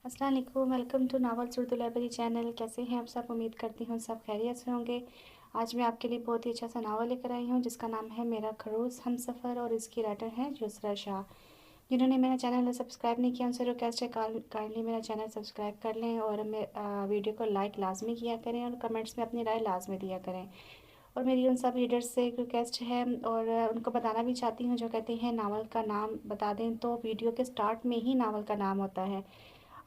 अस्सलाम वालेकुम, welcome to novels Urdu library channel. कैसे हैं आप सब? उम्मीद करती हूँ सब खैरियत से होंगे। आज मैं आपके लिए बहुत ही अच्छा सा नावल लेकर आई हूँ जिसका नाम है मेरा खड़ूस हमसफ़र और इसकी राइटर हैं युसरा शाह। जिन्होंने मेरा चैनल सब्सक्राइब नहीं किया उनसे रिक्वेस्ट है काइंडली मेरा चैनल सब्सक्राइब कर लें और वीडियो को लाइक लाजमी किया करें और कमेंट्स में अपनी राय लाजमी दिया करें। और मेरी उन सब रीडर्स से एक रिक्वेस्ट है और उनको बताना भी चाहती हूँ जो कहते हैं नावल का नाम बता दें, तो वीडियो के स्टार्ट में ही नावल का नाम होता है।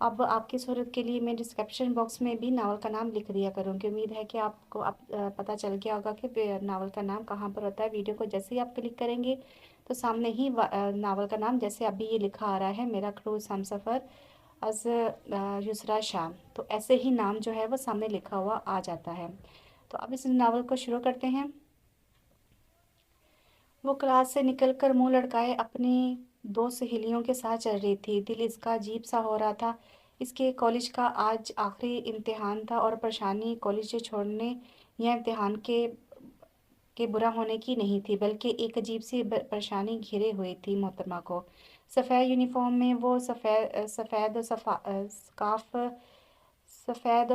अब आपकी सहूलियत के लिए मैं डिस्क्रिप्शन बॉक्स में भी नावल का नाम लिख दिया करूँगी। उम्मीद है कि आपको पता चल गया होगा कि नावल का नाम कहाँ पर होता है। वीडियो को जैसे ही आप क्लिक करेंगे तो सामने ही नावल का नाम जैसे अभी ये लिखा आ रहा है, मेरा खड़ूस हमसफ़र अज़ युसरा शाह, तो ऐसे ही नाम जो है वो सामने लिखा हुआ आ जाता है। तो अब इस नावल को शुरू करते हैं। वो क्लास से निकलकर मुंह लटकाए अपनी दो सहेलियों के साथ चल रही थी। दिल इसका अजीब सा हो रहा था। इसके कॉलेज का आज आखिरी इम्तिहान था और परेशानी कॉलेज छोड़ने या इम्तिहान के बुरा होने की नहीं थी, बल्कि एक अजीब सी परेशानी घेरे हुई थी मोहतरमा को। सफ़ेद यूनिफॉर्म में वो सफ़ेद और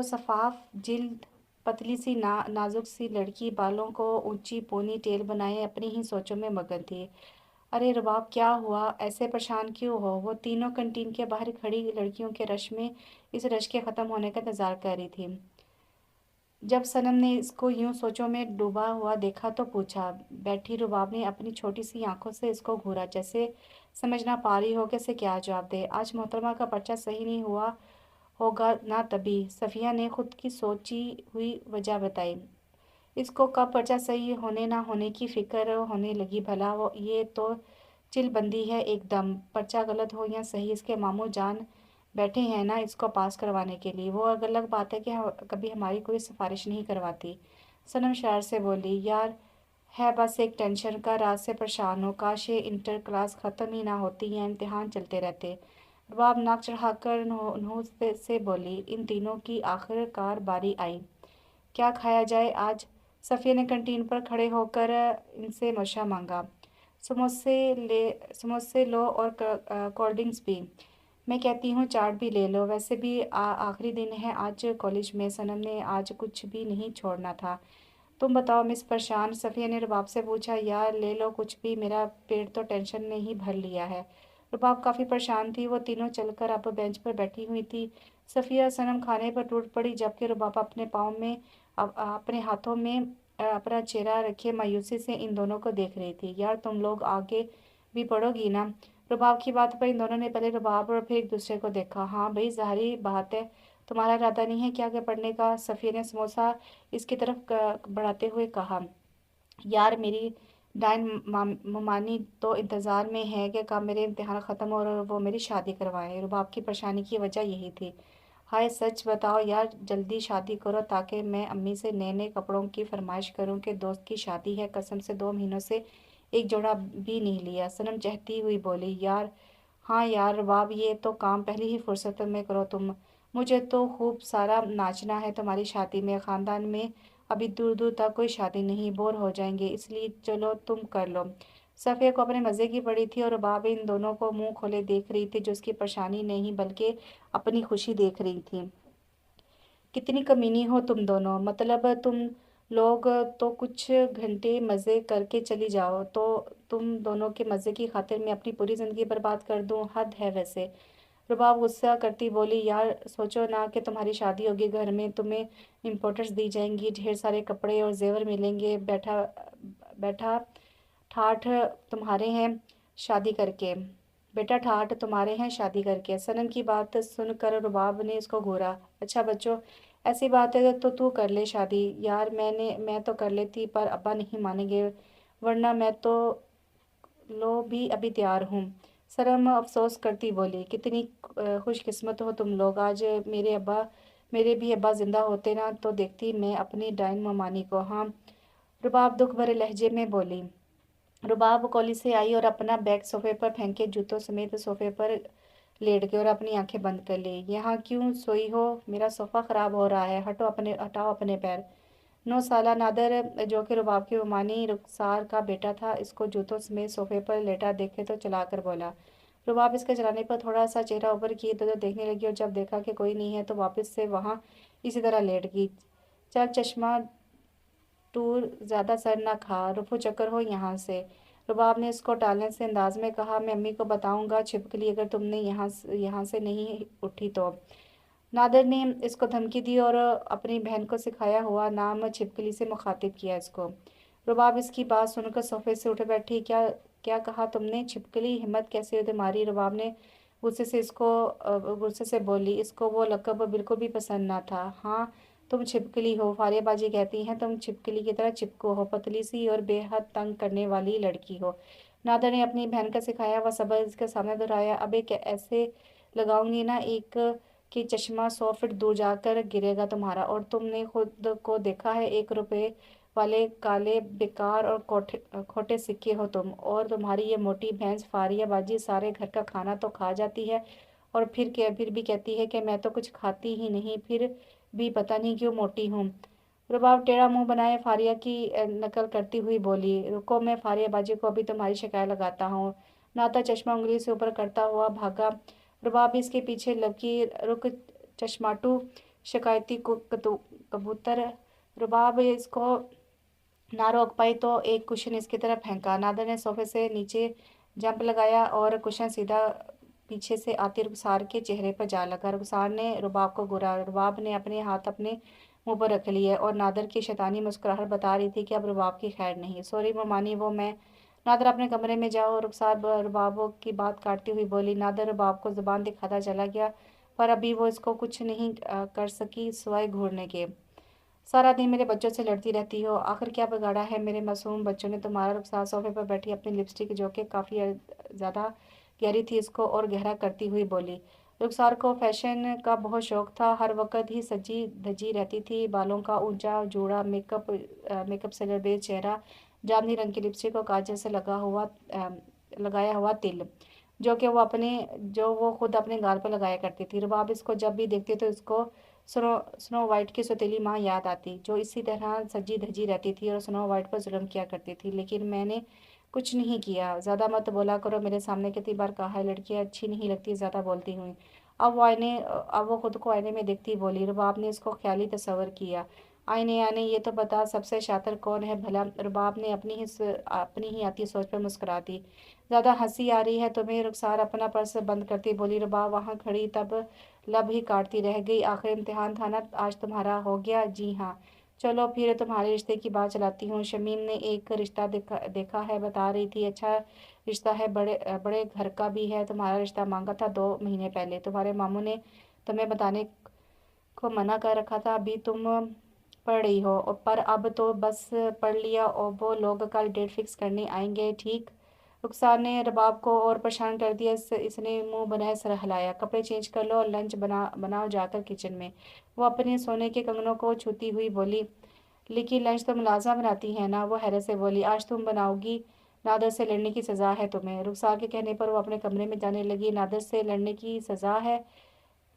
शफ़ाफ जिल्द, पतली सी नाजुक सी लड़की, बालों को ऊंची पोनी टेल बनाए अपनी ही सोचों में मगन थी। अरे रबाब, क्या हुआ? ऐसे परेशान क्यों हो? वो तीनों कंटीन के बाहर खड़ी लड़कियों के रश में इस रश के ख़त्म होने का इंतज़ार कर रही थी। जब सनम ने इसको यूं सोचों में डूबा हुआ देखा तो पूछा। बैठी रुबाब ने अपनी छोटी सी आंखों से इसको घूरा, जैसे समझ ना पा रही हो कि इसे क्या जवाब दे। आज मोहतरमा का पर्चा सही नहीं हुआ होगा ना, तभी सफ़िया ने खुद की सोची हुई वजह बताई। इसको कब पर्चा सही होने ना होने की फ़िक्र होने लगी भला? वो ये तो चिलबंदी है एकदम। पर्चा गलत हो या सही, इसके मामू जान बैठे हैं ना इसको पास करवाने के लिए। वो अलग बात है कि कभी हमारी कोई सिफारिश नहीं करवाती। सनम शरार से बोली। यार, है बस एक टेंशन का, रात से परेशान हो। काश ये इंटर क्लास ख़त्म ही ना होती या इम्तिहान चलते रहते। रबाब नाक चढ़ाकर नहुस से बोली। इन तीनों की आखिरकार बारी आई। क्या खाया जाए आज? सफ़िया ने कैंटीन पर खड़े होकर इनसे मशा मांगा। समोसे लो और कोल्ड ड्रिंक्स भी। मैं कहती हूँ चाट भी ले लो। वैसे भी आखिरी दिन है आज कॉलेज में। सनम ने आज कुछ भी नहीं छोड़ना था। तुम बताओ मिस परेशान? सफ़िया ने रबाब से पूछा। यार ले लो कुछ भी, मेरा पेट तो टेंशन ने ही भर लिया है। रबाब काफ़ी परेशान थी। वो तीनों चलकर अब बेंच पर बैठी हुई थी। सफ़िया सनम खाने पर टूट पड़ी, जबकि रबाब अपने पाँव में अपने हाथों में अपना चेहरा रखे मायूसी से इन दोनों को देख रही थी। यार तुम लोग आगे भी पढ़ोगी ना? रबाब की बात पर इन दोनों ने पहले रबाब और फिर एक दूसरे को देखा। हाँ भाई, ज़ाहिर बात है तुम्हारा इरादा नहीं है क्या आगे पढ़ने का? सफ़िया ने समोसा इसकी तरफ बढ़ाते हुए कहा। यार मेरी डाइन ममानी तो इंतज़ार में है कि कब मेरे इम्तिहान ख़त्म हो और वो मेरी शादी करवाएं। रुबाब की परेशानी की वजह यही थी। हाय सच बताओ यार, जल्दी शादी करो ताकि मैं अम्मी से नए नए कपड़ों की फरमाइश करूं कि दोस्त की शादी है। कसम से 2 महीनों से एक जोड़ा भी नहीं लिया। सनम चहती हुई बोली। यार हाँ यार रबाब, ये तो काम पहली ही फुर्सत में करो तुम। मुझे तो खूब सारा नाचना है तुम्हारी शादी में। ख़ानदान में अभी दूर दूर तक कोई शादी नहीं, बोर हो जाएंगे, इसलिए चलो तुम कर लो। सफ़िया को अपने मज़े की पड़ी थी और रबाब इन दोनों को मुंह खोले देख रही थी, जो उसकी परेशानी नहीं बल्कि अपनी खुशी देख रही थी। कितनी कमीनी हो तुम दोनों, मतलब तुम लोग तो कुछ घंटे मज़े करके चली जाओ तो तुम दोनों के मज़े की खातिर मैं अपनी पूरी ज़िंदगी बर्बाद कर दूं? हद है वैसे। रुबाब गुस्सा करती बोली। यार सोचो ना कि तुम्हारी शादी होगी, घर में तुम्हें इम्पोर्टेंस दी जाएंगी, ढेर सारे कपड़े और जेवर मिलेंगे। बैठा बैठा ठाठ तुम्हारे हैं शादी करके। बेटा ठाठ तुम्हारे हैं शादी करके। सनम की बात सुनकर रुबाब ने इसको घूरा। अच्छा बच्चों, ऐसी बात है तो तू कर ले शादी। यार मैं तो कर लेती, पर अब्बा नहीं मानेंगे, वरना मैं तो लो भी अभी तैयार हूँ। सरम अफसोस करती बोली। कितनी खुशकिस्मत हो तुम लोग। आज मेरे भी अब्बा ज़िंदा होते ना तो देखती मैं अपनी डाइन ममानी को। हाँ, रुबाब दुख भरे लहजे में बोली। रुबाब कॉलेज से आई और अपना बैग सोफे पर फेंके जूतों समेत सोफे पर लेट गई और अपनी आंखें बंद कर ली। यहाँ क्यों सोई हो? मेरा सोफ़ा ख़राब हो रहा है, हटाओ अपने पैर। 9 साला नादर, जो कि रुबाब की रुमानी रुखसार का बेटा था, इसको जूतों समेत सोफे पर लेटा देखे तो चलाकर बोला। रुबाब इसके चलाने पर थोड़ा सा चेहरा ऊपर किए तो देखने लगी, और जब देखा कि कोई नहीं है तो वापस से वहाँ इसी तरह लेट गई। चल चश्मा टूर, ज़्यादा सर ना खा, रुफू चक्कर हो यहाँ से। रुबाब ने इसको टालने से अंदाज में कहा, मैं अम्मी को बताऊंगा छिपकली अगर तुमने यहाँ से नहीं उठी तो। नादिर ने इसको धमकी दी और अपनी बहन को सिखाया हुआ नाम छिपकली से मुखातिब किया इसको। रुबाब इसकी बात सुनकर सोफे से उठ बैठी। क्या क्या कहा तुमने? छिपकली, हिम्मत कैसे हुई तुम्हारी? रुबाब ने गुस्से से बोली। इसको वो लक़ब बिल्कुल भी पसंद ना था। हाँ, तुम छिपकली हो, फारिया बाजी कहती हैं। तुम छिपकली की तरह चिपको हो, पतली सी और बेहद तंग करने वाली लड़की हो। नादिर ने अपनी बहन का सिखाया वह सबक इसके सामने दोहराया। अब एक ऐसे लगाऊंगी ना एक कि चश्मा 100 फीट दूर जाकर गिरेगा तुम्हारा। और तुमने खुद को देखा है, 1 रुपए वाले काले बेकार और खोटे सिक्के हो तुम। और तुम्हारी ये मोटी भैंस फारिया बाजी सारे घर का खाना तो खा जाती है, और फिर भी कहती है कि मैं तो कुछ खाती ही नहीं, फिर भी पता नहीं क्यों मोटी हूँ। रुबाब टेढ़ा मुंह बनाए फारिया की नकल करती हुई बोली, रुको, मैं फारिया बाजी को अभी तुम्हारी शिकायत लगाता हूँ। नाता चश्मा उंगली से ऊपर करता हुआ भागा। रुबाब भी इसके पीछे लगी। रुक चश्माटू, शिकायती कबूतर। रुबाब इसको ना रोक पाई तो एक कुशन इसकी तरफ फेंका। नादर ने सोफे से नीचे जंप लगाया और कुशन सीधा पीछे से आती रुखसार के चेहरे पर जा लगा। रुखसार ने रुबाब को घूरा। रुबाब ने अपने हाथ अपने मुंह पर रख लिए और नादर की शैतानी मुस्कुराहट बता रही थी कि अब रुबाब की खैर नहीं। सॉरी ममानी, वो मैं। नादर अपने कमरे में जाओ, रुखसार रुबाब की बात काटती हुई बोली। नादर रुबाब को जुबान दिखाता चला गया, पर अभी वो इसको कुछ नहीं कर सकी सिवाय घूरने के। सारा दिन मेरे बच्चों से लड़ती रहती हो, आखिर क्या बिगाड़ा है मेरे मासूम बच्चों ने तुम्हारा? रुखसार सोफे पर बैठी अपनी लिपस्टिक, जो कि काफ़ी ज़्यादा गहरी थी, इसको और गहरा करती हुई बोली। रुखसार को फैशन का बहुत शौक था, हर वक्त ही सजी धजी रहती थी। बालों का ऊंचा जूड़ा, मेकअप से लबरेज चेहरा, जामुनी रंग की लिपस्टिक और काजल से लगाया हुआ तिल, जो वो खुद अपने गाल पर लगाया करती थी। रुबाब इसको जब भी देखती तो इसको स्नो स्नो वाइट की सौतेली माँ याद आती, जो इसी तरह सजी धजी रहती थी और स्नो वाइट पर जुल्म किया करती थी। लेकिन मैंने कुछ नहीं किया। ज़्यादा मत बोला करो मेरे सामने, कितनी बार कहा है, लड़कियाँ अच्छी नहीं लगती ज़्यादा बोलती हुई। अब वो खुद को आईने में देखती बोली। रुबाब ने इसको ख्याली तस्वर किया। आईने आने, ये तो बता सबसे शातिर कौन है भला? रुबाब ने अपनी ही आती सोच पर मुस्कुरा दी। ज़्यादा हंसी आ रही है तुम्हें? रुखसार अपना पर्स बंद करती बोली। रुबाब वहाँ खड़ी तब लब ही काटती रह गई। आखिर इम्तिहान था ना आज तुम्हारा, हो गया? जी हाँ। चलो फिर तुम्हारे रिश्ते की बात चलाती हूँ। शमीम ने एक रिश्ता देखा है, बता रही थी। अच्छा रिश्ता है, बड़े बड़े घर का भी है। तुम्हारा रिश्ता मांगा था 2 महीने पहले, तुम्हारे मामू ने तुम्हें बताने को मना कर रखा था। अभी तुम पढ़ रही हो, पर अब तो बस पढ़ लिया, और वो लोग कल डेट फिक्स करने आएंगे, ठीक? रुखसार ने रबाब को और परेशान कर दिया। इसने मुंह बनाए सर हिलाया। कपड़े चेंज कर लो और लंच बनाओ जाकर किचन में। वो अपने सोने के कंगनों को छूती हुई बोली। लेकिन लंच तो मुलाजा बनाती है ना? वो हैरत से बोली। आज तुम बनाओगी? नादर से लड़ने की सज़ा है तुम्हें। रुखसार के कहने पर वो अपने कमरे में जाने लगी। नादर से लड़ने की सज़ा है?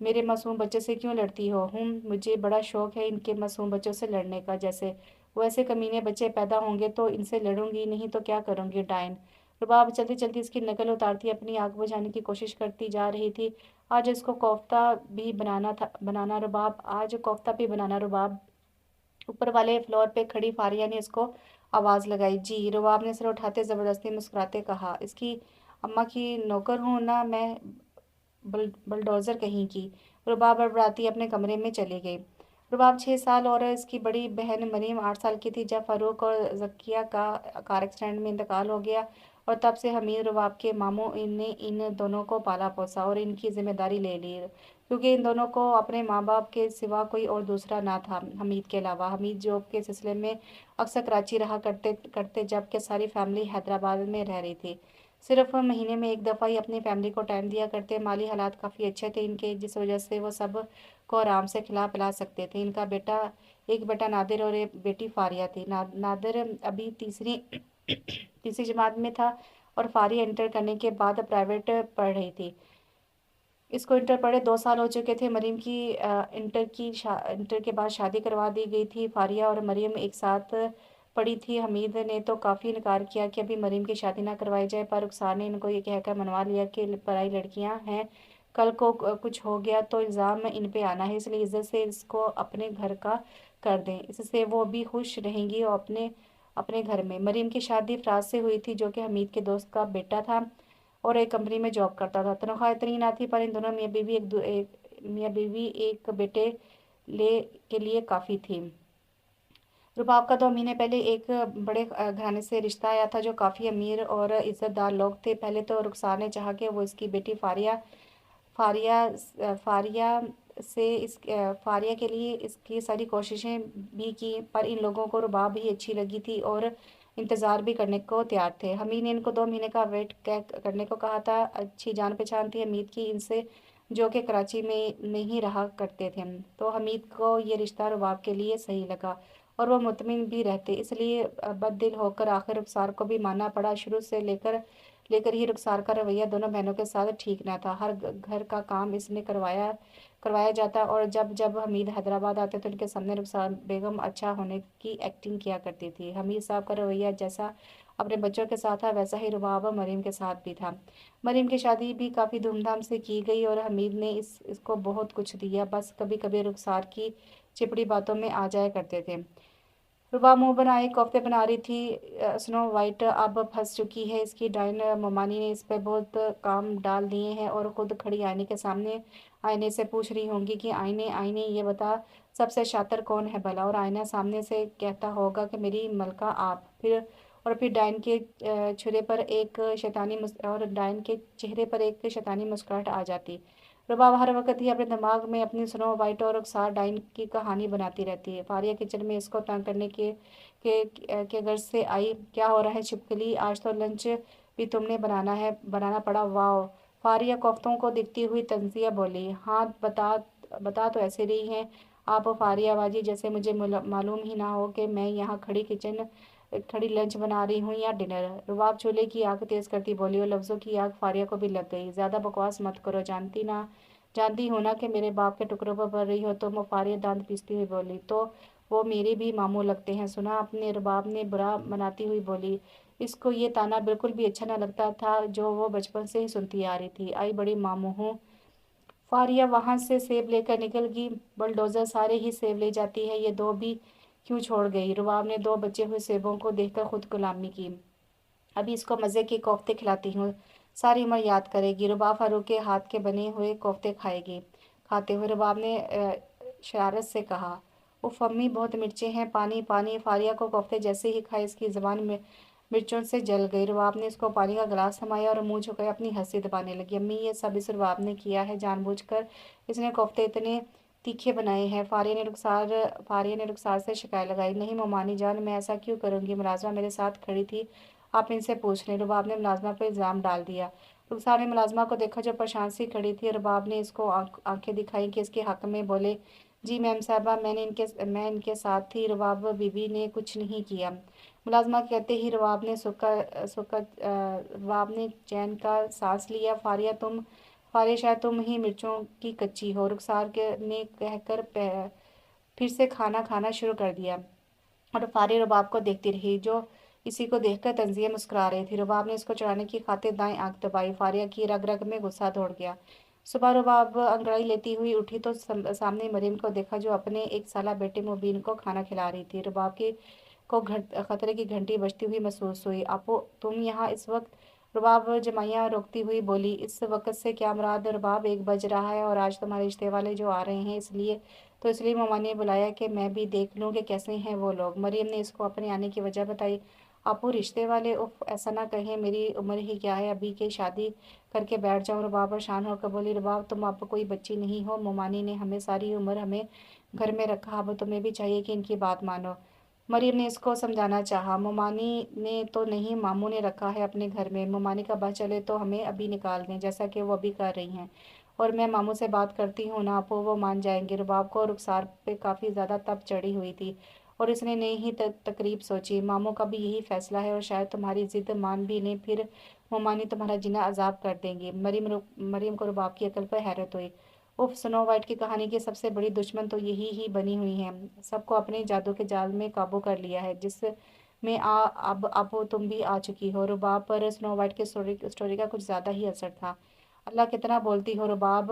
मेरे मासूम बच्चे से क्यों लड़ती हो? मुझे बड़ा शौक है इनके मासूम बच्चों से लड़ने का। जैसे वो ऐसे कमीने बच्चे पैदा होंगे तो इनसे लड़ूंगी, नहीं तो क्या करूंगी? डायन। रुबाब चलती चलती इसकी नकल उतारती अपनी आग बुझाने की कोशिश करती जा रही थी। आज इसको कोफ्ता भी बनाना रुबाब, आज कोफ्ता भी बनाना रुबाब। ऊपर वाले फ्लोर पे खड़ी फारिया ने इसको आवाज़ लगाई। जी, रुबाब ने सिर उठाते ज़बरदस्ती मुस्कुराते कहा। इसकी अम्मा की नौकर हूँ ना मैं, बुलडोज़र कहीं की। रुबाब बड़बड़ाती अपने कमरे में चली गई। रुबाब 6 साल और इसकी बड़ी बहन मरीम 8 साल की थी जब फ़ारूक और ज़किया का कार एक्सीडेंट में इंतकाल हो गया, और तब से हमीद रुबाब के मामू ने इन दोनों को पाला पोसा और इनकी जिम्मेदारी ले ली, क्योंकि इन दोनों को अपने माँ बाप के सिवा कोई और दूसरा ना था हमीद के अलावा। हमीद जॉब के सिलसिले में अक्सर कराची रहा करते करते, जबकि सारी फैमिली हैदराबाद में रह रही थी। सिर्फ महीने में एक दफ़ा ही अपनी फैमिली को टाइम दिया करते। माली हालात काफ़ी अच्छे थे इनके, जिस वजह से वो सब को आराम से खिला पिला सकते थे। इनका एक बेटा नादिर और एक बेटी फारिया थी। नादिर अभी तीसरी तीसरी जमात में था, और फारिया इंटर करने के बाद प्राइवेट पढ़ रही थी। इसको इंटर पढ़े 2 साल हो चुके थे। मरीम की इंटर के बाद शादी करवा दी गई थी। फारिया और मरीम एक साथ पड़ी थी। हमीद ने तो काफ़ी इनकार किया कि अभी मरीम की शादी ना करवाई जाए, पर रुखसार ने इनको ये कहकर मनवा लिया कि पराई लड़कियां हैं, कल को कुछ हो गया तो इल्ज़ाम इन पे आना है, इसलिए इज्जत से इसको अपने घर का कर दें, इससे वो भी खुश रहेंगी और अपने अपने घर में। मरीम की शादी फराज से हुई थी, जो कि हमीद के दोस्त का बेटा था और एक कंपनी में जॉब करता था। तनख्वाह इतनी ना थी, पर इन दोनों मियाँ बीवी एक बेटे ले के लिए काफ़ी थी। रुबाब का 2 महीने पहले एक बड़े घराने से रिश्ता आया था, जो काफ़ी अमीर और इज़्ज़तदार लोग थे। पहले तो रुखसार ने चाहा कि वो इसकी बेटी फारिया फारिया फारिया के लिए इसकी सारी कोशिशें भी की, पर इन लोगों को रुबाब ही अच्छी लगी थी और इंतज़ार भी करने को तैयार थे। हमीद ने इनको 2 महीने का वेट करने को कहा था। अच्छी जान पहचान थी हमीद की इनसे, जो कि कराची में ही रहा करते थे। तो हमीद को ये रिश्ता रुबाब के लिए सही लगा और वो मुतमिन भी रहते, इसलिए बददिल होकर आखिर रुखसार को भी मानना पड़ा। शुरू से लेकर लेकर ही रुखसार का रवैया दोनों बहनों के साथ ठीक न था। हर घर का काम इसने करवाया करवाया जाता और जब जब हमीद हैदराबाद आते तो उनके सामने रुखसार बेगम अच्छा होने की एक्टिंग किया करती थी। हमीद साहब का रवैया जैसा अपने बच्चों के साथ था, वैसा ही रुबाब मरीम के साथ भी था। मरीम की शादी भी काफ़ी धूमधाम से की गई और हमीद ने इसको बहुत कुछ दिया, बस कभी कभी रुखसार की चिपड़ी बातों में आ जाया करते थे। रुबा मुंह बनाए कोफ्ते बना रही थी। स्नो वाइट अब फंस चुकी है, इसकी डाइन ममानी ने इस पे बहुत काम डाल दिए हैं और खुद खड़ी आईने के सामने आईने से पूछ रही होंगी कि आईने आईने ये बता सबसे शातिर कौन है भला, और आईना सामने से कहता होगा कि मेरी मलका आप। फिर डाइन के छुरे पर एक डाइन के चेहरे पर एक शैतानी मुस्कुराहट आ जाती। रुबाब हर वक्त ही अपने दिमाग में अपनी स्नो वाइट और रुखसार डाइन की कहानी बनाती रहती है। फारिया किचन में इसको तंग करने के गर्ज से आई। क्या हो रहा है छिपकली, आज तो लंच भी तुमने बनाना पड़ा, वाह। फारिया कोफ्तों को दिखती हुई तंजिया बोली, हाँ बता तो ऐसे रही हैं आप फारिया बाजी, जैसे मुझे मालूम ही ना हो कि मैं यहाँ खड़ी लंच बना रही हूँ या डिनर। रुबाब चूल्हे की आग तेज करती बोली और लफ्ज़ों की आग फारिया को भी लग गई। ज़्यादा बकवास मत करो, जानती हो ना कि मेरे बाप के टुकड़ों पर पड़ रही हो तुम। फारिया दांत पीसती हुई बोली, तो वो मेरे भी मामू लगते हैं, सुना अपने। रुबाब ने बुरा मनाती हुई बोली। इसको ये ताना बिल्कुल भी अच्छा न लगता था, जो वो बचपन से ही सुनती आ रही थी। आई बड़ी मामू हूँ। फारिया वहां से सेब लेकर निकल गई। बुलडोजर सारे ही सेब ले जाती है, ये दो भी क्यों छोड़ गई। रुबाब ने 2 बचे हुए सेबों को देखकर खुद गुलामी की। अभी इसको मज़े के कोफ्ते खिलाती हूँ, सारी उम्र याद करेगी। रुबाब फारूक के हाथ के बने हुए कोफ्ते खाएगी। खाते हुए रुबाब ने शरारत से कहा, उफ अम्मी बहुत मिर्चें हैं, पानी पानी। फारिया को कोफ्ते जैसे ही खाए इसकी ज़बान में मिर्चों से जल गई। रुबाब ने इसको पानी का गिलास थमाया और मुंह झुकाए अपनी हंसी दबाने लगी। अम्मी ये सब इस रुबाब ने किया है, जानबूझकर इसने कोफ्ते इतने तीखे बनाए हैं। फारिया ने रुखसार से शिकायत लगाई, नहीं ममानी जान, मैं ऐसा क्यों करूँगी, मुलाजमा मेरे साथ खड़ी थी, आप इनसे पूछ लें। रुबाब ने मुलाजमा पर इल्ज़ाम डाल दिया। रुखसार ने मुलाजमा को देखा जो परेशान सी खड़ी थी। रुबाब ने इसको आंखें दिखाई कि इसके हक में बोले, जी मैम साहबा, मैं इनके साथ थी, रुबाब बीबी ने कुछ नहीं किया। मुलाजमा कहते ही रुबाब ने चैन का सांस लिया। फारिया शायद तुम ही मिर्चों की कच्ची हो, रुखसार ने कहकर फिर से खाना खाना शुरू कर दिया और फारिया रुबाब को देखती रही, जो इसी को देखकर तंजिया मुस्कुरा रही थी। रुबाब ने इसको चढ़ाने की खातिर दाएं आंख दबाई। फारिया की रग रग में गुस्सा दौड़ गया। सुबह रुबाब अंगड़ाई लेती हुई उठी तो सामने मरीम को देखा, जो अपने 1 साला बेटे मुबीन को खाना खिला रही थी। रुबाब की को खतरे की घंटी बजती हुई महसूस हुई। आपो तुम यहाँ इस वक्त, रुबाब जमाइयाँ रोकती हुई बोली। इस वक्त से क्या मुराद रुबाब, 1 बज रहा है और आज तुम्हारे रिश्ते वाले जो आ रहे हैं, इसलिए ममा ने बुलाया कि मैं भी देख लूँ कि कैसे हैं वो लोग। मरियम ने इसको अपने आने की वजह बताई। आपू रिश्ते वाले, उफ ऐसा ना कहें, मेरी उम्र ही क्या है अभी के शादी करके बैठ जाऊँ। रुबाब परेशान होकर बोली, रुबाब तुम अब कोई बच्ची नहीं हो, मोमानी ने हमें सारी उम्र हमें घर में रखा, अब तुम्हें भी चाहिए कि इनकी बात मानो। मरियम ने इसको समझाना चाहा। मोमानी ने तो नहीं, मामू ने रखा है अपने घर में, मोमानी का बस चले तो हमें अभी निकाल दें, जैसा कि वो अभी कर रही हैं, और मैं मामू से बात करती हूँ ना आपो, वो मान जाएंगे। रुबाब को रुखसार पे काफ़ी ज़्यादा तप चढ़ी हुई थी और इसने नहीं ही तकरीब सोची। मामू का भी यही फैसला है और शायद तुम्हारी जिद मान भी लें, फिर मोमानी तुम्हारा जीना अजाब कर देंगी। मरियम को रुबाब की अकल पर हैरत हुई। उफ, स्नो वाइट की कहानी की सबसे बड़ी दुश्मन तो यही ही बनी हुई है, सबको अपने जादू के जाल में काबू कर लिया है। में अब तुम भी आ चुकी हो। रुबाब पर स्नो वाइट की स्टोरी का कुछ ज़्यादा ही असर था। अल्लाह कितना बोलती हो रुबाब,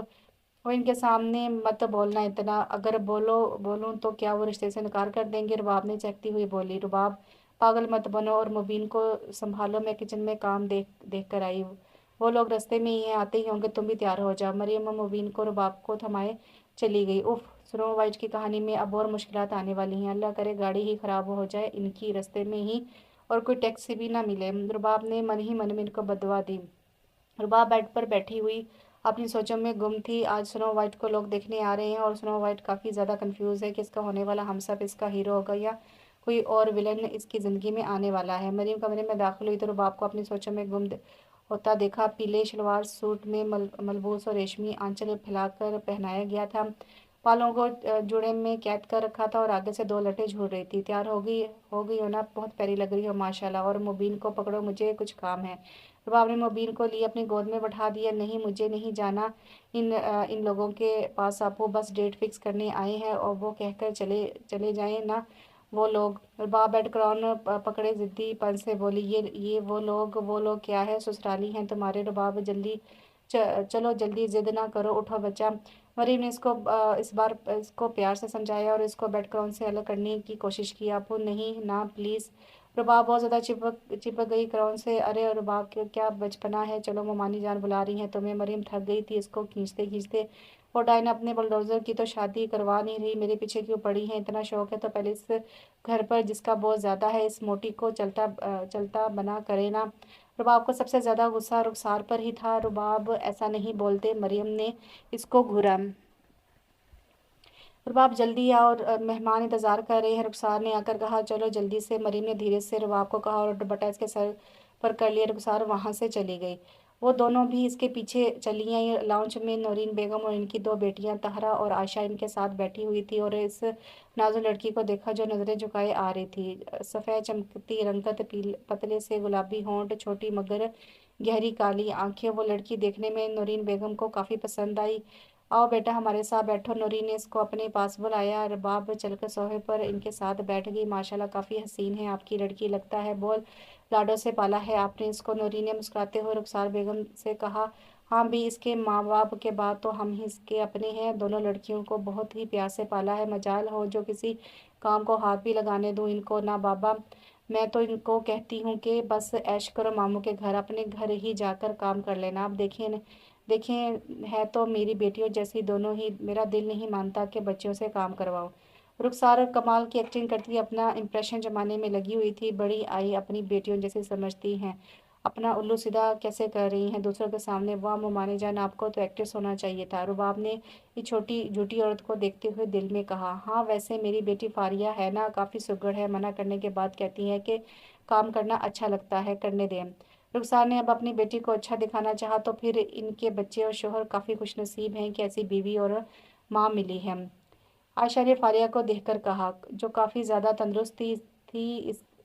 वो इनके सामने मत बोलना इतना, अगर बोलूं तो क्या वो रिश्ते से इनकार कर देंगे। रुबाब ने चहकती हुई बोली। रुबाब पागल मत बनो और मुबीन को संभालो, मैं किचन में काम देख देख कर आई हूँ। वो लोग रास्ते में ही हैं, आते ही होंगे, तुम भी तैयार हो जाओ। मरियम और मुबीन को रुबाब को थमाए चली गई। उफ, स्नो वाइट की कहानी में अब और मुश्किलात आने वाली हैं। अल्लाह करे गाड़ी ही खराब हो जाए इनकी रास्ते में ही, और कोई टैक्सी भी ना मिले। रुबाब ने मन ही मन में इनको बदवा दी। रुबाब बेड पर बैठी हुई अपनी सोचों में गुम थी। आज स्नो वाइट को लोग देखने आ रहे हैं और स्नो वाइट काफ़ी ज़्यादा कंफ्यूज है कि इसका होने वाला हमसफ़र इसका हीरो होगा या कोई और विलन इसकी ज़िंदगी में आने वाला है। मरीम कमरे में दाखिल हुई तो रुबाब को अपनी सोचों में गुम होता देखा। पीले शलवार सूट में मलबूस और रेशमी आंचल फैलाकर पहनाया गया था। बालों को जुड़े में कैद कर रखा था और आगे से दो लटें झूल रही थी। तैयार हो गई हो ना, बहुत प्यारी लग रही हो माशाल्लाह। और मुबीन को पकड़ो, मुझे कुछ काम है। रुबाब ने मुबीन को लिए अपनी गोद में बैठा दिया। नहीं, मुझे नहीं जाना इन लोगों के पास, आपको बस डेट फिक्स करने आए हैं और वो कहकर चले चले जाएं ना वो लोग। रुबाब बेड क्राउन पकड़े जिद्दी पन से बोली, ये वो लोग क्या है, ससुराली हैं तुम्हारे। रुबाब जल्दी चलो जल्दी, जिद ना करो, उठो बच्चा। मरीम ने इस बार इसको प्यार से समझाया और इसको बेड क्राउन से अलग करने की कोशिश की। आपू नहीं ना प्लीज़। रुबाब बहुत ज़्यादा चिपक गई क्राउन से। अरे रुबाब के क्या बचपना है, चलो ममानी जान बुला रही हैं तुम्हें। मरीम थक गई थी इसको खींचते खींचते। वो डायना अपने बुलडोज़र की तो शादी करवा नहीं रही, मेरे पीछे क्यों पड़ी है। इतना शौक है तो पहले इस घर पर जिसका बहुत ज़्यादा है इस मोटी को चलता बना करे ना। रुबाब को सबसे ज़्यादा गुस्सा रुखसार पर ही था। रुबाब ऐसा नहीं बोलते, मरियम ने इसको घूरा। रुबाब जल्दी आ और मेहमान इंतज़ार कर रहे हैं, रुखसार ने आकर कहा। चलो जल्दी से, मरीम ने धीरे से रुबाब को कहा और दुपट्टा इसके सर पर कर लिया। रुखसार वहाँ से चली गई। वो दोनों भी इसके पीछे चली आई। लाउंज में नौरीन बेगम और इनकी दो बेटियां तहरा और आयशा इनके साथ बैठी हुई थी और इस नाजुक लड़की को देखा जो नज़रें झुकाए आ रही थी। सफ़ेद चमकती रंगत, पतले से गुलाबी होंठ, छोटी मगर गहरी काली आंखें। वो लड़की देखने में नौरीन बेगम को काफ़ी पसंद आई। आओ बेटा हमारे साथ बैठो, नूरी ने इसको अपने पास बुलाया। रबाब चलकर सोफे पर इनके साथ बैठ गई। माशाल्लाह काफ़ी हसीन है आपकी लड़की, लगता है बहुत लाडो से पाला है आपने इसको, नूरी ने मुस्कुराते हुए रुखसार बेगम से कहा। हाँ भी, इसके माँ बाप के बाद तो हम ही इसके अपने हैं। दोनों लड़कियों को बहुत ही प्यार से पाला है। मजाल हो जो किसी काम को हाथ भी लगाने दूँ इनको ना बाबा। मैं तो इनको कहती हूँ कि बस ऐश करो मामू के घर, अपने घर ही जाकर काम कर लेना। आप देखें है तो मेरी बेटियों जैसी दोनों ही, मेरा दिल नहीं मानता कि बच्चियों से काम करवाऊँ। रुखसार कमाल की एक्टिंग करती अपना इम्प्रेशन जमाने में लगी हुई थी। बड़ी आई अपनी बेटियों जैसी समझती हैं, अपना उल्लू सीधा कैसे कर रही हैं दूसरों के सामने। वाह मुमाने जान, आपको तो एक्ट्रेस होना चाहिए था। रुबाब ने ये छोटी झूठी औरत को देखते हुए दिल में कहा। हाँ वैसे मेरी बेटी फारिया है ना, काफ़ी सुघड़ है, मना करने के बाद कहती है कि काम करना अच्छा लगता है, करने दें। रुखसार ने अब अपनी बेटी को अच्छा दिखाना चाहा तो फिर इनके बच्चे और शोहर काफ़ी खुशनसीब हैं कि ऐसी बीवी और माँ मिली है। आयशा ने फारिया को देखकर कहा, जो काफ़ी ज़्यादा तंदुरुस्त थी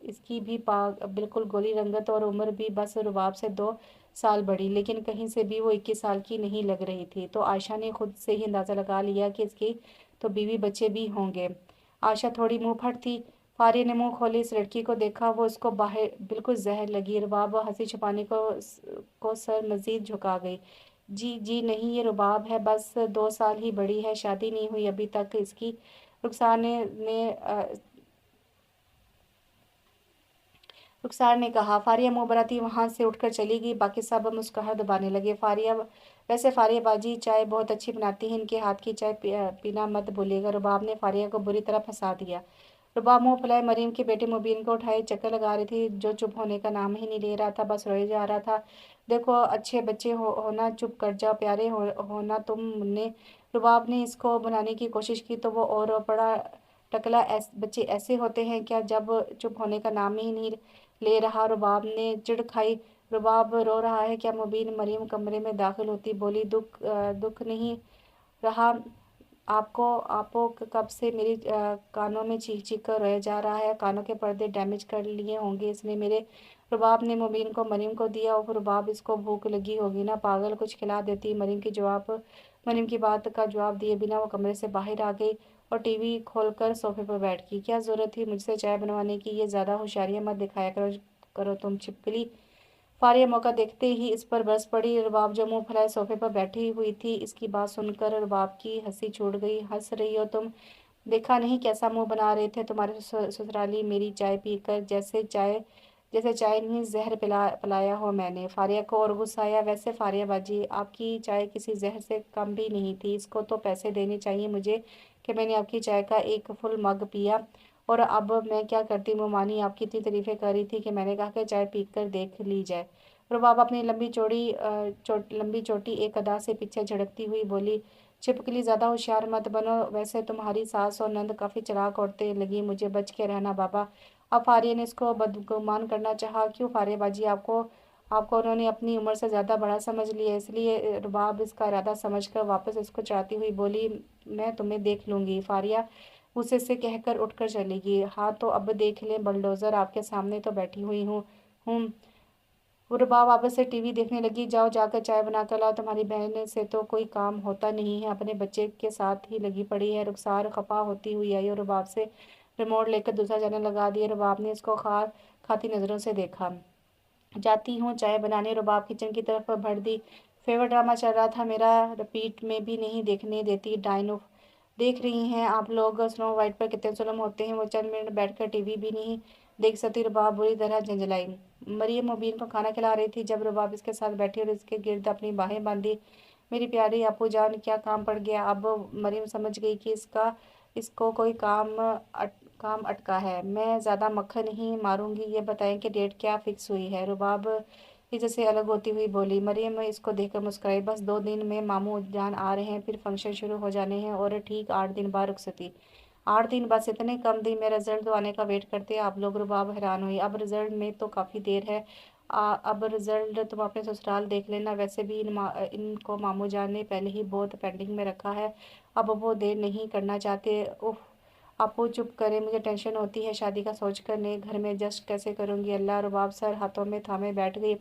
इसकी भी बिल्कुल गोरी रंगत और उम्र भी बस रुबाब से 2 साल बड़ी, लेकिन कहीं से भी वो 21 साल की नहीं लग रही थी। तो आयशा ने खुद से ही अंदाज़ा लगा लिया कि इसकी तो बीवी बच्चे भी होंगे। आयशा थोड़ी मुंह फट थी। फारिया ने मुंह खोली इस लड़की को देखा, वो इसको बाहर बिल्कुल जहर लगी। रुबाब हंसी छुपाने को सर मजीद झुका गई। जी जी नहीं, ये रुबाब है, बस 2 साल ही बड़ी है, शादी नहीं हुई अभी तक इसकी। रुखसार ने कहा। फारिया मुंह बनाती वहां से उठकर चली गई। बाकी सब मुस्कुराहट दबाने लगे। वैसे फारिया बाजी चाय बहुत अच्छी बनाती है, इनके हाथ की चाय पीना मत भूलिएगा। रुबाब ने फारिया को बुरी तरह फंसा दिया। रुबाब मुंह फुलाए मरीम के बेटे मुबीन को उठाए चक्कर लगा रही थी, जो चुप होने का नाम ही नहीं ले रहा था, बस रोए जा रहा था। देखो अच्छे बच्चे होना, चुप कर जाओ, प्यारे होना तुमने। रुबाब ने इसको बनाने की कोशिश की तो वो और रो पड़ा। टकला बच्चे ऐसे होते हैं क्या, जब चुप होने का नाम ही नहीं ले रहा। रुबाब ने चिढ़ खाई। रुबाब रो रहा है क्या मुबीन? मरीम कमरे में दाखिल होती बोली। दुख नहीं रहा आपको? आपो कब से मेरी कानों में चीख चीख कर रोया जा रहा है, कानों के पर्दे डैमेज कर लिए होंगे इसने मेरे। रुबाब ने मुबीन को मरीम को दिया और रुबाब इसको भूख लगी होगी ना पागल, कुछ खिला देती। मरीम की जवाब मरीम की बात का जवाब दिए बिना वो कमरे से बाहर आ गई और टीवी खोलकर सोफे पर बैठ गई। क्या ज़रूरत थी मुझसे चाय बनवाने की? ये ज़्यादा होशियारियाँ मत दिखाया करो करो तुम छिपकली। फारिया मौका देखते ही इस पर बरस पड़ी। रुबाब जो मुंह फैलाए सोफे पर बैठी हुई थी, इसकी बात सुनकर रुबाब की हंसी छूट गई। हंस रही हो तुम? देखा नहीं कैसा मुंह बना रहे थे तुम्हारे ससुराली मेरी चाय पीकर। जैसे चाय नहीं जहर पिलाया हो मैंने। फारिया को और गुस्सा आया। वैसे फारिया बाजी, आपकी चाय किसी जहर से कम भी नहीं थी। इसको तो पैसे देने चाहिए मुझे कि मैंने आपकी चाय का एक फुल मग पिया। और अब मैं क्या करती? मुमानी आपकी इतनी तारीफें कर रही थी कि मैंने कहा कि चाय पी कर देख ली जाए। रुबाब अपनी लंबी चोटी एक अदा से पीछे झड़कती हुई बोली, छिपकली ज़्यादा होशियार मत बनो। वैसे तुम्हारी सास और नंद काफ़ी चालाक औरतें लगी मुझे। बच के रहना बाबा। अब फारिया ने इसको बदगुमान करना चाहा। क्यों फारिया बाजी, आपको आपको उन्होंने अपनी उम्र से ज़्यादा बड़ा समझ लिया, इसलिए? रुबाब इसका इरादा समझकर वापस इसको चढ़ाती हुई बोली, मैं तुम्हें देख लूँगी। फारिया उसे से कहकर उठकर चली गई। हाँ तो अब देख लें बलडोज़र, आपके सामने तो बैठी हुई हूँ। वो रुबाब वापस से टीवी देखने लगी। जाओ जाकर चाय बना कर लाओ, तुम्हारी बहन से तो कोई काम होता नहीं है, अपने बच्चे के साथ ही लगी पड़ी है। रुखसार खपा होती हुई आई और रुबाब से रिमोट लेकर दूसरा चैनल लगा दिया। रुबाब ने इसको खाती नज़रों से देखा। जाती हूँ चाय बनाने। रुबाब किचन की तरफ बढ़ दी। फेवर ड्रामा चल रहा था मेरा, रिपीट में भी नहीं देखने देती डाइनो। देख रही हैं आप लोग स्नो वाइट पर कितने जुल्म होते हैं। वो चंद मिनट बैठकर टीवी भी नहीं देख सकती। रुबाब बुरी तरह झंझलाई। मरियम मुबीन को खाना खिला रही थी जब रुबाब इसके साथ बैठी और इसके गिर्द अपनी बाहें बांधी। मेरी प्यारी आपू जान, क्या काम पड़ गया? अब मरियम समझ गई कि इसको कोई काम अटका है। मैं ज़्यादा मक्खन नहीं मारूंगी। ये बताएं कि डेट क्या फिक्स हुई है? रुबाब इधर से अलग होती हुई बोली। मरियम इसको देखकर मुस्कुराई। बस 2 दिन में मामू जान आ रहे हैं, फिर फंक्शन शुरू हो जाने हैं और ठीक 8 दिन बाद रुखसती। 8 दिन? बस इतने कम दिन में रिजल्ट तो आने का वेट करते हैं आप लोग? रुबाब हैरान हुई। अब रिजल्ट में तो काफ़ी देर है। अब रिजल्ट तुम अपने ससुराल देख लेना। वैसे भी इनको मामू जान ने पहले ही बहुत पेंडिंग में रखा है। अब वो देर नहीं करना चाहते। उफ, आपू चुप करें, मुझे टेंशन होती है शादी का सोचकर। नए घर में एडजस्ट कैसे करूँगी? अल्लाह। रुबाब सर हाथों में थामे बैठ गई।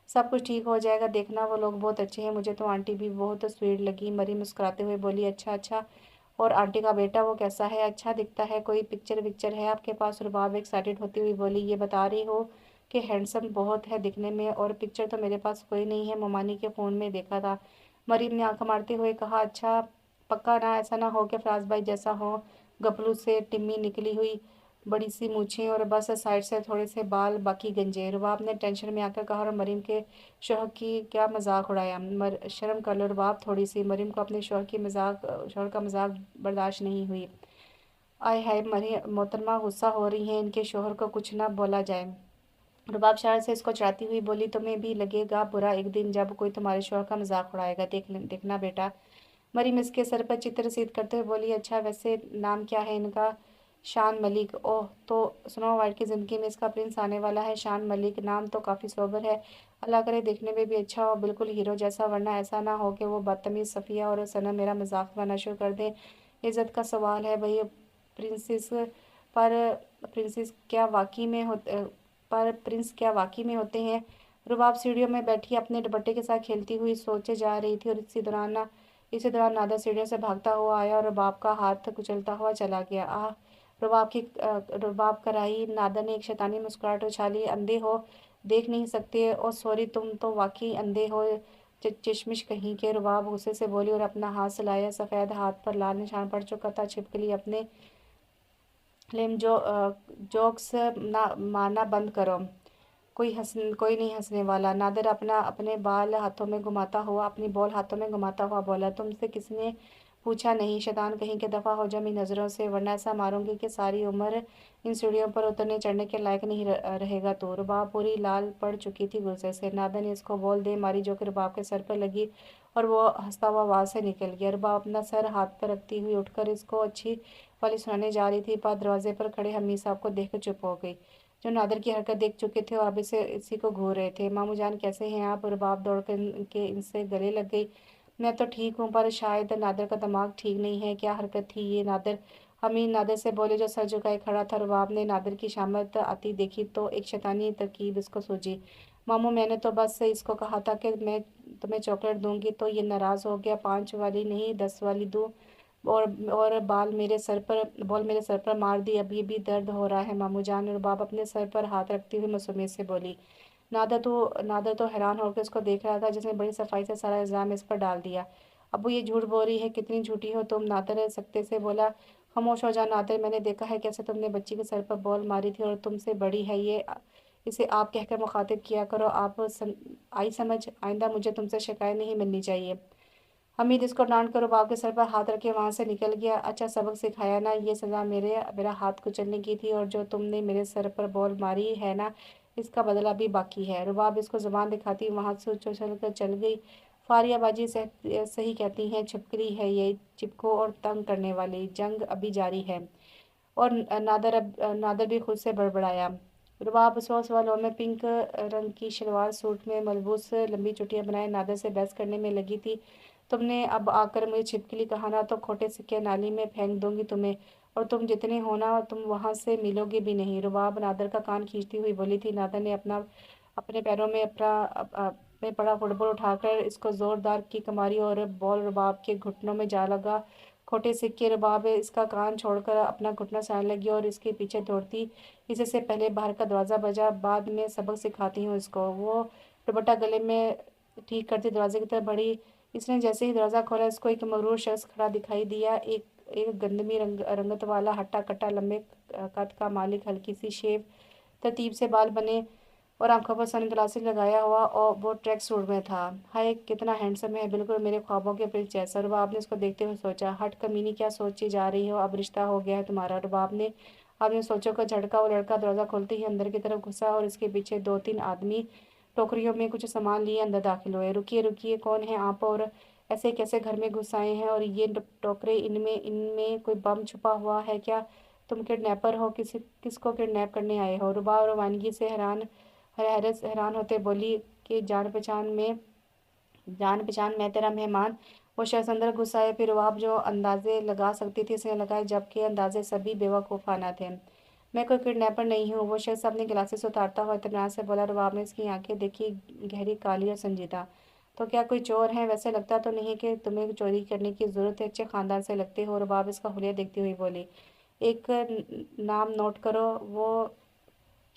सब कुछ ठीक हो जाएगा, देखना। वो लोग बहुत अच्छे हैं, मुझे तो आंटी भी बहुत स्वीट लगी। मरी मुस्कुराते हुए बोली, अच्छा अच्छा। और आंटी का बेटा वो कैसा है? अच्छा दिखता है? कोई पिक्चर विक्चर है आपके पास? रुबाब एक्साइटेड होती हुई बोली, ये बता रही हो कि हैंडसम बहुत है दिखने में? और पिक्चर तो मेरे पास कोई नहीं है, ममानी के फ़ोन में देखा था। मरीम ने आंख मारते हुए कहा, अच्छा पक्का ना? ऐसा ना हो कि फराज भाई जैसा हो, गपलू से टिम्मी निकली हुई, बड़ी सी मूछें और बस साइड से थोड़े से बाल, बाकी गंजे। रुबाब ने टेंशन में आकर कहा और मरीम के शौहर की क्या मजाक उड़ाया। शर्म कर लो रुबाब थोड़ी सी। मरीम को अपने शौहर का मजाक बर्दाश्त नहीं हुई। आय हाय मरी मोहतरमा गुस्सा हो रही हैं, इनके शौहर को कुछ ना बोला जाए। रुबाब शरारत से इसको चढ़ाती हुई बोली, तुम्हें भी लगेगा बुरा एक दिन जब कोई तुम्हारे शौहर का मजाक उड़ाएगा। देखना बेटा। मरीम इसके सर पर चित्र सीध करते हुए बोली, अच्छा वैसे नाम क्या है इनका? शान मलिक। ओह, तो स्नो वाइट की ज़िंदगी में इसका प्रिंस आने वाला है। शान मलिक नाम तो काफ़ी सोबर है। अल्लाह करे देखने में भी अच्छा हो, बिल्कुल हीरो जैसा, वरना ऐसा ना हो कि वो बदतमीज़ सफ़िया और सनम मेरा मजाक बनाना शुरू कर दें। इज़्ज़त का सवाल है भाई। प्रिंसेस पर प्रिंसेस क्या वाकई में होते पर प्रिंस क्या वाकई में होते हैं? रुबाब सीढ़ियों में बैठी अपने दुपट्टे के साथ खेलती हुई सोचे जा रही थी और इसी दौरान नादर सीढ़ियों से भागता हुआ आया और रुबाब का हाथ कुचलता हुआ चला गया। आह! रुबाब कराई। नादर ने एक शैतानी मुस्कुराहट उछाली। अंधे हो, देख नहीं सकते? ओ सॉरी, तुम तो वाकई अंधे हो चिशमिश कहीं के। रुबाब गुस्से से बोली और अपना हाथ चलाया। सफ़ेद हाथ पर लाल निशान पड़ चुका था। छिपकली अपने जोक्स ना मारना बंद करो। कोई नहीं हंसने वाला। नादिर अपनी बॉल हाथों में घुमाता हुआ बोला, तुमसे किसने पूछा? नहीं शैतान कहीं के, दफ़ा हो जा मेरी नज़रों से, वरना ऐसा मारूंगी कि सारी उम्र इन सीढ़ियों पर उतरने चढ़ने के लायक नहीं रहेगा तू। रुबाब पूरी लाल पड़ चुकी थी गुस्से से। नादिर ने इसको बॉल दे मारी जो कि रुबाब के सर पर लगी और वो हंसता हुआ आवाज़ से निकल गया। रुबाब अपना सर हाथ पर रखती हुई उठकर इसको अच्छी वाली सुनाने जा रही थी, पर दरवाजे पर खड़े हमीद साहब को देखकर चुप हो गई, जो नादिर की हरकत देख चुके थे और अब इसी को घूर रहे थे। मामू जान कैसे हैं आप? रुबाब दौड़कर के इनसे गले लग गई। मैं तो ठीक हूँ, पर शायद नादिर का दिमाग ठीक नहीं है। क्या हरकत थी ये नादिर? हमीद नादिर से बोले जो सर झुकाए खड़ा था। रुबाब ने नादिर की शामत आती देखी तो एक शैतानी तरकीब इसको सूझी। मामू मैंने तो बस इसको कहा था कि तुम्हें चॉकलेट दूंगी तो ये नाराज़ हो गया, 5 वाली नहीं 10 वाली दूँ। और बॉल मेरे सर पर मार दी, अभी भी दर्द हो रहा है मामू जान। रुबाब अपने सर पर हाथ रखती हुई मासूमियत से बोली। नादर तो हैरान होकर उसको देख रहा था, जिसने बड़ी सफाई से सारा इल्ज़ाम इस पर डाल दिया। अबू ये झूठ बोल रही है, कितनी झूठी हो तुम। नादर सख्ते से बोला। खामोश हो जा नादर, मैंने देखा है कैसे तुमने बच्ची के सर पर बॉल मारी थी, और तुमसे बड़ी है ये, इसे आप कहकर मुखातिब किया करो। आई समझ, आइंदा मुझे तुमसे शिकायत नहीं मिलनी चाहिए। हमीद इसको डांट कर रुबाब के सर पर हाथ रखे वहां से निकल गया। अच्छा सबक सिखाया ना, ये सज़ा मेरा हाथ कुचलने की थी, और जो तुमने मेरे सर पर बॉल मारी है ना, इसका बदला भी बाकी है। रुबाब इसको जुबान दिखाती वहां से उछल कर चल गई। फारियाबाजी सही कहती हैं, छिपकली है ये, चिपको और तंग करने वाली। जंग अभी जारी है। और नादर भी खुद से बड़बड़ाया। रुबाब सौ सवालों में पिंक रंग की शलवार सूट में मलबूस लंबी चुटियां बनाए नादर से बहस करने में लगी थी। तुमने अब आकर मुझे छिपकली कहा ना, तो खोटे सिक्के नाली में फेंक दूंगी तुम्हें, और तुम जितने हो ना तुम वहां से मिलोगे भी नहीं। रुबाब नादर का कान खींचती हुई बोली थी। नादर ने अपने पैरों में में पड़ा फुटबॉल उठाकर इसको जोरदार किक मारी, और बॉल रुबाब के घुटनों में जा लगा। खोटे सिक्के। रुबाब इसका कान छोड़कर अपना घुटना सहने लगी और इसके पीछे दौड़ती। इससे पहले बाहर का दरवाज़ा बजा। बाद में सबक सिखाती हूँ इसको। वो दुपट्टा गले में ठीक करती दरवाजे की तरफ बढ़ी। इसने जैसे ही दरवाज़ा खोला, इसको एक मगरूर शख्स खड़ा दिखाई दिया। एक गंदमी रंगत वाला हट्टा कट्टा लंबे कद का मालिक, हल्की सी शेव, तरतीब से बाल बने और आंखों पर सन ग्लासेस लगाया हुआ, और वो ट्रैक सूट में था। हाय कितना हैंडसम है, बिल्कुल मेरे ख्वाबों के प्रिंस जैसा। रुबाब ने उसको देखते हुए सोचा। हट कमीनी, क्या सोची जा रही हो, अब रिश्ता हो गया है तुम्हारा। रुबाब ने अपने सोचों का झटका। वो लड़का दरवाज़ा खोलते ही अंदर की तरफ घुसा, और इसके पीछे 2-3 आदमी टोकरियों में कुछ सामान लिए अंदर दाखिल हुए। रुकिए रुकिए, कौन है आप, और ऐसे कैसे घर में घुस आए हैं, और ये टोकरे, इनमें इनमें कोई बम छुपा हुआ है क्या? तुम किडनैपर हो? किसको किडनैप करने आए हो? रुबाब रवानगी से हैरान होते बोली कि जान पहचान, मैं तेरा मेहमान। वो शख्स अंदर घुस आए। फिर रुबाब जो अंदाजे लगा सकती थी उसने लगाए, जबकि अंदाजे सभी बेवकूफ़ाना थे। मैं कोई किडनैपर नहीं हूँ, वो शख्स अपने ग्लासेस उतारता हुआ इत्मीनान से बोला। रुबाब ने इसकी आंखें देखी, गहरी, काली और संजीदा। तो क्या कोई चोर है? वैसे लगता तो नहीं कि तुम्हें चोरी करने की ज़रूरत है, अच्छे ख़ानदान से लगते हो। रुबाब इसका हुलिया देखती हुई बोली। एक नाम नोट करो। वो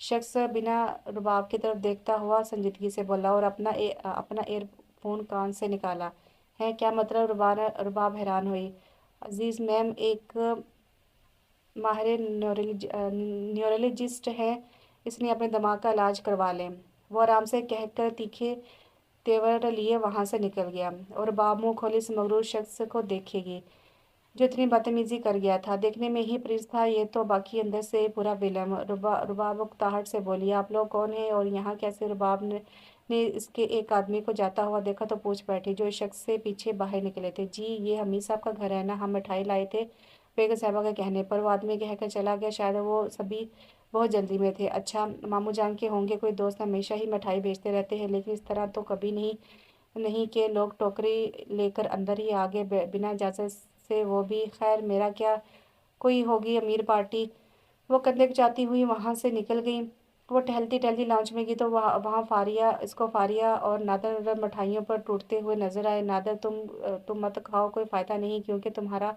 शख्स बिना रुबाब की तरफ देखता हुआ संजीदगी से बोला, और अपना एयरफोन कान से निकाला। है क्या मतलब? रुबाब हैरान हुई। अजीज़ मैम एक माहिर न्यूरोलॉजिस्ट है, इसने अपने दिमाग का इलाज करवा लें। वो आराम से कहकर तीखे तेवर लिए वहाँ से निकल गया। और रुबाब मुँह खोली इस मगरूर शख्स को देखेगी जो इतनी बदतमीजी कर गया था। देखने में ही प्रिंस था ये तो, बाकी अंदर से पूरा विलम। रुबाब उकताहट से बोली। आप लोग कौन हैं और यहाँ कैसे? रुबाब ने इसके एक आदमी को जाता हुआ देखा तो पूछ बैठी, जो इस शख्स से पीछे बाहर निकले थे। जी ये हमीद साहब का घर है ना, हम मिठाई लाए थे। बेगम साहबा के कहने पर वो आदमी कहकर चला गया। शायद वो सभी बहुत जल्दी में थे। अच्छा मामू जान के होंगे कोई दोस्त, हमेशा ही मिठाई बेचते रहते हैं, लेकिन इस तरह तो कभी नहीं नहीं कि लोग टोकरी लेकर अंदर ही आ गए बिना इजाज़त से, वो भी। खैर मेरा क्या, कोई होगी अमीर पार्टी। वो कंधे जाती हुई वहाँ से निकल गई। वो टहलती टहलती लाउंज में गई तो वहाँ वहाँ फारिया और नादर मिठाइयों पर टूटते हुए नजर आए। नादर तुम मत खाओ, कोई फ़ायदा नहीं, क्योंकि तुम्हारा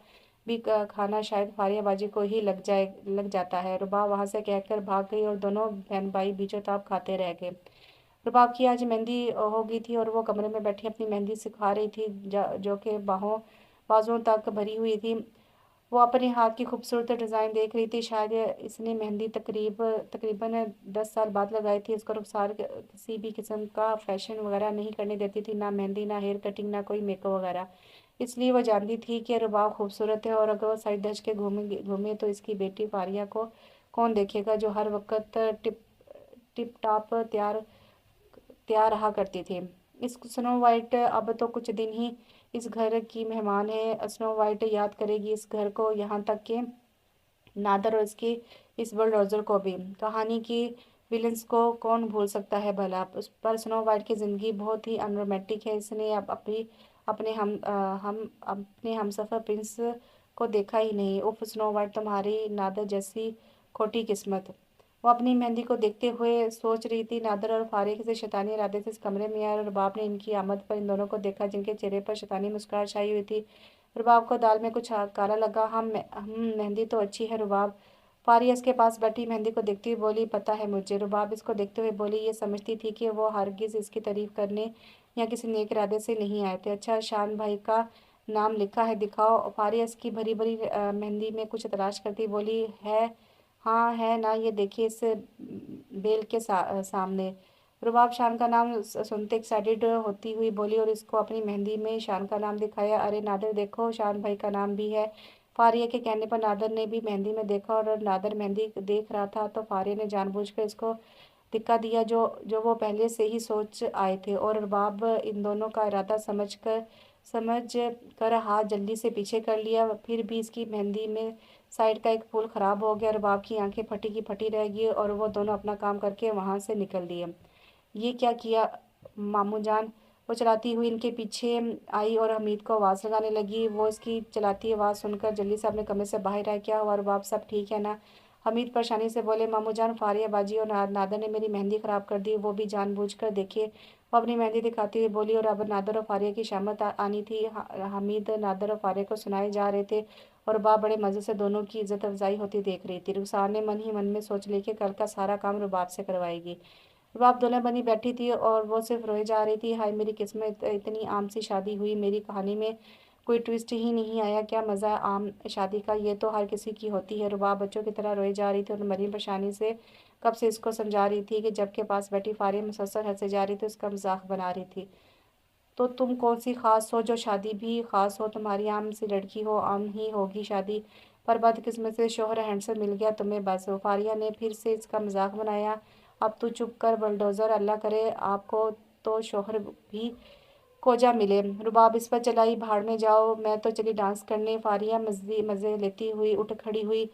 भी खाना शायद फारियाबाजी को ही लग जाता है। रुबाब वहाँ से कहकर भाग गई और दोनों बहन भाई बीचों ताप खाते रह गए। रुबाब की आज मेहंदी हो गई थी और वो कमरे में बैठी अपनी मेहंदी सिखा रही थी, जो कि बाजुओं तक भरी हुई थी। वो अपने हाथ की खूबसूरत डिज़ाइन देख रही थी। शायद इसने मेहंदी तकरीबन 10 साल बाद लगाई थी। इसको रुखसार किसी भी किस्म का फैशन वगैरह नहीं करने देती थी, ना मेहंदी, ना हेयर कटिंग, ना कोई मेकअप वगैरह। इसलिए वो जानती थी कि रुबाब खूबसूरत है, और अगर वो साइड धज के घूमे तो इसकी बेटी फारिया को कौन देखेगा, जो हर वक्त टिप टाप तैयार रहा करती थी। इस स्नो वाइट अब तो कुछ दिन ही इस घर की मेहमान है। स्नो वाइट याद करेगी इस घर को, यहाँ तक कि नादर और इसकी इस बुलडोजर को भी। कहानी की विलन्स को कौन भूल सकता है भला। उस पर स्नो वाइट की ज़िंदगी बहुत ही अनरोमेंटिक है। इसने अब अपने हमसफ़र प्रिंस को देखा ही नहीं। उफ स्नो वाइट, तुम्हारी नादर जैसी खोटी किस्मत। वो अपनी मेहंदी को देखते हुए सोच रही थी, नादिर और फारिया किसी शैतानी इरादे से इस कमरे में आए और रुबाब ने इनकी आमद पर इन दोनों को देखा, जिनके चेहरे पर शैतानी मुस्कुराहट छाई हुई थी। रुबाब को दाल में कुछ काला लगा। हम मेहंदी तो अच्छी है रुबाब। फारिया इसके पास बैठी मेहंदी को देखती हुई बोली, पता है मुझे। रुबाब इसको देखते हुए बोली, ये समझती थी कि वो हरगिज़ इसकी तारीफ करने या किसी नेक इरादे से नहीं आए थे। अच्छा, शान भाई का नाम लिखा है, दिखाओ। फारिया इसकी भरी भरी मेहंदी में कुछ तलाश करती बोली, है, हाँ है ना, ये देखिए इस बेल के सामने। रुबाब शान का नाम सुनते एक्साइटेड होती हुई बोली और इसको अपनी मेहंदी में शान का नाम दिखाया। अरे नादिर देखो, शान भाई का नाम भी है। फारिया के कहने पर नादिर ने भी मेहंदी में देखा और नादिर मेहंदी देख रहा था तो फारिया ने जानबूझकर इसको धिक्का दिया जो जो वो पहले से ही सोच आए थे। और रुबाब इन दोनों का इरादा समझ कर हाथ जल्दी से पीछे कर लिया। फिर भी इसकी मेहंदी में साइड का एक फूल खराब हो गया। रुबाब की आंखें फटी की फटी रह गई और वो दोनों अपना काम करके वहाँ से निकल दिए। ये क्या किया मामू जान? वो चलाती हुई इनके पीछे आई और हमीद को आवाज़ लगाने लगी। वो इसकी चलाती आवाज़ सुनकर जल्दी से अपने कमरे से बाहर आए। क्या हुआ रुबाब, सब ठीक है ना? हमीद परेशानी से बोले, मामू जान, फारिया बाजी और नादर ने मेरी मेहंदी ख़राब कर दी, वो भी जानबूझकर। देखिए। वो अपनी मेहंदी दिखाती हुई बोली और अब नादर और फारिया की शामत आनी थी। हमीद नादर और फारिया को सुनाए जा रहे थे और रुबाब बड़े मज़े से दोनों की इज्जत अफजाई होती देख रही थी। रुखसार ने मन ही मन में सोच ली कि कल का सारा काम रुबाब से करवाएगी। रुबाब दुल्हन बनी बैठी थी और वो सिर्फ रोए जा रही थी, हाय मेरी किस्मत, इतनी आम सी शादी हुई, मेरी कहानी में कोई ट्विस्ट ही नहीं आया, क्या मज़ा आम शादी का, ये तो हर किसी की होती है। रुबाब बच्चों की तरह रोए जा रही थी और मरीम परेशानी से कब से इसको समझा रही थी कि जब के पास बैठी फारिया मुसलसल हंसे जा रही थी, उसका मजाक बना रही थी। तो तुम कौन सी खास हो जो शादी भी खास हो? तुम्हारी आम सी लड़की हो, आम ही होगी शादी, पर बदकिस्मत से शोहर हैंडसम मिल गया तुम्हें, बस। फारिया ने फिर से इसका मजाक बनाया। अब तू चुप कर बुलडोज़र, अल्लाह करे आपको तो शोहर भी खोजा मिले। रुबाब इस पर चलाई, भाड़ में जाओ, मैं तो चली डांस करने। फारिया मज़े लेती हुई उठ खड़ी हुई,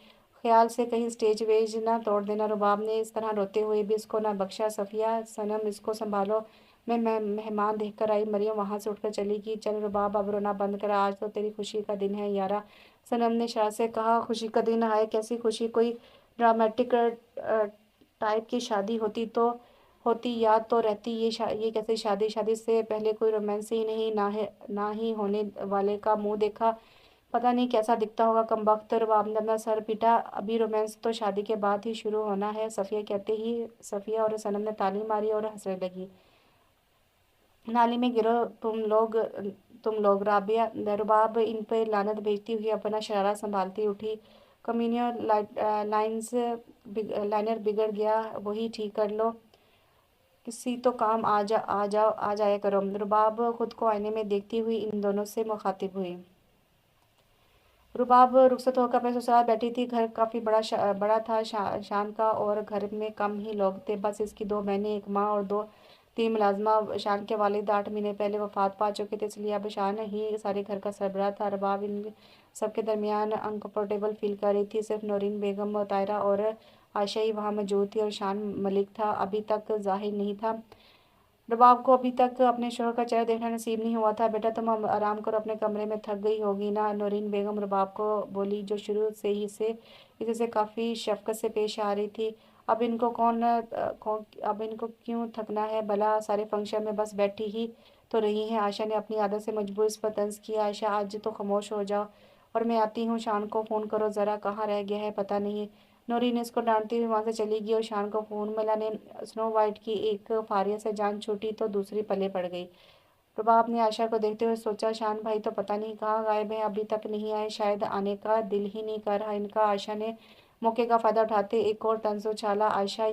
ख्याल से कहीं स्टेज वेज ना तोड़ देना। रुबाब ने इस तरह रोते हुए भी इसको ना बख्शा। सफ़िया सनम, इसको संभालो, मैं मेहमान देख कर आई। मरियम वहाँ से उठकर चली गई। चल रुबाब, अब रोना बंद कर, आज तो तेरी खुशी का दिन है यारा। सनम ने शरारत से कहा, खुशी का दिन है? कैसी खुशी? कोई ड्रामेटिक टाइप की शादी होती याद तो रहती। ये कैसे शादी? शादी से पहले कोई रोमांस ही नहीं, ना ही होने वाले का मुंह देखा, पता नहीं कैसा दिखता होगा कमबख्त। रुबाब ने अपना सर पीटा, अभी रोमांस तो शादी के बाद ही शुरू होना है। सफ़िया कहते ही सफ़िया और सनम ने ताली मारी और हंसने लगी। नाली में गिरो तुम लोग। राबिया रुबाब इन पर लानत भेजती हुई अपना शरारा संभालती उठी। कम्युनियो लाइनर बिगड़ गया, वही ठीक कर लो, किसी तो काम आ जाया करो। रुबाब खुद को आईने में देखती हुई इन दोनों से मुखातिब हुई। रुबाब रुखसत होकर अपने ससुराल बैठी थी। घर काफ़ी बड़ा था शान का, और घर में कम ही लोग थे, बस इसकी 2 बहनें, एक माँ और 3 मुलाजमा। शान के वालिद 8 महीने पहले वफात पा चुके थे, इसलिए अब शान ही सारे घर का सरबराह था। रुबाब इन सबके दरमियान अनकंफर्टेबल फील कर रही थी। सिर्फ नौरीन बेगम, तायरा और आयशा ही वहाँ मौजूद थी और शान मलिक था अभी तक ज़ाहिर नहीं था। रुबाब को अभी तक अपने शोहर का चेहरा देखना नसीब नहीं हुआ था। बेटा तुम आराम करो, अपने कमरे में थक गई होगी ना, नौरीन बेगम रुबाब को बोली, जो शुरू से ही इसी से काफ़ी शफकत से पेश आ रही थी। अब इनको क्यों थकना है भला, सारे फंक्शन में बस बैठी ही तो रही हैं। आयशा ने अपनी आदत से मजबूर इस पर तंज किया। आयशा आज तो खामोश हो जाओ और मैं आती हूँ, शान को फ़ोन करो ज़रा, कहाँ रह गया है पता नहीं। नूरी ने इसको डांटती हुई वहाँ से चली गई और शान को फ़ोन मिलाने। स्नो वाइट की एक फारिया से जान छूटी तो दूसरी पले पड़ गई। रुबाब ने आयशा को देखते हुए सोचा, शान भाई तो पता नहीं कहाँ गायब हैं, अभी तक नहीं आए, शायद आने का दिल ही नहीं कर रहा इनका। आयशा ने मौके का फ़ायदा उठाते एक और तंज उछाला। आयशा,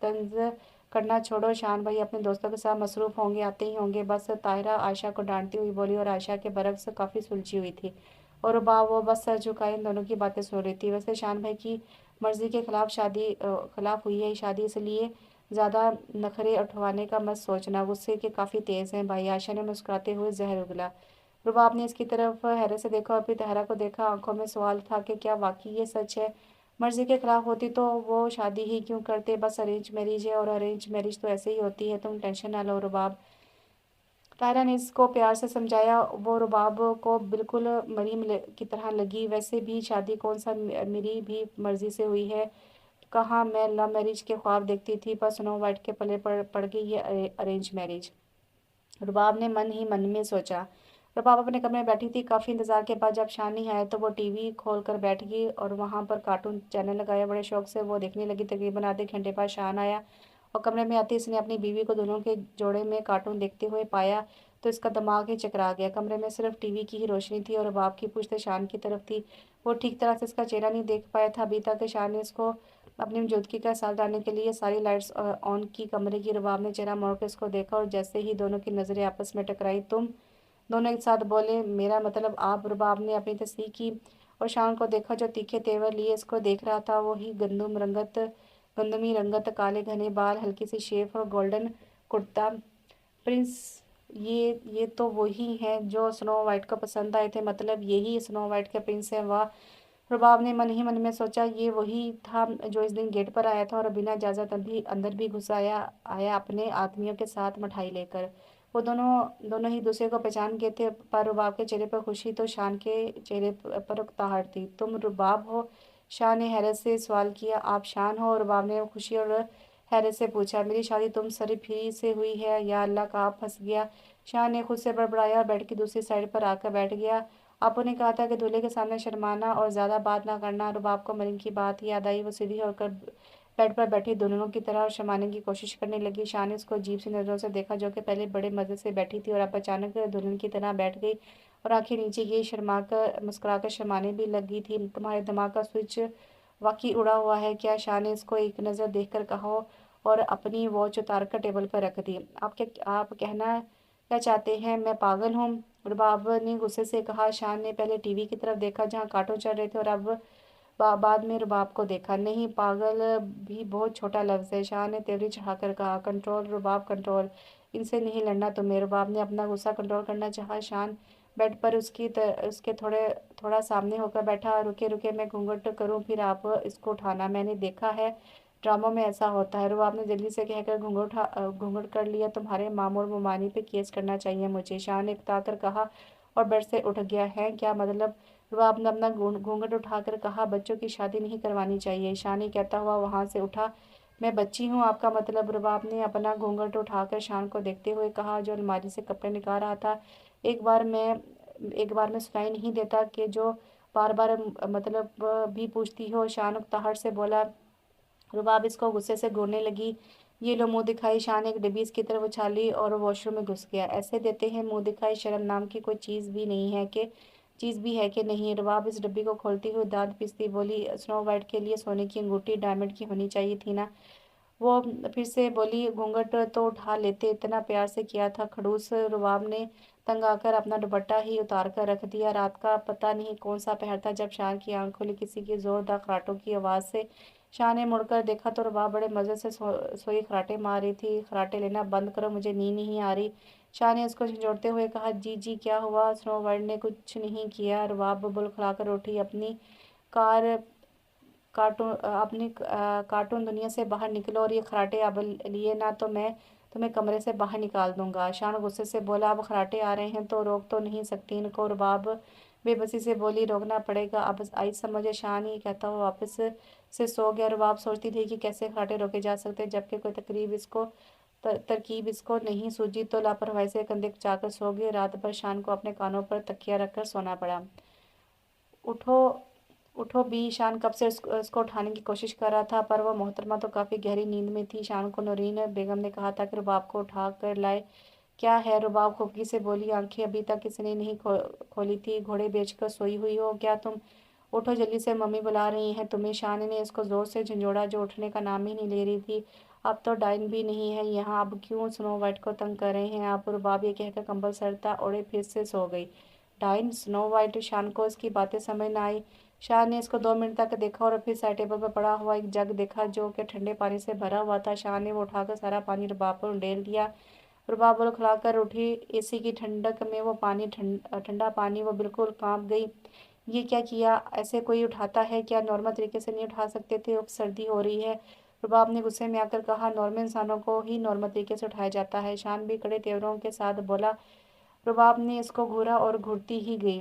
तंज करना छोड़ो, शान भाई अपने दोस्तों के साथ मसरूफ़ होंगे, आते ही होंगे बस। ताहिरा आयशा को डांटती हुई बोली और आयशा के बरक्स काफ़ी सुलझी हुई थी और रुबाब वो बस सर झुकाए इन दोनों की बातें सुन रही थी। वैसे शान भाई की मर्ज़ी के खिलाफ हुई है शादी, इसलिए ज़्यादा नखरे उठवाने का मत सोचना, गुस्से के काफ़ी तेज़ हैं भाई। आयशा ने मुस्कुराते हुए जहर उगला। रुबाब ने इसकी तरफ हैरत से देखा और फिर तहरा को देखा। आंखों में सवाल था कि क्या वाकई ये सच है? मर्जी के खिलाफ होती तो वो शादी ही क्यों करते? बस अरेंज मैरिज है और अरेंज मैरिज तो ऐसे ही होती है, तुम टेंशन ना लो रुबाब। तायरा ने इसको प्यार से समझाया। वो रुबाब को बिल्कुल मरीम की तरह लगी। वैसे भी शादी कौन सा मेरी भी मर्जी से हुई है, کہاں میں لو میرج کے خواب دیکھتی تھی، پر سنو وائٹ کے پلے پڑ گئی یہ ارینج میرج۔ رباب نے من ہی من میں سوچا۔ رباب اپنے کمرے میں بیٹھی تھی۔ کافی انتظار کے بعد جب شان نہیں آیا تو وہ ٹی وی کھول کر بیٹھ گئی اور وہاں پر کارٹون چینل لگایا۔ بڑے شوق سے وہ دیکھنے لگی۔ تقریباً آدھے گھنٹے بعد شان آیا اور کمرے میں آتے اس نے اپنی بیوی کو دونوں کے جوڑے میں کارٹون دیکھتے ہوئے پایا تو اس کا دماغ ہی چکرا گیا۔ کمرے میں صرف ٹی وی کی ہی روشنی تھی اور رباب کی پشت شان کی طرف تھی۔ وہ ٹھیک طرح سے اس کا چہرہ نہیں دیکھ پایا تھا ابھی تک۔ شان نے اس کو اپنی موجودگی کا احساس ڈالنے کے لیے ساری لائٹس آن کی کمرے کی۔ رباب نے چہرہ موڑ کر اس کو دیکھا اور جیسے ہی دونوں کی نظریں آپس میں ٹکرائی، تم دونوں ایک ساتھ بولے، میرا مطلب آپ؟ رباب نے اپنی تصدیق کی اور شان کو دیکھا جو تیکھے تیور لیے اس کو دیکھ رہا تھا۔ وہی گندمی رنگت، کالے گھنے بال، ہلکی سی شیف اور گولڈن کرتا۔ پرنس، یہ تو وہی ہیں جو سنو وائٹ کو پسند آئے تھے، مطلب یہی سنو وائٹ کے پرنس ہیں۔ واہ، رباب نے من ہی من میں سوچا، یہ وہی تھا جو اس دن گیٹ پر آیا تھا اور بنا اجازت اندر بھی گھس آیا اپنے آدمیوں کے ساتھ مٹھائی لے کر۔ وہ دونوں ہی دوسرے کو پہچان گئے تھے، پر رباب کے چہرے پر خوشی تو شان کے چہرے پر اکتاہٹ تھی۔ تم رباب ہو؟ شان نے حیرت سے سوال کیا۔ آپ شان ہو؟ رباب نے خوشی اور حیرت سے پوچھا۔ میری شادی تم سرف ہی سے ہوئی ہے، یا اللہ کا آپ پھنس گیا؟ شان نے خود سے بڑبڑایا اور بیڈ کی دوسری سائڈ پر آ کر بیٹھ گیا۔ آپو نے کہا تھا کہ دولہے کے سامنے شرمانا اور زیادہ بات نہ کرنا۔ رباب کو مریم کی بات یاد آئی۔ وہ سیدھی ہو کر بیڈ پر بیٹھی دونوں کی طرح اور شرمانے کی کوشش کرنے لگی۔ شان نے اس کو عجیب سی نظروں سے دیکھا، جو کہ پہلے بڑے مزے سے بیٹھی تھی اور اب اچانک دلہن کی طرح بیٹھ گئی اور آنکھیں نیچے کی مسکرا کر شرمانے بھی لگی تھی۔ تمہارے دماغ کا سوئچ واقعی اڑا ہوا ہے کیا؟ شان نے اس کو ایک نظر دیکھ کر کہا اور اپنی واچ اتار کر ٹیبل پر رکھ دی۔ آپ کہنا کیا چاہتے ہیں؟ میں پاگل ہوں؟ رباب نے غصے سے کہا۔ شان نے پہلے ٹی وی کی طرف دیکھا جہاں کارٹون چل رہے تھے اور اب بعد میں رباب کو دیکھا۔ نہیں، پاگل بھی بہت چھوٹا لفظ ہے، شان نے تیوری چڑھا کر کہا۔ کنٹرول رباب، کنٹرول، ان سے نہیں لڑنا تمہیں۔ رباب نے اپنا غصہ کنٹرول کرنا چاہا۔ شان بیڈ پر اس کے تھوڑا سامنے ہو کر بیٹھا۔ رکے میں گھونگھٹ کروں پھر آپ اس کو اٹھانا، میں نے دیکھا ہے ڈراموں میں ایسا ہوتا ہے۔ رباب نے جلدی سے کہہ کر گھونگھٹ کر لیا۔ تمہارے مامور ممانی پہ کیس کرنا چاہیے مجھے، شان نے اکتا کر کہا اور بیڈ سے اٹھ گیا۔ ہے کیا مطلب؟ رباب نے اپنا گھونگھٹ اٹھا کر کہا۔ بچوں کی شادی نہیں کروانی چاہیے، شان ہی کہتا ہوا وہاں سے اٹھا۔ میں بچی ہوں آپ کا مطلب؟ رباب نے اپنا گھونگھٹ اٹھا کر شان کو دیکھتے ہوئے کہا جو الماری سے کپڑے نکال رہا تھا۔ ایک بار میں سنائی نہیں دیتا کہ جو بار بار مطلب بھی پوچھتی ہو؟ شان اکتاہٹ سے بولا۔ رباب اس کو غصے سے گھورنے لگی۔ یہ لو منہ دکھائی، شان نے ایک ڈبی اس کی طرف اچھالی اور واش روم میں گھس گیا۔ ایسے دیتے ہیں منہ دکھائی؟ شرم نام کی کوئی چیز بھی ہے کہ نہیں؟ رباب اس ڈبی کو کھولتی ہوئی دانت پیستی بولی۔ سنو وائٹ کے لیے سونے کی انگوٹھی ڈائمنڈ کی ہونی چاہیے تھی نا؟ وہ پھر سے بولی۔ گھونگھٹ تو اٹھا لیتے، اتنا پیار سے کیا تھا کھڑوس۔ رباب نے تنگ آ کر اپنا دوپٹہ ہی اتار کر رکھ دیا۔ رات کا پتہ نہیں کون سا پہر تھا جب شان کی آنکھ کھلی کسی کی زوردار خراٹوں کی آواز سے۔ شان نے مڑ کر دیکھا تو رباب بڑے مزے سے سوئی خراٹے مار رہی تھی۔ خراٹے لینا بند کرو، مجھے نیند نہیں آ رہی، شان نے اس کو جھنجھوڑتے ہوئے کہا۔ جی کیا ہوا؟ سنو وائٹ نے کچھ نہیں کیا۔ رباب بڑبڑا کر اٹھی۔ اپنی کارٹون دنیا سے باہر نکلو اور یہ خراٹے اب لیے نا تو میں تمہیں کمرے سے باہر نکال دوں گا، شان غصے سے بولا۔ اب خراٹے آ رہے ہیں تو روک تو نہیں سکتی ان کو؟ رباب بے بسی سے بولی۔ روکنا پڑے گا، اب آئی سمجھ، شان ہی کہتا ہوا واپس سے سو گیا۔ رباب سوچتی تھی کہ کیسے خراٹے روکے جا سکتے جبکہ کوئی ترکیب اس کو نہیں سوجی، تو لاپرواہی سے کندھے کچا کر سو گئی۔ رات بھر شان کو اپنے کانوں پر تکیہ رکھ کر سونا پڑا۔ اٹھو بھی، شان کب سے اس کو اٹھانے کی کوشش کر رہا تھا پر وہ محترمہ تو کافی گہری نیند میں تھی۔ شان کو نورین بیگم نے کہا تھا کہ رباب کو اٹھا کر لائے۔ کیا ہے؟ رباب خفگی سے بولی۔ آنکھیں ابھی تک اس نے نہیں کھولی تھی، گھوڑے بیچ کر سوئی ہوئی ہو کیا تم؟ اٹھو جلدی سے، ممی بلا رہی ہیں تمہیں، شان نے اس کو زور سے جھنجھوڑا جو اٹھنے کا نام ہی نہیں لے رہی تھی۔ اب تو ڈائن بھی نہیں ہے یہاں، اب کیوں سنو وائٹ کو تنگ کر رہے ہیں آپ؟ رباب یہ کہہ کر کمبل سر تھا اوڑھے پھر سے سو گئی۔ ڈائن؟ سنو وائٹ؟ شان کو اس کی باتیں سمجھ نہ آئی۔ شان نے اس کو 2 منٹ تک دیکھا اور پھر سائڈ ٹیبل پر پڑا ہوا ایک جگ دیکھا جو کہ ٹھنڈے پانی سے بھرا ہوا تھا۔ شان نے وہ اٹھا کر سارا پانی رباب پر انڈیل دیا۔ رباب بڑبڑا کر اٹھی۔ اے سی کی ٹھنڈک میں وہ ٹھنڈا پانی، وہ بالکل کانپ گئی۔ یہ کیا کیا؟ ایسے کوئی اٹھاتا ہے کیا؟ نارمل طریقے سے نہیں اٹھا سکتے تھے؟ اف، سردی ہو رہی ہے، رباب نے غصے میں آ کر کہا۔ نارمل انسانوں کو ہی نارمل طریقے سے اٹھایا جاتا ہے، شان بھی کڑے تیوروں کے ساتھ بولا۔ رباب نے اس کو گھورا اور گھورتی ہی گئی۔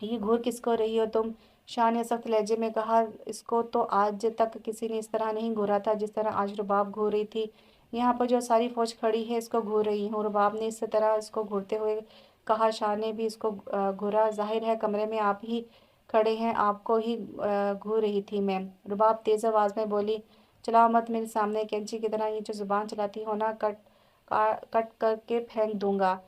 یہ گھور کس کو رہی ہو تم؟ शान ने सख्त लहजे में कहा, इसको तो आज तक किसी ने इस तरह नहीं घूरा था जिस तरह आज रुबाब घूर रही थी। यहाँ पर जो सारी फौज खड़ी है इसको घूर रही हूँ। रुबाब ने इस तरह इसको घूरते हुए कहा। शान ने भी इसको घूरा। जाहिर है कमरे में आप ही खड़े हैं, आपको ही घूर रही थी मैं। रुबाब तेज आवाज में बोली, चलाओ मत मेरे सामने, कैंची की तरह ये जो जुबान चलाती हो ना, कट करके फेंक दूंगा।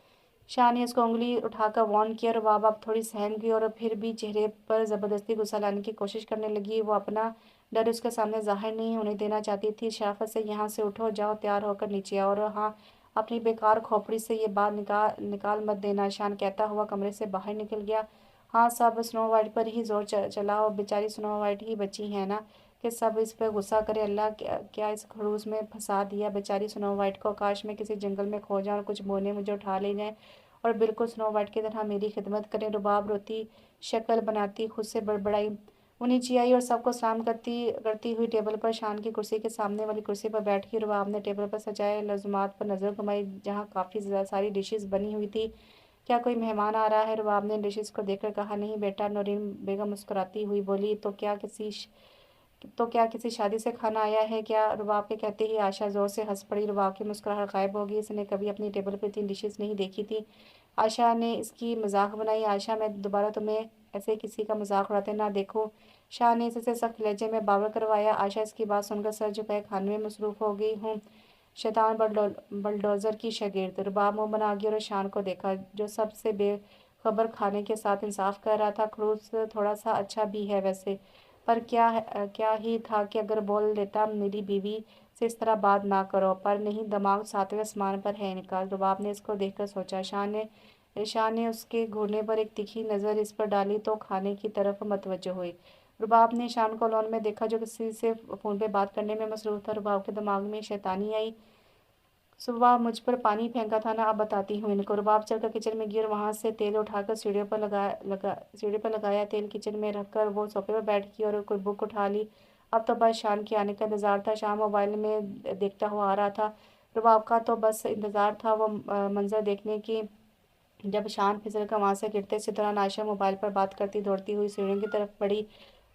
शाह ने उसको उंगली उठाकर वार्न किया। रुबाब अब थोड़ी सहम गई और फिर भी चेहरे पर जबरदस्ती गुस्सा लाने की कोशिश करने लगी। वो अपना डर उसके सामने जाहिर नहीं होने देना चाहती थी। शराफत से, यहाँ से उठो, जाओ, तैयार होकर नीचे आओ, और हाँ, अपनी बेकार खोपड़ी से ये बात निकाल मत देना। शान कहता हुआ कमरे से बाहर निकल गया। हाँ, सब स्नो वाइट पर ही जोर चला, और बेचारी स्नो वाइट ही बची है ना, कि सब इस पर गुस्सा करे। अल्लाह, क्या इस खड़ूस में फंसा दिया बेचारी स्नो वाइट को। काश मैं किसी जंगल में खो जाऊं और कुछ बोने मुझे उठा ले जाएं और बिल्कुल स्नो वाइट की तरह मेरी खिदमत करें। रुबाब रोती शक्ल बनाती खुद से बड़बड़ाई। वो नीचे आई और सबको सलाम करती करती हुई टेबल पर शान की कुर्सी के सामने वाली कुर्सी पर बैठ गई। रुबाब ने टेबल पर सजाए लज़ुमात पर नज़र घुमाई, जहाँ काफ़ी सारी डिशेस बनी हुई थी। क्या कोई मेहमान आ रहा है? रुबाब ने डिशेस को देखकर कहा। नहीं बेटा, नौरीन बेगम मुस्कुराती हुई बोली। तो क्या किसी शादी से खाना आया है क्या? रुबाब के कहते ही आशा जोर से हंस पड़ी। रुबाब की मुस्कुराहट गायब हो गई। इसने कभी अपनी टेबल पर इतनी डिशेस नहीं देखी थी। आशा ने इसकी मजाक बनाई। आशा, मैं दोबारा तुम्हें ऐसे किसी का मजाक उड़ाते ना देखूं। शाह ने इससे सख्त लहजे में बावर करवाया। आशा इसकी बात सुनकर सर झुकाए खाने में मसरूफ हो गई। हूँ शैतान बलडोजर की शागिर्द। रुबाब मुंह बना गई और शान को देखा, जो सबसे बेखबर खाने के साथ इंसाफ कर रहा था। खड़ूस थोड़ा सा अच्छा भी है वैसे, पर क्या ही था कि अगर बोल देता, मेरी बीवी से इस तरह बात ना करो, पर नहीं, दिमाग सातवें आसमान पर है इनका। रुबाब ने इसको देखकर सोचा। शान ने उसके घूरने पर एक तीखी नज़र इस पर डाली तो खाने की तरफ मतवज्जो हुई। रुबाब ने शान को लॉन में देखा, जो किसी से फ़ोन पे बात करने में मसरूफ़ था। रुबाब के दिमाग में शैतानी आई। सुबह मुझ पर पानी फेंका था ना, अब बताती हूँ इनको। रुबाब चलकर किचन में गई और वहाँ से तेल उठाकर सीढ़ी पर लगाया। तेल किचन में रखकर वो सोफे पर बैठ गई और कोई बुक उठा ली। अब तो बस शान के आने का इंतज़ार था। शाम मोबाइल में देखता हुआ आ रहा था। रुबाब का तो बस इंतज़ार था वो मंजर देखने की, जब शान फिसल कर वहाँ से गिरते। इसी दौरान आयशा मोबाइल पर बात करती दौड़ती हुई सीढ़ियों की तरफ बढ़ी।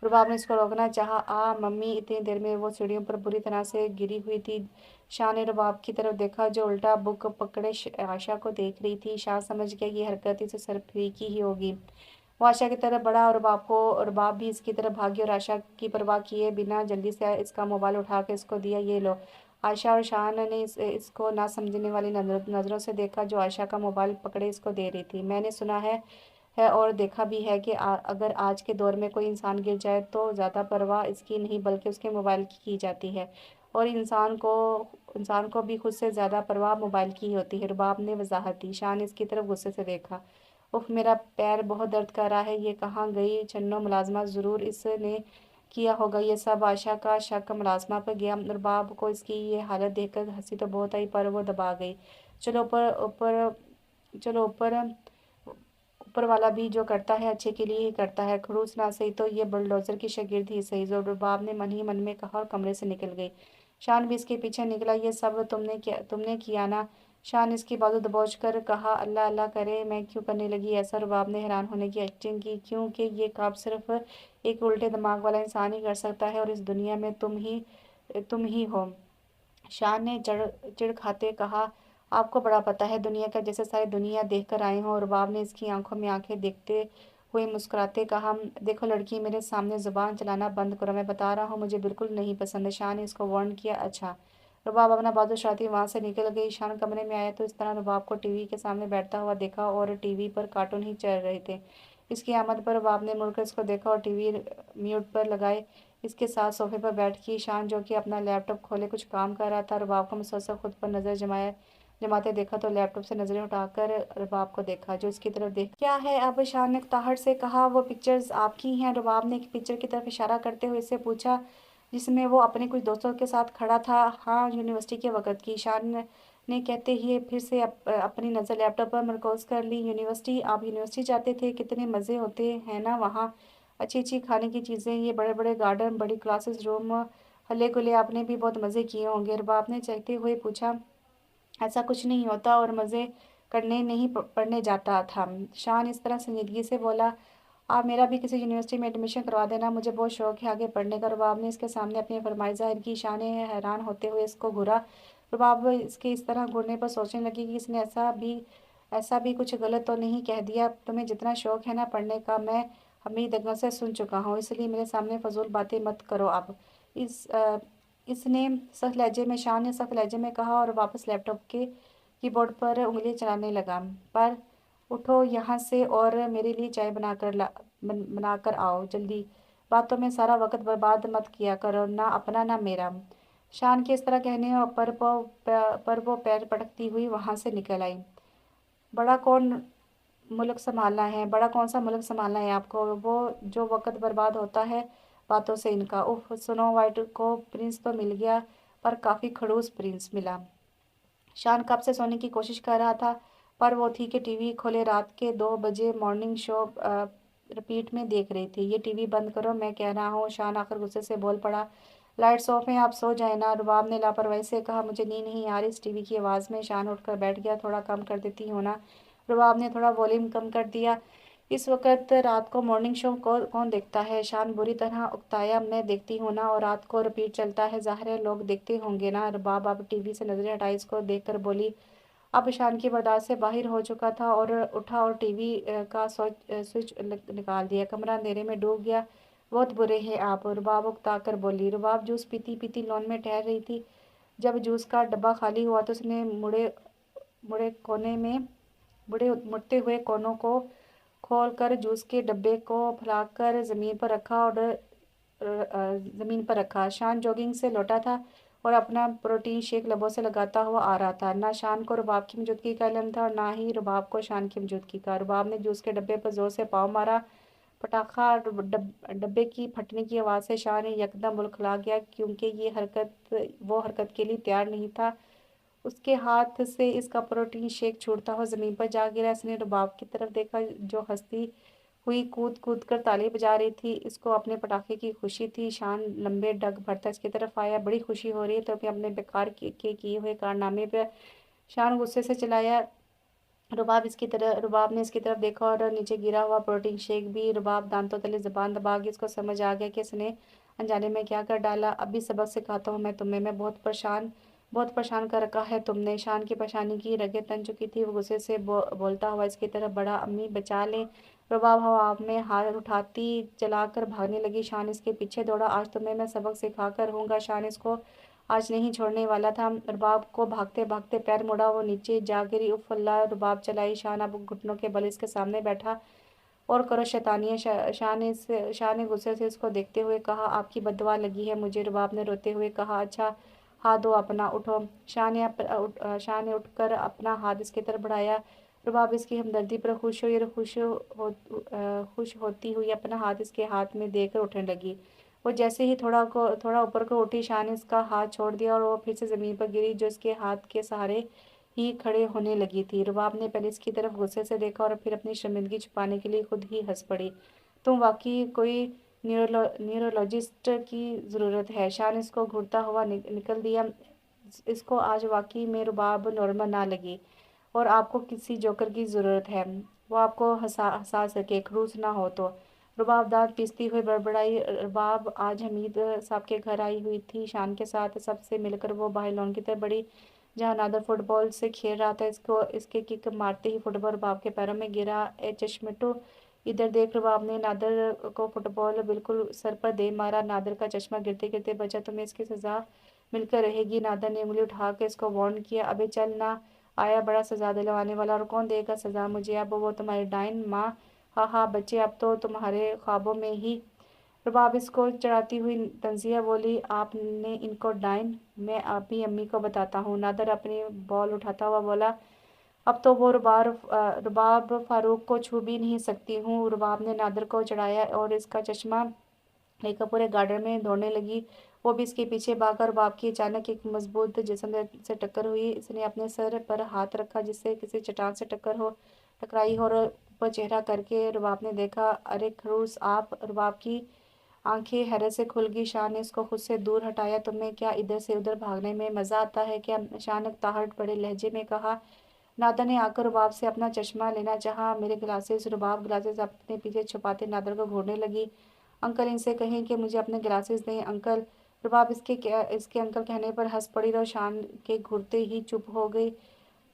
रुबाब ने इसको रोकना चाहा। मम्मी! इतनी देर में वो सीढ़ियों पर बुरी तरह से गिरी हुई थी। शाह ने रुबाब की तरफ देखा, जो उल्टा बुक पकड़े आयशा को देख रही थी। शाह समझ गया ये हरकत इसे सरफरीकी ही होगी। वो आयशा की तरफ बढ़ा और रुबाब भी इसकी तरफ भागी और आयशा की परवाह किए बिना जल्दी से इसका मोबाइल उठा के इसको दिया। ये लो। आयशा और शान ने इसको ना समझने वाली नज़रों से देखा, जो आयशा का मोबाइल पकड़े इसको दे रही थी। मैंने सुना है और देखा भी है कि अगर आज के दौर में कोई इंसान गिर जाए तो ज़्यादा परवाह इसकी नहीं बल्कि उसके मोबाइल की जाती है, और इंसान को भी खुद से ज़्यादा परवाह मोबाइल की ही होती है। रुबाब ने वजाहत दी। शान ने इसकी तरफ गुस्से से देखा। उफ, मेरा पैर बहुत दर्द कर रहा है। ये कहाँ गई छन्नो मुलाजमा? ज़रूर इसने किया होगा ये सब। आयशा का शक मुलाजमा पर गया। रुबाब को इसकी ये हालत देखकर हंसी तो बहुत आई, पर वो दबा गई। चलो ऊपर ऊपर चलो ऊपर ऊपर वाला भी जो करता है अच्छे के लिए ही करता है। खड़ूस ना सही तो ये बुलडोजर की शागिर्द ही सही, जो रुबाब ने मन ही मन में कहा और कमरे से निकल गई। शान भी इसके पीछे निकला। ये सब तुमने किया ना? शान ने इसकी बाजू दबोच कर कहा। अल्लाह अल्लाह करे, मैं क्यों करने लगी ऐसा? रुबाब ने हैरान होने की एक्टिंग की। क्योंकि ये काम सिर्फ एक उल्टे दिमाग वाला इंसान ही कर सकता है, और इस दुनिया में तुम ही हो। शान ने चिढ़ खाते कहा। आपको बड़ा पता है दुनिया का, जैसे सारी दुनिया देख कर आए हों। रुबाब ने इसकी आंखों में आंखें देखते हुए मुस्कुराते कहा। देखो लड़की, मेरे सामने जुबान चलाना बंद करो, मैं बता रहा हूँ मुझे बिल्कुल नहीं पसंद। शान ने इसको वार्न किया। अच्छा। रुबाब अपना बाजू उछालती वहाँ से निकल गई। शान कमरे में आया तो इस तरह रुबाब को टीवी के सामने बैठता हुआ देखा, और टीवी पर कार्टून ही चल रहे थे। इसकी आमद पर रुबाब ने मुड़कर इसको देखा और टीवी म्यूट पर लगाए इसके साथ सोफे पर बैठ की शान, जो कि अपना लैपटॉप खोले कुछ काम कर रहा था। रुबाब को मुसलसल खुद पर नजर जमाते देखा तो लैपटॉप से नजरें उठाकर रुबाब को देखा, जो इसकी तरफ देख। क्या है अब? शान ने ताहट से कहा। वो पिक्चर्स आपकी हैं? रुबाब ने एक पिक्चर की तरफ इशारा करते हुए इससे पूछा, जिसमें वो अपने कुछ दोस्तों के साथ खड़ा था। हाँ, यूनिवर्सिटी के वक़्त की। शान ने कहते ही फिर से अपनी नज़र लैपटॉप पर मरकूज़ कर ली। यूनिवर्सिटी? आप यूनिवर्सिटी जाते थे? कितने मज़े होते हैं ना वहाँ। अच्छी अच्छी खाने की चीज़ें, ये बड़े बड़े गार्डन, बड़ी क्लासेस रूम, हल्ले गुल्ले, आपने भी बहुत मज़े किए होंगे। रुबाब ने चहते हुए पूछा। ऐसा कुछ नहीं होता, और मज़े करने नहीं पढ़ने जाता था। शान इस तरह संजीदगी से बोला। آپ میرا بھی کسی یونیورسٹی میں ایڈمیشن کروا دینا، مجھے بہت شوق ہے آگے پڑھنے کا۔ رباب نے اس کے سامنے اپنی فرمائش ظاہر کی۔ شان نے حیران ہوتے ہوئے اس کو گھورا۔ رباب اس کے اس طرح گھورنے پر سوچنے لگی کہ اس نے ایسا بھی کچھ غلط تو نہیں کہہ دیا۔ تمہیں جتنا شوق ہے نا پڑھنے کا، میں امی دگنوں سے سن چکا ہوں، اس لیے میرے سامنے فضول باتیں مت کرو اب۔ اس نے سخت لہجے میں شان نے سخت لہجے میں کہا اور واپس لیپ ٹاپ کے کی بورڈ پر انگلیاں چلانے لگا۔ پر اٹھو یہاں سے اور میرے لیے چائے بنا کر آؤ جلدی۔ باتوں میں سارا وقت برباد مت کیا کرو، نہ اپنا نہ میرا۔ شان کے اس طرح کہنے پر وہ پیر پٹکتی ہوئی وہاں سے نکل آئی۔ بڑا کون سا ملک سنبھالنا ہے آپ کو، وہ جو وقت برباد ہوتا ہے باتوں سے ان کا۔ اوہ، سنو وائٹ کو پرنس تو مل گیا، پر کافی خڑوس پرنس ملا۔ شان کب سے سونے کی کوشش کر رہا تھا، پر وہ تھی کہ ٹی وی کھولے رات کے 2 بجے مارننگ شو رپیٹ میں دیکھ رہی تھی۔ یہ ٹی وی بند کرو، میں کہہ رہا ہوں۔ شان آخر غصے سے بول پڑا۔ لائٹس آف ہیں، آپ سو جائیں نا، رباب نے لاپرواہی سے کہا۔ مجھے نیند نہیں آ رہی اس ٹی وی کی آواز میں۔ شان اٹھ کر بیٹھ گیا۔ تھوڑا کم کر دیتی ہو نا؟ رباب نے تھوڑا والیوم کم کر دیا۔ اس وقت رات کو مارننگ شو کون دیکھتا ہے؟ شان بری طرح اکتایا۔ میں دیکھتی ہوں نا، اور رات کو رپیٹ چلتا ہے، ظاہر ہے لوگ دیکھتے ہوں گے نا۔ رباب اب ٹی وی سے نظریں ہٹائی اس کو دیکھ کر بولی۔ اب شان کی برداشت سے باہر ہو چکا تھا اور اٹھا اور ٹی وی کا سوئچ نکال دیا۔ کمرہ اندھیرے میں ڈوب گیا۔ بہت برے ہیں آپ، رباب اکتا کر بولی۔ رباب جوس پیتی پیتی لون میں ٹہل رہی تھی۔ جب جوس کا ڈبہ خالی ہوا تو اس نے مڑتے ہوئے کونوں کو کھول کر جوس کے ڈبے کو پھلا کر زمین پر رکھا۔ شان جوگنگ سے لوٹا تھا اور اپنا پروٹین شیک لبوں سے لگاتا ہوا آ رہا تھا۔ نہ شان کو رباب کی موجودگی کا علم تھا اور نہ ہی رباب کو شان کی موجودگی کا۔ رباب نے جوس کے ڈبے پر زور سے پاؤں مارا۔ پٹاخہ! ڈبے کی پھٹنے کی آواز سے شان یکدم بلکھلا گیا، کیونکہ وہ حرکت کے لیے تیار نہیں تھا۔ اس کے ہاتھ سے اس کا پروٹین شیک چھوٹتا ہوا زمین پر جا گرا۔ اس نے رباب کی طرف دیکھا جو ہنستی ہوئی کود کود کر تالی بجا رہی تھی۔ اس کو اپنے پٹاخے کی خوشی تھی۔ شان لمبے ڈگ بھرتا اس کی طرف آیا۔ بڑی خوشی ہو رہی ہے تمہیں اپنے بیکار کے کیے ہوئے کارنامے پر؟ شان غصے سے چلایا۔ رباب نے اس کی طرف دیکھا اور نیچے گرا ہوا پروٹین شیک بھی۔ رباب دانتوں تلے زبان دبا گئی۔ اس کو سمجھ آ گیا کہ اس نے انجانے میں کیا کر ڈالا۔ اب بھی سبق سکھاتا ہوں میں تمہیں، میں بہت پریشان کر رکھا ہے تم نے۔ شان کی پریشانی کی رگیں تن چکی تھی۔ وہ غصے سے بولتا ہوا اس کی طرف بڑھا۔ امی بچا لیں۔ رباب ہوا میں ہاتھ اٹھاتی چلا کر بھاگنے لگی۔ شان اس کے پیچھے دوڑا۔ آج تمہیں میں سبق سکھا کر رہوں گا۔ شان اس کو آج نہیں چھوڑنے والا تھا۔ رباب کو بھاگتے بھاگتے پیر مڑا، وہ نیچے جا گری۔ اف اللہ! رباب چلائی۔ شان اب گھٹنوں کے بل اس کے سامنے بیٹھا۔ اور کرو شیطانیاں! شان نے غصے سے اس کو دیکھتے ہوئے کہا۔ آپ کی بد دعا لگی ہے مجھے، رباب نے روتے ہوئے کہا۔ اچھا ہاتھ دو اپنا، اٹھو۔ شان نے اٹھ کر اپنا ہاتھ اس کی طرف بڑھایا۔ رباب اس کی ہمدردی پر خوش ہوئی اور خوش ہوتی ہوئی اپنا ہاتھ اس کے ہاتھ میں دے کر اٹھنے لگی۔ وہ جیسے ہی تھوڑا اوپر کو اٹھی، شان نے اس کا ہاتھ چھوڑ دیا اور وہ پھر سے زمین پر گری جو اس کے ہاتھ کے سہارے ہی کھڑے ہونے لگی تھی۔ رباب نے پہلے اس کی طرف غصے سے دیکھا اور پھر اپنی شرمندگی چھپانے کے لیے خود ہی ہنس پڑی۔ تم واقعی کوئی نیورولوجسٹ کی ضرورت ہے۔ شان اس کو گھورتا ہوا نکل دیا۔ اس کو آج واقعی میں رباب نارمل نہ لگی اور آپ کو کسی جوکر کی ضرورت ہے، وہ آپ کو ہنسا سکے، خڑوس نہ ہو تو۔ رباب دانت پیستی ہوئی بڑبڑائی۔ رباب آج حمید صاحب کے گھر آئی ہوئی تھی شان کے ساتھ۔ سب سے مل کر وہ باہر لان کی طرف بڑھی جہاں نادر فٹ بال سے کھیل رہا تھا۔ اس کے کک مارتے ہی فٹ بال رباب کے پیروں میں گرا۔ اے چشمٹو ادھر دیکھ! رباب نے نادر کو فٹ بال بالکل سر پر دے مارا۔ نادر کا چشمہ گرتے گرتے بچا۔ تمہیں اس کی سزا مل کر رہے گی۔ نادر نے انگلی اٹھا کر اس کو وارن کیا۔ ابے چل نہ آیا بڑا سزا دلوانے والا، اور کون دے گا سزا مجھے اب؟ وہ تمہاری ڈائن ماں۔ ہاں ہاں بچے، اب تو تمہارے خوابوں میں ہی۔ رباب اس کو چڑھاتی ہوئی طنزیہ بولی۔ آپ نے ان کو ڈائن؟ میں ابھی امی کو بتاتا ہوں۔ نادر اپنی بال اٹھاتا ہوا بولا۔ اب تو وہ رباب فاروق کو چھو بھی نہیں سکتی ہوں۔ رباب نے نادر کو چڑھایا اور اس کا چشمہ لے کر پورے گارڈن میں دوڑنے لگی۔ وہ بھی اس کے پیچھے بھاگا۔ رباب کی اچانک ایک مضبوط جسم سے ٹکر ہوئی۔ اس نے اپنے سر پر ہاتھ رکھا جس سے کسی چٹان سے ٹکرائی ہو، اور اوپر چہرہ کر کے رباب نے دیکھا۔ ارے خڑوس آپ! رباب کی آنکھیں حیرت سے کھل گئی۔ شان نے اس کو خود سے دور ہٹایا۔ تمہیں کیا ادھر سے ادھر بھاگنے میں مزہ آتا ہے کیا؟ شان نے اکتاہٹ بھرے لہجے میں کہا۔ नादर ने आकर रुबाब से अपना चश्मा लेना चाहा। मेरे ग्लासेस। रुबाब ग्लासेस अपने पीछे छुपाते नादर को घूरने लगी। अंकल, इनसे कहें कि मुझे अपने ग्लासेस दें। अंकल। रुबाब इसके अंकल कहने पर हंस पड़ी और शान के घूरते ही चुप हो गई।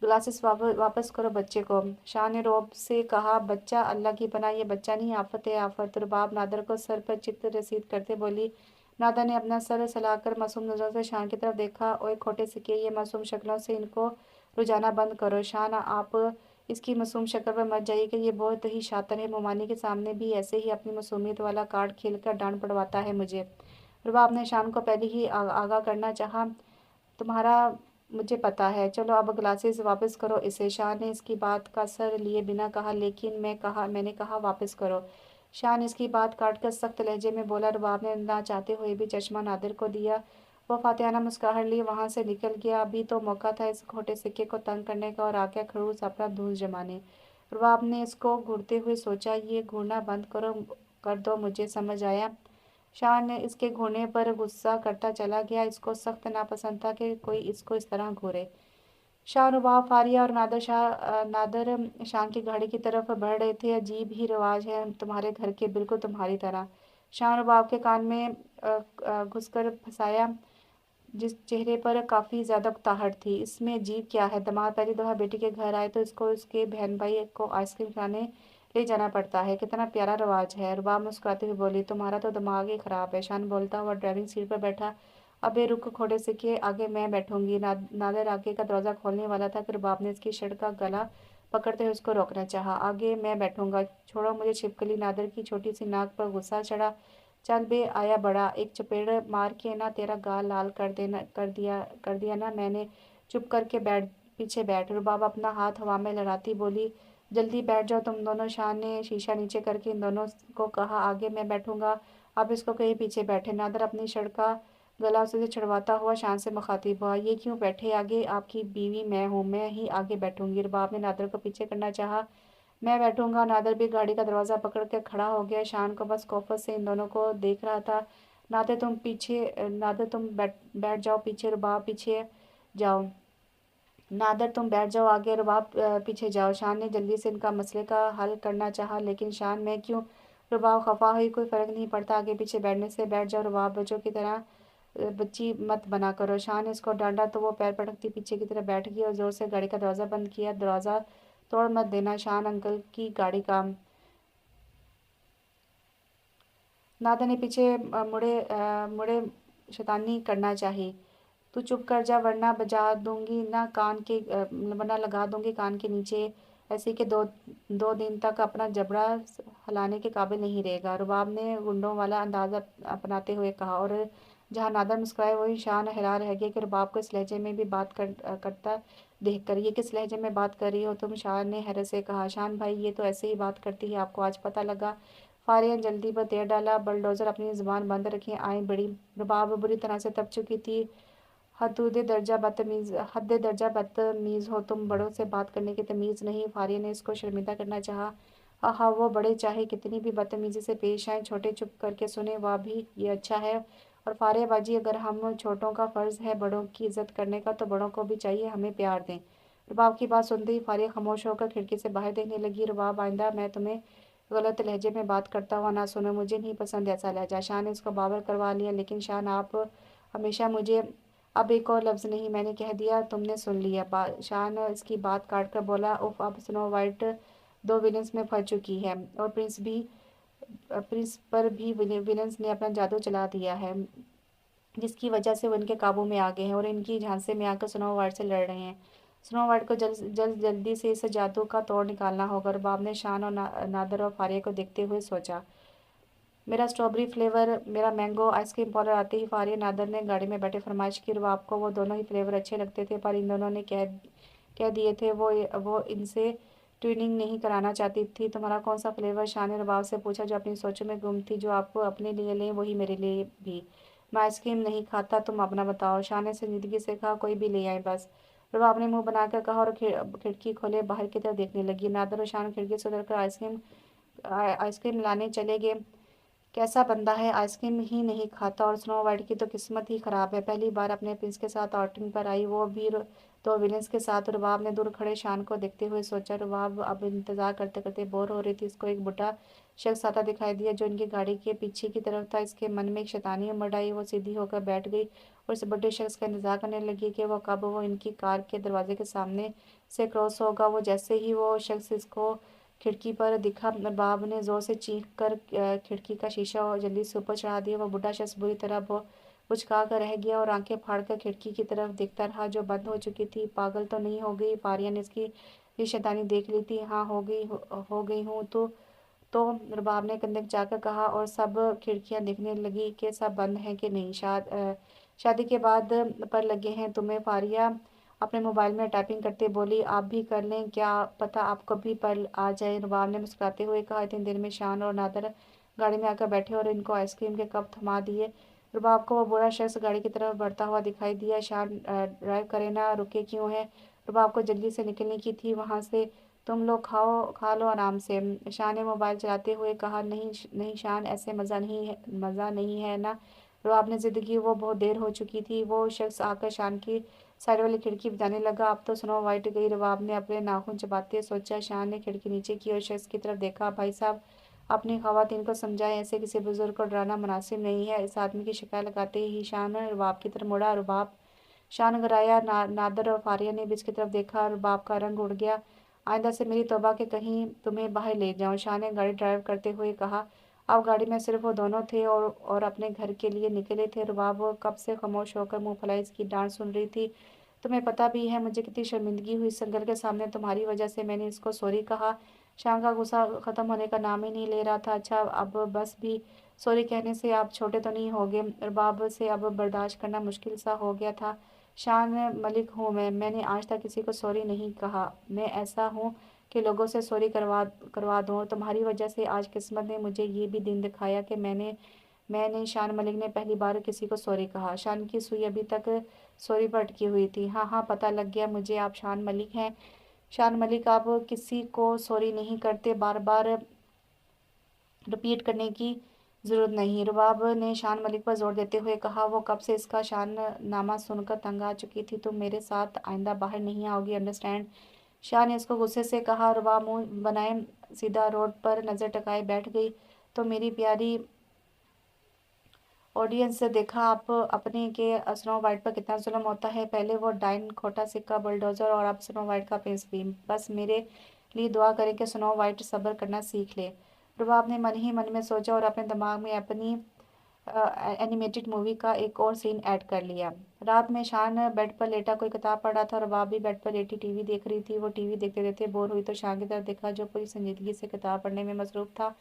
ग्लासेस वापस करो बच्चे को, शाह ने रौब से कहा। बच्चा? अल्लाह की पनाह, ये बच्चा नहीं, आफत है आफत। रुबाब नादर को सर पर चित्त रसीद करते बोली। नादर ने अपना सर सहलाकर मासूम नजरों से शान की तरफ देखा। ओए खोटे सिक्के, ये मासूम शक्लों से इनको रुझाना बंद करो। शान, आप इसकी मासूम शक्ल पर मत जाइए कि ये बहुत ही शातिर है। मुमानी के सामने भी ऐसे ही अपनी मासूमियत वाला कार्ड खेलकर डांट पड़वाता है मुझे। रुबाब ने शान को पहले ही आगाह करना चाहा। तुम्हारा मुझे पता है, चलो अब ग्लासेस वापस करो इसे। शाह ने इसकी बात का सर लिए बिना कहा। लेकिन मैंने कहा वापस करो। शाह ने इसकी बात काट कर सख्त लहजे में बोला। रुबाब ने ना चाहते हुए भी चश्मा नादिर को दिया। वो फातिहाना मुस्कुराहट लिए वहां से निकल गया। अभी तो मौका था इस खोटे सिक्के को तंग करने का और आगे खड़ूस अपना धूल जमाने। रुबाब ने इसको घूरते हुए सोचा, ये घूरना बंद कर दो, मुझे समझ आया। शाह ने इसके घूरने पर गुस्सा करता चला गया। इसको सख्त नापसंद था कि कोई इसको इस तरह घूरे। शाह, रुबाब, फारिया और नादर शाह की गाड़ी की तरफ बढ़ रहे थे। अजीब ही रिवाज है तुम्हारे घर के, बिल्कुल तुम्हारी तरह। शाह रुबाब के कान में घुसकर फंसाया, जिस चेहरे पर काफ़ी ज़्यादा उकताहट थी। इसमें अजीब क्या है? दामाद पहली दफ़ा बेटी के घर आए तो इसको उसके बहन भाई को आइसक्रीम खाने ले जाना पड़ता है। कितना प्यारा रवाज है। रुबाब मुस्कुराते हुए बोली। तुम्हारा तो दिमाग ही ख़राब है। शान बोलता हुआ ड्राइविंग सीट पर बैठा। अबे रुक, खोड़े से के आगे मैं बैठूंगी। नादिर आगे का दरवाज़ा खोलने वाला था कि रुबाब ने इसकी शर्ट का गला पकड़ते हुए उसको रोकना चाहा। आगे मैं बैठूंगा, छोड़ो मुझे छिपकली। नादिर की छोटी सी नाक पर गुस्सा चढ़ा। चल बे आया बड़ा, एक चपेड़ मार के ना तेरा गाल लाल कर दिया ना मैंने। चुप करके पीछे बैठ। रुबाब अपना हाथ हवा में लहराती बोली। जल्दी बैठ जाओ तुम दोनों। शाह ने शीशा नीचे करके इन दोनों को कहा। आगे मैं बैठूंगा, अब इसको कहीं पीछे बैठे। नादर अपनी शर्ट का गला उसे छुड़वाता हुआ शान से मुखातिब हुआ। ये क्यों बैठे आगे? आपकी बीवी मैं हूँ, मैं ही आगे बैठूंगी। रुबाब ने नादर को पीछे करना चाहा। मैं बैठूंगा। नादर भी गाड़ी का दरवाज़ा पकड़ के खड़ा हो गया। शान को बस कौफत से इन दोनों को देख रहा था। नादर तुम बैठ जाओ पीछे। रुबाब पीछे जाओ। नादर तुम बैठ जाओ आगे। रुबाब पीछे जाओ। शान ने जल्दी से इनका मसले का हल करना चाहा। लेकिन शान, मैं क्यों? रुबाब खफा हुई। कोई फ़र्क नहीं पड़ता, आगे पीछे बैठने से। बैठ जाओ। रुबाब बच्चों की तरह बच्ची मत बना करो। शान ने इसको डांटा तो वो पैर पटकती पीछे की तरफ बैठ गई और ज़ोर से गाड़ी का दरवाज़ा बंद किया। दरवाज़ा तोड़ मत देना शान, अंकल की गाड़ी का। नादर ने पीछे मुड़े शैतानी करना चाहिए। तू चुप कर जा, वरना बजा दूंगी ना कान के वरना लगा दूंगी कान के नीचे, ऐसे कि दो दिन तक अपना जबड़ा हिलाने के काबिल नहीं रहेगा। रुबाब ने गुंडों वाला अंदाज़ अपनाते हुए कहा। और जहाँ नादर मुस्कुराए वही शान हैरान रह गया कि रुबाब को इस लहजे में भी बात करता देखकर। ये किस लहजे में बात कर रही हो तुम? शान ने हैरत से कहा। शान भाई, ये तो ऐसे ही बात करती है, आपको आज पता लगा? फारिया ने जल्दी पर तेल डाला। बलडोज़र अपनी ज़ुबान बंद रखे आई बड़ी। रुबाब बुरी तरह से तप चुकी थी। हद दर्जा बदतमीज़ हो तुम, बड़ों से बात करने की तमीज़ नहीं। फारिया ने इसको शर्मिंदा करना चाहा। हाँ, वो बड़े चाहे कितनी भी बदतमीज़ी से पेश आए, छोटे चुप करके सुने, वह भी ये अच्छा है। और फारिया बाजी, अगर हम छोटों का फ़र्ज़ है बड़ों की इज़्ज़त करने का, तो बड़ों को भी चाहिए हमें प्यार दें। रुबाब की बात सुनते ही फारिया खामोश होकर खिड़की से बाहर देखने लगी। रुबाब, आइंदा मैं तुम्हें गलत लहजे में बात करता हुआ ना सुनो, मुझे नहीं पसंद ऐसा लहजा। शाह ने उसको बावर करवा लिया। लेकिन शान, आप हमेशा मुझे। अब एक और लफ्ज़ नहीं, मैंने कह दिया, तुमने सुन लिया। शान इसकी बात काट कर बोला। उफ, अब स्नो वाइट 2 विलन्स में फंस चुकी है और प्रिंस पर भी विलन्स ने अपना जादू चला दिया है, जिसकी वजह से वो इनके काबू में आ गए हैं और इनकी झांसे में आकर स्नो वाइट से लड़ रहे हैं। स्नो वाइट को जल्दी से इस जादू का तोड़ निकालना होगा। रुबाब ने शान और नादर और फारिया को देखते हुए सोचा। मेरा स्ट्रॉबेरी फ्लेवर, मेरा मैंगो आइसक्रीम पार्लर आते ही फारिया नादर ने गाड़ी में बैठे फरमाइश की। रुबाब को वो दोनों ही फ्लेवर अच्छे लगते थे, पर इन दोनों ने कह दिए थे वो इनसे ट्विनिंग नहीं कराना चाहती थी। तुम्हारा कौन सा फ्लेवर? शाह ने रुबाब से पूछा, जो अपनी सोचों में गुम थी। जो आपको अपने लिए लें वही मेरे लिए भी। मैं आइसक्रीम नहीं खाता, तुम अपना बताओ। शाह ने संजीदगी से कहा, कोई भी ले आए बस। रुबाब ने मुंह बनाकर कहा और खिड़की खोले बाहर की तरफ देखने लगी। नादर और शान खिड़की से उतरकर आइसक्रीम लाने चले गए। कैसा बंदा है, आइसक्रीम ही नहीं खाता। और स्नो वाइट की तो किस्मत ही ख़राब है, पहली बार अपने प्रिंस के साथ आउटिंग पर आई, वो भी तो विलेंस के साथ रुबाब ने दूर खड़े शान को देखते हुए सोचा। रुबाब अब इंतजार करते करते बोर हो रही थी। इसको एक बुढ़ा शख्स आता दिखाई दिया जो इनकी गाड़ी के पीछे की तरफ था। इसके मन में एक शैतानी उमड़ आई। वो सीधी होकर बैठ गई और उस बुढ़े शख्स का इंतजार करने लगी कि वो कब वो इनकी कार के दरवाजे के सामने से क्रॉस होगा। वो जैसे ही वो शख्स इसको खिड़की पर दिखा, रुबाब ने जोर से चीख कर खिड़की का शीशा जल्दी से ऊपर चढ़ा दिया। वो बुढ़ा शख्स बुरी तरह बुझका कर रह गया और आंखें फाड़कर खिड़की की तरफ देखता रहा जो बंद हो चुकी थी। पागल तो नहीं हो गई? फारिया ने इसकी ये शैतानी देख ली थी। हाँ, हो गई हूँ तो रुबाब ने कंधे जाकर कहा और सब खिड़कियां देखने लगी कि सब बंद हैं कि नहीं। शादी के बाद पर लगे हैं तुम्हें? फारिया अपने मोबाइल में टाइपिंग करते बोली। आप भी कर लें, क्या पता आपको भी पर आ जाए। रुबाब ने मुस्कुराते हुए कहा। इतनी देर में शान और नादर गाड़ी में आकर बैठे और इनको आइसक्रीम के कप थमा दिए। रुबाब को वो बुरा शख्स गाड़ी की तरफ बढ़ता हुआ दिखाई दिया। शान, ड्राइव करे ना, रुके क्यों है? रुबाब को जल्दी से निकलने की थी वहां से। तुम लोग खा लो आराम से, शान ने मोबाइल चलाते हुए कहा। नहीं नहीं शान, ऐसे मज़ा नहीं है ना। रुबाब ने जिद की। वो बहुत देर हो चुकी थी। वो शख्स आकर शान की साइड वाली खिड़की बजाने लगा। अब तो स्नो वाइट गई। रुबाब ने अपने नाखून चबाते सोचा। शान ने खिड़की नीचे की और शख्स की तरफ देखा। भाई साहब, अपनी खवातीन को समझाएं, ऐसे किसी बुजुर्ग को डराना मुनासिब नहीं है। इस आदमी की शिकायत लगाते ही शान रुबाब की तरफ मुड़ा। रुबाब, शान गराया। नादर और फारिया ने भी इसकी तरफ देखा। रुबाब का रंग उड़ गया। आइंदा से मेरी तौबा के कहीं तुम्हें बाहर ले जाऊं, शान ने गाड़ी ड्राइव करते हुए कहा। अब गाड़ी में सिर्फ वो दोनों थे और अपने घर के लिए निकले थे। रुबाब कब से खामोश होकर मुंह फैलाए इसकी डांट सुन रही थी। तुम्हें पता भी है मुझे कितनी शर्मिंदगी हुई इस अंकल के सामने? तुम्हारी वजह से मैंने इसको सॉरी कहा। शाम का गुस्सा खत्म होने का नाम ही नहीं ले रहा था। अच्छा, अब बस भी सॉरी कहने से आप छोटे तो नहीं हो गए? रुबाब से अब बर्दाश्त करना मुश्किल सा हो गया था। शान मलिक हूँ मैंने आज तक किसी को सॉरी नहीं कहा। मैं ऐसा हूँ कि लोगों से सॉरी करवा दूँ और तुम्हारी वजह से आज किस्मत ने मुझे ये भी दिन दिखाया कि मैंने शान मलिक ने पहली बार किसी को सॉरी कहा। शान की सुई अभी तक सॉरी पर अटकी हुई थी। हाँ हाँ, पता लग गया मुझे, आप शान मलिक हैं। शान मलिक, आप किसी को सॉरी नहीं करते, बार बार रिपीट करने की ज़रूरत नहीं। रुबाब ने शान मलिक पर जोर देते हुए कहा। वो कब से इसका शान नामा सुनकर तंग आ चुकी थी। तुम मेरे साथ आइंदा बाहर नहीं आओगी, अंडरस्टैंड? शाह ने इसको गुस्से से कहा। रुबाब मुंह बनाए सीधा रोड पर नज़र टकाए बैठ गई। तो मेरी प्यारी ऑडियंस, देखा आप अपने के स्नो वाइट पर कितना जुल्म होता है। पहले वो डाइन खोटा सिक्का बुलडोजर और अब स्नो वाइट का प्रिंस भी। बस मेरे लिए दुआ करें कि स्नो वाइट सब्र करना सीख ले। रुबाब ने मन ही मन में सोचा और अपने दिमाग में अपनी एनिमेटेड मूवी का एक और सीन ऐड कर लिया। रात में शान बेड पर लेटा कोई किताब पढ़ रहा था। रुबाब भी बेड पर लेटी टीवी देख रही थी। वो टीवी देखते देखते बोर हुई तो शान की तरफ देखा जो पूरी संजीदगी से किताब पढ़ने में मसरूफ था।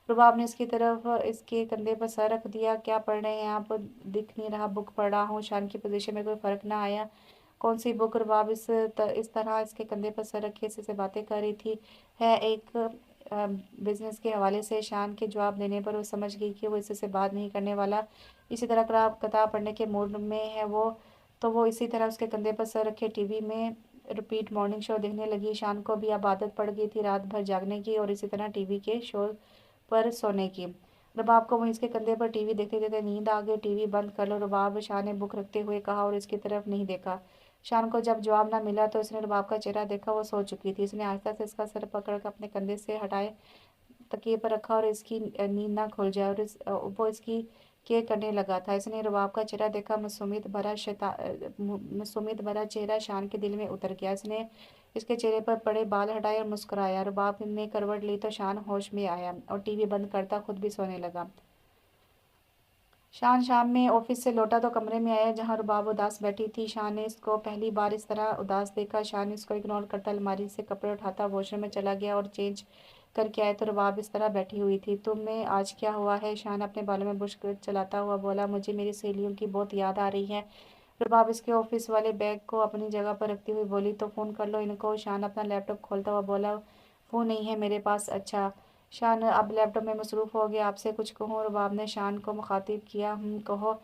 रुबाब ने इसकी तरफ इसके कंधे पर सर रख दिया। क्या पढ़ रहे हैं आप? दिख नहीं रहा। बुक पढ़ रहा हूँ। शान की पोजीशन में कोई फर्क ना आया। कौन सी बुक? रुबाब इस तरह इसके कंधे पर सर रखे इससे बातें कर रही थी। है एक बिजनेस के हवाले से। शान के जवाब देने पर वो समझ गई कि वो इससे बात नहीं करने वाला। इसी तरह किताब पढ़ने के मूड में है वो, तो वो इसी तरह उसके कंधे पर सर रखे टीवी में रिपीट मॉर्निंग शो देखने लगी। शान को भी अब आदत पड़ गई थी रात भर जागने की और इसी तरह टीवी के शो पर सोने की। रुबाब को वहीं इसके कंधे पर टीवी देखते देखते नींद आ गई। टीवी बंद कर लो रुबाब, शान ने बुक रखते हुए कहा और इसकी तरफ नहीं देखा। शान को जब जवाब ना मिला तो इसने रुबाब का चेहरा देखा। वो सो चुकी थी। इसने आहिस्ता से इसका सर पकड़कर अपने कंधे से हटाए तकिए पर रखा और इसकी नींद ना खुल जाए और वो इसकी केयर करने लगा था। इसने रुबाब का चेहरा देखा। मासूमियत भरा चेहरा शान के दिल में उतर गया। इसने इसके चेहरे पर पड़े बाल हटाए और मुस्कुराया। रुबाब ने करवट ली तो शान होश में आया और टीवी बंद करता खुद भी सोने लगा। शान शाम में ऑफिस से लौटा तो कमरे में आया जहां रुबाब उदास बैठी थी। शान ने इसको पहली बार इस तरह उदास देखा। शान इसको इग्नोर करता अलमारी से कपड़े उठाता वॉशरूम में चला गया और चेंज करके आया तो रुबाब इस तरह बैठी हुई थी। तुम्हें आज क्या हुआ है? शान अपने बालों में बुश चलाता हुआ बोला। मुझे मेरी सहेलियों की बहुत याद आ रही है। रुबाब इसके ऑफिस वाले बैग को अपनी जगह पर रखती हुई बोली। तो फ़ोन कर लो इनको। शान अपना लैपटॉप खोलता हुआ बोला। फ़ोन नहीं है मेरे पास। अच्छा। शान अब लैपटॉप में मसरूफ़ हो गया। आपसे कुछ कहूँ? रुबाब ने शान को मुखातिब किया। कहो।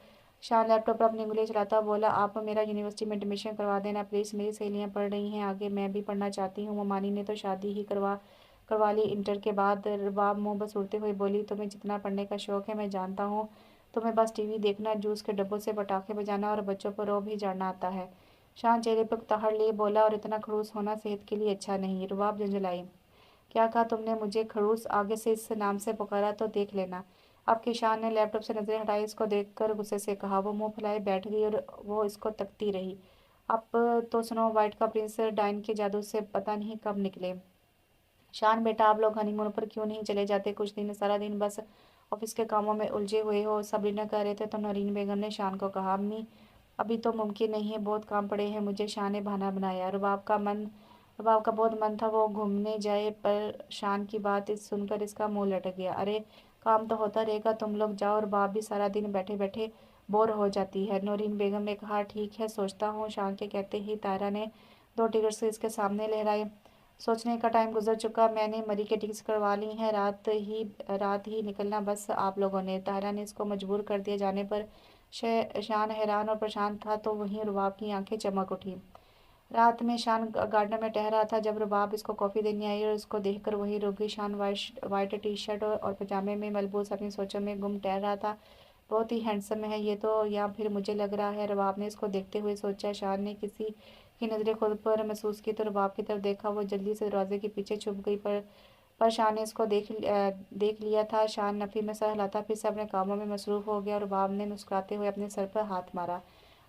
शान लैपटॉप पर अपनी उंगलियां चलाता बोला। आप मेरा यूनिवर्सिटी में एडमिशन करवा देना प्लीज़। मेरी सहेलियां पढ़ रही हैं आगे, मैं भी पढ़ना चाहती हूँ। ममानी ने तो शादी ही करवा ली इंटर के बाद। रुबाब मुंह बसूरते हुए बोली। तुम्हें जितना पढ़ने का शौक़ है मैं जानता हूँ। तुम्हें बस टीवी देखना, जूस के डब्बों से पटाखे बजाना और बच्चों पर रौब ही झाड़ना आता है। शान चेहरे पर तहड़ लिए बोला, और इतना खड़ूस होना सेहत के लिए अच्छा नहीं। रुबाब झंझलाई, क्या कहा तुमने? मुझे खड़ूस? आगे से इस नाम से पुकारा तो देख लेना। आपकी शान ने लैपटॉप से नजरें हटाई, इसको देखकर गुस्से से कहा। वो मुंह फुलाए बैठ गई और वो इसको तकती रही। अब तो स्नो वाइट का प्रिंस डाइन के जादू से पता नहीं कब निकले। शान बेटा, आप लोग हनीमून पर क्यों नहीं चले जाते? कुछ दिन सारा दिन बस ऑफिस के कामों में उलझे हुए हो, सबरीना कह रहे थे। तो नरीन बेगम ने शान को कहा, अम्मी अभी तो मुमकिन नहीं है, बहुत काम पड़े हैं मुझे। शान ने बहाना बनाया। रुबाब का बहुत मन था वो घूमने जाए, पर शान की बात सुनकर इसका मुंह लटक गया। अरे काम तो होता रहेगा, तुम लोग जाओ। और बाप भी सारा दिन बैठे बैठे बोर हो जाती है। नौरीन बेगम ने कहा, ठीक है सोचता हूँ। शान के कहते ही तायरा ने 2 टिकट से इसके सामने लहराए। सोचने का टाइम गुजर चुका, मैंने मरी के टिकट्स करवा ली हैं, रात ही निकलना बस आप लोगों ने। तायरा ने इसको मजबूर कर दिया जाने पर शान हैरान और परेशान था, तो वहीं रुबाब की आंखें चमक उठी। रात में शान गार्डन में टहरा था जब रुबाब इसको कॉफ़ी देने आई, और इसको देखकर वही रुक गई। शान वाइट टी शर्ट और पजामे में मलबूस अपनी सोचों में गुम टहल रहा था। बहुत ही हैंडसम है ये तो, या फिर मुझे लग रहा है। रुबाब ने इसको देखते हुए सोचा। शान ने किसी की नज़रें खुद पर महसूस की तो रुबाब की तरफ देखा। वो जल्दी से दरवाजे के पीछे छुप गई, पर शान ने इसको देख लिया था। शान नफ़ी में सर हिलाता फिर से अपने कामों में मसरूफ़ हो गया। रुबाब ने मुस्कुराते हुए अपने सर पर हाथ मारा।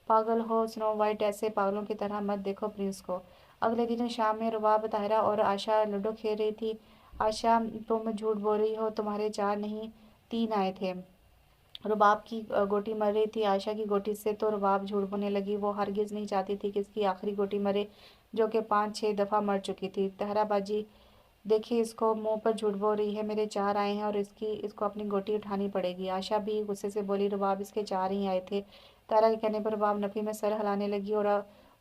पागल हो स्नो वाइट, ऐसे पागलों की तरह मत देखो प्रिंस को। अगले दिन शाम में रुबाब, ताहिरा और आशा लूडो खेल रही थी। आशा, तुम झूठ बोल रही हो, तुम्हारे 4 नहीं 3 आए थे। रुबाब की गोटी मर रही थी। आयशा की गोटी से तो रुबाब झूठ बोलने लगी। वो हरगिज नहीं चाहती थी कि इसकी आखिरी गोटी मरे, जो कि 5-6 दफ़ा मर चुकी थी। तहराबाजी, देखिए इसको, मुंह पर झूठ बोल रही है। मेरे 4 आए हैं और इसको अपनी गोटी उठानी पड़ेगी। आशा भी गुस्से से बोली, रुबाब इसके 4 ही आए थे। तारा के कहने पर रुबाब नफ़ी में सर हिलाने लगी और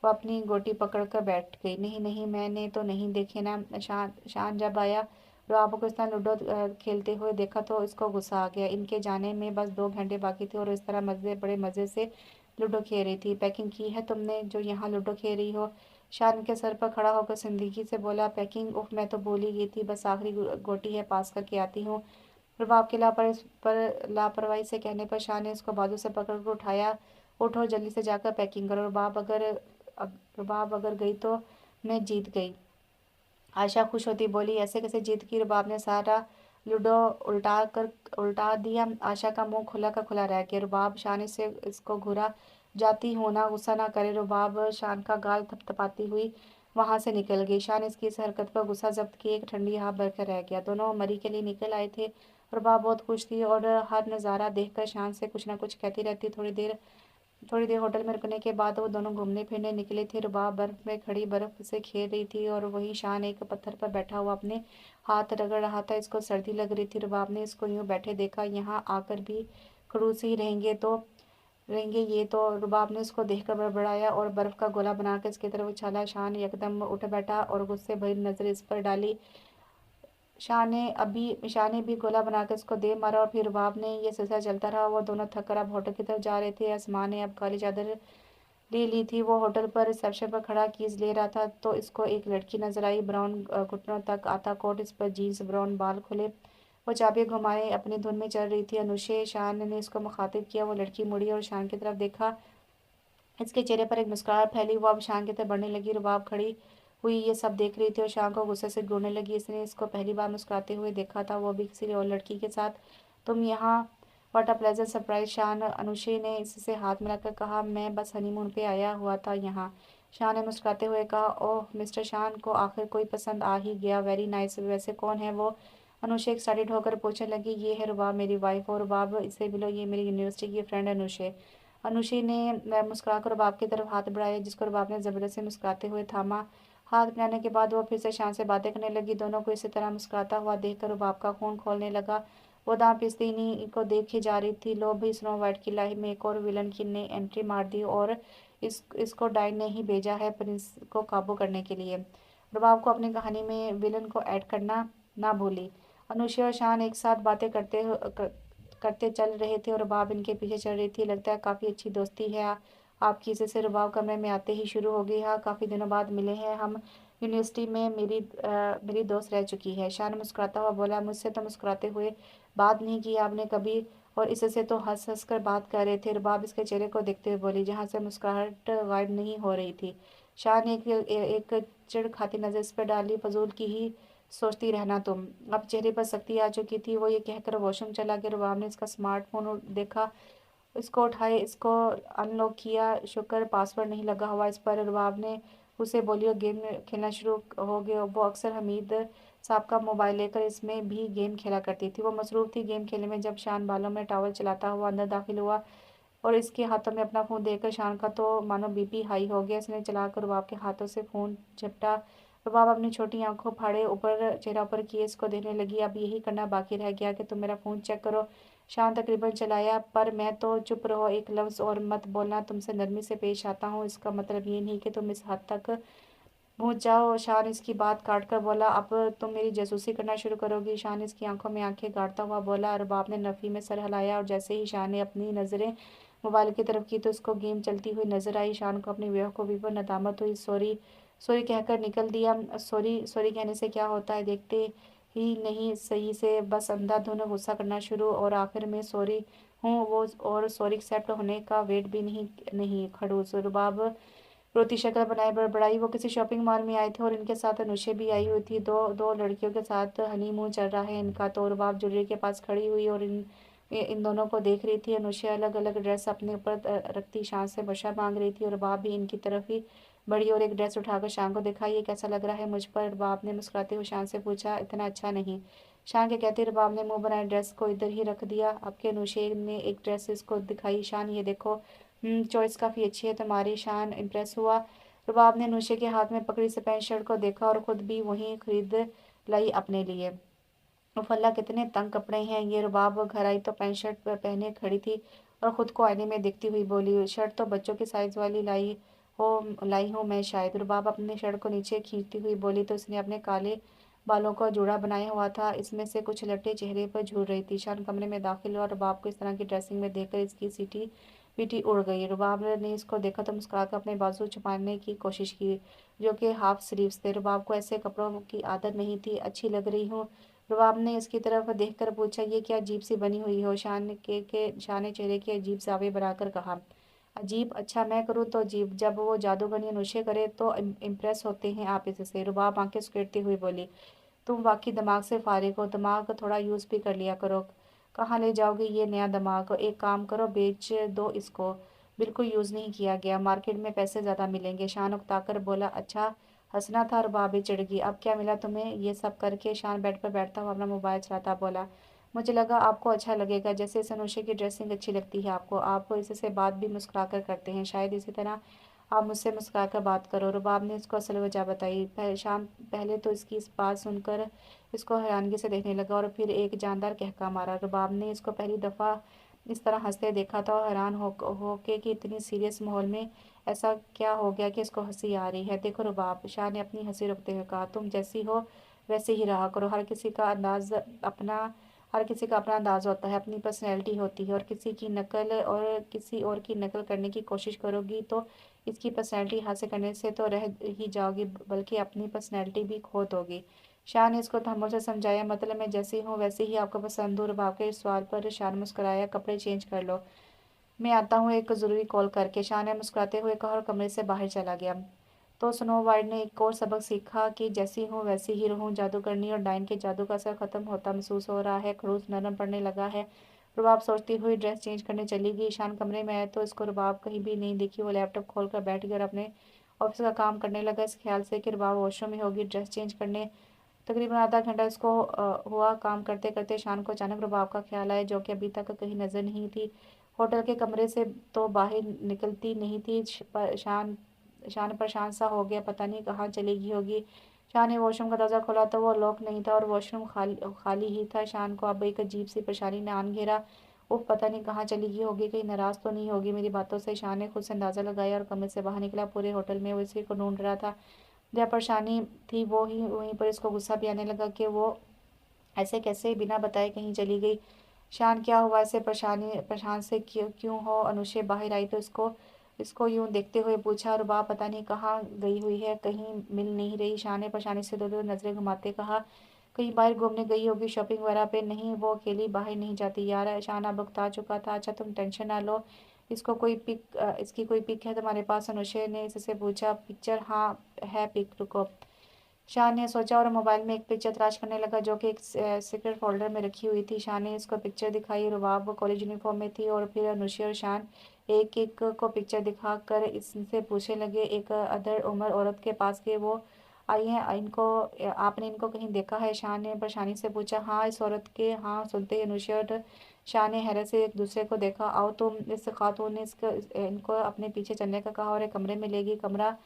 वो अपनी गोटी पकड़ कर बैठ गई। नहीं नहीं, मैंने तो नहीं देखे ना। शान जब आया, रुबाब को इस तरह लूडो खेलते हुए देखा तो इसको गुस्सा आ गया। इनके जाने में बस 2 घंटे बाकी थे और इस तरह बड़े मज़े से लूडो खेल रही थी। पैकिंग की है तुमने जो यहाँ लूडो खेल रही हो? शान के सर पर खड़ा होकर जिंदगी से बोला। पैकिंग? उफ, मैं तो भूल ही गई थी, बस आखिरी गोटी है, पास करके आती हूँ। रुबाब के लापरवाही से कहने पर शान ने उसको बाजू से पकड़ कर उठाया। उठो, जल्दी से जाकर पैकिंग करो। रुबाब अगर गई तो मैं जीत गई। आशा खुश होती बोली, ऐसे कैसे जीत की? रुबाब ने सारा लूडो उल्टा दिया। आशा का मुंह खुला का खुला रह गया। रुबाब, शान से इसको घूरा, जाती हूँ ना, गुस्सा ना करे। रुबाब शान का गाल थपथपाती हुई वहां से निकल गई। शान इसकी इस हरकत पर गुस्सा जब्त किए एक ठंडी हवा बरकर रह गया। दोनों मरी के लिए निकल आए थे। रुबाब बहुत खुश थी और हर नज़ारा देखकर शान से कुछ ना कुछ कहती रहती। थोड़ी देर होटल में रुकने के बाद वो दोनों घूमने फिरने निकले थे। रुबाब बर्फ में खड़ी बर्फ से खेल रही थी और वही शान एक पत्थर पर बैठा हुआ अपने हाथ रगड़ रहा था। इसको सर्दी लग रही थी। रुबाब ने इसको यूं बैठे देखा, यहाँ आकर भी खड़ूस ही रहेंगे ये तो। रुबाब ने उसको देखकर बड़बड़ाया और बर्फ का गोला बनाकर इसकी तरफ उछाला। शान एकदम उठ बैठा और गुस्से भरी नजर इस पर डाली। शाह ने भी गोला बनाकर उसको दे मारा और फिर रुबाब ने ये सिलसिला चलता रहा। वो दोनों थक कर अब होटल की तरफ जा रहे थे। आसमान ने अब काली चादर ले ली थी। वो होटल पर रिसेप्शन पर खड़ा कीज ले रहा था तो इसको एक लड़की नजर आई। ब्राउन घुटनों तक आता कोट, इस पर जीन्स, ब्राउन बाल खुले। वो चाबी घुमाए अपनी धुन में चल रही थी। अनुशे, शान ने इसको मुखातिब किया। वो लड़की मुड़ी और शान की तरफ देखा। इसके चेहरे पर एक मुस्कुराहट फैली। वो अब शान की तरफ बढ़ने लगी। रुबाब खड़ी हुई ये सब देख रही थी और शान को गुस्से से घूरने लगी। इसने इसको पहली बार मुस्कुराते हुए देखा था, वो भी किसी और लड़की के साथ। तुम यहाँ? व्हाट अ प्लेजेंट सरप्राइज शान, अनुश्री ने इससे हाथ मिलाकर कहा। मैं बस हनीमून पे आया हुआ था यहाँ। शान ने मुस्कुराते हुए कहा। ओह, मिस्टर शान को आखिर कोई पसंद आ ही गया, वेरी नाइस। वैसे कौन है वो? अनुशे एक्साइटेड होकर पूछने लगी। ये है रुबाब, मेरी वाइफ। और रुबाब, इसे मिलो, ये मेरी यूनिवर्सिटी की फ्रेंड अनुशे। अनुशी ने मुस्कुराकर रुबाब की तरफ हाथ बढ़ाया, जिसको रुबाब ने ज़बरदस्ती मुस्कुराते हुए थामा। हाथ मिलाने के बाद वो फिर से शान से बातें करने लगी। दोनों को इसी तरह मुस्कुराता हुआ देखकर रुबाब का खून खौलने लगा। वो दांत पिसती इन्हीं को देखी जा रही थी। लो भी, स्नो वाइट की लाइफ में एक और विलन की ने एंट्री मार दी और इसको डाइन ने ही भेजा है प्रिंस को काबू करने के लिए। रुबाब को अपनी कहानी में विलन को ऐड करना ना भूली। अनुषा और शान एक साथ बातें करते चल रहे थे और रुबाब इनके पीछे चल रही थी। लगता है काफ़ी अच्छी दोस्ती है आपकी। इससे रुबाब कमरे में आते ही शुरू हो गई। हाँ, काफ़ी दिनों बाद मिले हैं हम। यूनिवर्सिटी में मेरी दोस्त रह चुकी है। शान मुस्कुराता हुआ बोला। मुझसे तो मुस्कुराते हुए बात नहीं की आपने कभी। और इससे तो हंस हंस कर बात कर रहे थे। रुबाब इसके चेहरे को देखते हुए बोली, जहाँ से मुस्कुराहट गायब नहीं हो रही थी। शाह ने एक चिढ़ खाती नजर इस पर डाली, फजूल की ही सोचती रहना तुम। अब चेहरे पर सख्ती आ चुकी थी। वो ये कहकर वॉशरूम चला गया। रुबाब ने इसका स्मार्टफोन देखा, इसको उठाए, इसको अनलॉक किया। शुक्र पासवर्ड नहीं लगा हुआ इस पर। रुबाब ने उसे बोली और गेम खेलना शुरू हो गया। वो अक्सर हमीद साहब का मोबाइल लेकर इसमें भी गेम खेला करती थी। वो मसरूफ थी गेम खेलने में। जब शान बालों में टॉवल चलाता हुआ अंदर दाखिल हुआ और इसके हाथों में अपना फ़ोन देखकर शान का तो मानो बीपी हाई हो गया। इसने चलाकर रुबाब के हाथों से फ़ोन झपटा। रुबाब अपनी छोटी आंखों फाड़े ऊपर चेहरा पर किए इसको देखने लगी। अब यही करना बाकी रह गया कि तुम मेरा फ़ोन चेक करो। शान तकरीबन चलाया, पर मैं तो चुप रहो, एक लफ्ज़ और मत बोलना। तुमसे नरमी से पेश आता हूँ, इसका मतलब ये नहीं कि तुम इस हद तक पहुंच जाओ। शान इसकी बात काट कर बोला, अब तुम मेरी जासूसी करना शुरू करोगी? शान इसकी आंखों में आंखें गाड़ता हुआ बोला। अरबाब ने नफ़ी में सर हिलाया और जैसे ही शान ने अपनी नज़रें मोबाइल की तरफ की तो उसको गेम चलती हुई नजर आई। शान को अपनी बेवकूफ़ी पर नदामत हुई। सॉरी सॉरी कहकर निकल दिया। सॉरी सॉरी कहने से क्या होता है, देखते ही नहीं सही से बस अंधाधुंध गुस्सा करना शुरू, और आखिर में सॉरी हूँ वो, और सॉरी एक्सेप्ट होने का वेट भी नहीं नहीं खड़ूस। रुबाब रोती शक्ल बनाए बड़बड़ाई, वो किसी शॉपिंग मॉल में आए थे और इनके साथ अनुषे भी आई हुई थी। दो दो लड़कियों के साथ हनीमून चल रहा है इनका। तो रुबाब ज्वेलरी के पास खड़ी हुई और इन दोनों को देख रही थी। अनुषा अलग अलग ड्रेस अपने ऊपर रखती शान से बशा मांग रही थी और रुबाब भी इनकी तरफ ही बढ़ी और एक ड्रेस उठाकर शान को दिखाई। ये कैसा लग रहा है मुझ पर? रुबाब ने मुस्कुराते हुए शान से पूछा। इतना अच्छा नहीं, शान के कहते रुबाब ने मुंह बनाए ड्रेस को इधर ही रख दिया। अब के अनुषे ने एक ड्रेस इसको दिखाई। शान ये देखो, चॉइस काफ़ी अच्छी है तुम्हारी। शान इम्प्रेस हुआ। रुबाब ने नूशे के हाथ में पकड़ी से पैंट शर्ट को देखा और खुद भी वहीं खरीद लाई अपने लिए। उफ अल्लाह, कितने तंग कपड़े हैं ये। रुबाब घर आई तो पैंट शर्ट पहने खड़ी थी और खुद को आईने में देखती हुई बोली, शर्ट तो बच्चों की साइज वाली लाई हूँ मैं शायद। रुबाब अपने शर्ट को नीचे खींचती हुई बोली तो इसने अपने काले बालों का जूड़ा बनाया हुआ था, इसमें से कुछ लट्टे चेहरे पर झूल रही थी। शान कमरे में दाखिल हुआ। रुबाब को इस तरह की ड्रेसिंग में देखकर इसकी सीटी पीटी उड़ गई। रुबाब ने इसको देखा तो मुस्कुराकर अपने बाजू छुपाने की कोशिश की, जो कि हाफ स्लीव्स थे। रुबाब को ऐसे कपड़ों की आदत नहीं थी। अच्छी लग रही हूँ, रुबाब ने इसकी तरफ देखकर पूछा। ये क्या अजीब सी बनी हुई हो? शान ने चेहरे के अजीब जावे बनाकर कहा। अजीब? अच्छा मैं करूँ तो अजीब। जब वो जादूगरनी नुशे करे तो इम्प्रेस होते हैं आप इससे। रुबाब आंखें सुकेड़ती हुई बोली, तुम वाकई दिमाग से फारिग हो, दिमाग थोड़ा यूज़ भी कर लिया करो। कहाँ ले जाओगे ये नया दिमाग? एक काम करो, बेच दो इसको, बिल्कुल यूज़ नहीं किया गया, मार्केट में पैसे ज़्यादा मिलेंगे। शान उकताकर बोला। अच्छा हंसना था? रुबाब चिढ़ गई। अब क्या मिला तुम्हें ये सब करके? शान बेड पर बैठता हुआ अपना मोबाइल चलाता बोला, मुझे लगा आपको अच्छा लगेगा, जैसे इस अनुषे की ड्रेसिंग अच्छी लगती है आपको। आप इससे बात भी मुस्कुरा कर करते हैं, शायद इसी तरह आप मुझसे मुस्कुरा कर बात करो। रुबाब ने इसको असल वजह बताई। शाम पहले तो इसकी इस बात सुनकर इसको हैरानगी से देखने लगा और फिर एक जानदार कहका मारा। रुबाब ने इसको पहली दफ़ा इस तरह हंसते देखा था और हैरान हो के कि इतनी सीरियस माहौल में ऐसा क्या हो गया कि इसको हंसी आ रही है। देखो रुबाब, शाह ने अपनी हंसी रोकते हुए कहा, तुम जैसी हो वैसे ही रहा करो। हर किसी का अपना अंदाज़ होता है, अपनी पर्सनैलिटी होती है, और किसी और की नकल करने की कोशिश करोगी तो इसकी पर्सनैलिटी हासिल करने से तो रह ही जाओगी, बल्कि अपनी पर्सनैलिटी भी खो दोगी। शाह ने इसको तहम्मुल से समझाया, मतलब मैं जैसी हूँ वैसे ही आपको पसंद हूँ। रुबाब के इस सवाल पर शाह ने मुस्कुराया। कपड़े चेंज कर लो, मैं आता हूँ एक ज़रूरी कॉल करके, शाह ने मुस्कुराते हुए कहा और कमरे से बाहर चला गया। तो स्नो वाइट ने एक और सबक सीखा कि जैसी हूँ वैसी ही रहूँ। जादूगरनी और डाइन के जादू का असर खत्म होता महसूस हो रहा है। खड़ूस नरम पड़ने लगा है। रुबाब सोचती हुई ड्रेस चेंज करने चली गई। शान कमरे में आया तो इसको रुबाब कहीं भी नहीं दिखी। वो लैपटॉप खोल कर बैठ गया और अपने ऑफिस का काम करने लगा, इस ख्याल से कि रुबाब वॉशरूम में होगी ड्रेस चेंज करने। तकरीबन आधा घंटा इसको हुआ काम करते करते। शान को अचानक रुबाब का ख्याल आया, जो कि अभी तक कहीं नजर नहीं थी। होटल के कमरे से तो बाहर निकलती नहीं थी। शान परेशान सा हो गया, पता नहीं कहाँ चली गई होगी। शान ने वॉशरूम का दरवाज़ा खोला तो वो लॉक नहीं था और वॉशरूम खाली ही था। शान को अब एक अजीब सी परेशानी ने आन घेरा। उफ, पता नहीं कहाँ चली गई होगी, कहीं नाराज़ तो नहीं होगी मेरी बातों से। शान ने खुद से अंदाज़ा लगाया और कमरे से बाहर निकला। पूरे होटल में वो इसी को ढूंढ रहा था। जहाँ परेशानी थी वो ही वहीं पर इसको गुस्सा भी आने लगा कि वो ऐसे कैसे बिना बताए कहीं चली गई। शान, क्या हुआ? ऐसे परेशान से क्यों क्यों हो? अनुषे बाहर आई तो इसको इसको यूं देखते हुए पूछा। रुबाब पता नहीं कहाँ गई हुई है, कहीं मिल नहीं रही। शान ने परेशानी से दो दो नजरें घुमाते कहा, कहीं बाहर घूमने गई होगी शॉपिंग वगैरह पे। नहीं, वो अकेली बाहर नहीं जाती यार, शान अब बता चुका था। अच्छा तुम टेंशन ना लो, इसकी कोई पिक है तुम्हारे पास? अनुषे ने इससे पूछा। पिक्चर? हाँ है पिक, रुको। शाह ने सोचा और मोबाइल में एक पिक्चर तलाश करने लगा जो कि एक सीक्रेट फोल्डर में रखी हुई थी। शाह ने इसको पिक्चर दिखाई। रुबाब कॉलेज यूनिफॉर्म में थी और फिर अनुषे और शान एक एक को पिक्चर दिखाकर इससे पूछने लगे। एक अदर उम्र औरत के पास गए। वो आई हैं इनको, आपने इनको कहीं देखा है? शाह ने परेशानी से पूछा। हाँ इस औरत के, हाँ। सुनते ही अनुषे और शाह ने हैरत से एक दूसरे को देखा। आओ तुम। इस खातून ने इनको अपने पीछे चलने का कहा और एक कमरे में ले गई। कमरा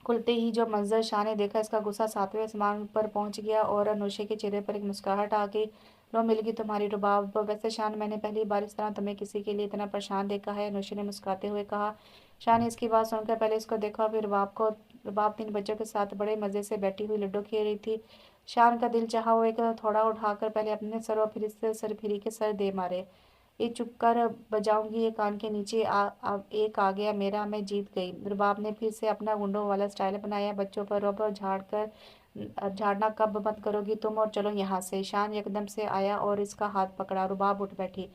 खुलते ही जो मंजर शाह ने देखा, इसका गुस्सा सातवें आसमान पर पहुंच गया और अनुषे के चेहरे पर एक मुस्कुराहट आ गई। लो मिल गई तुम्हारी रुबाब। वैसे शान, मैंने पहली बार इस तरह तुम्हें किसी के लिए इतना परेशान देखा है, अनुषे ने मुस्कुराते हुए कहा। शाह ने इसकी बात सुनकर पहले इसको देखा फिर रुबाब को। रुबाब 3 बच्चों के साथ बड़े मजे से बैठी हुई लूडो खेल रही थी। शान का दिल चाहा वो एक थोड़ा उठाकर पहले अपने सर और फिर इससे सर फिरी के सर दे मारे। ये चुप कर, बजाऊंगी ये कान के नीचे। एक आ गया मेरा, मैं जीत गई। रुबाब ने फिर से अपना गुंडों वाला स्टाइल बनाया। बच्चों पर रौब झाड़ना कब बंद करोगी तुम? और चलो यहाँ से। शान एकदम से आया और इसका हाथ पकड़ा। रुबाब उठ बैठी।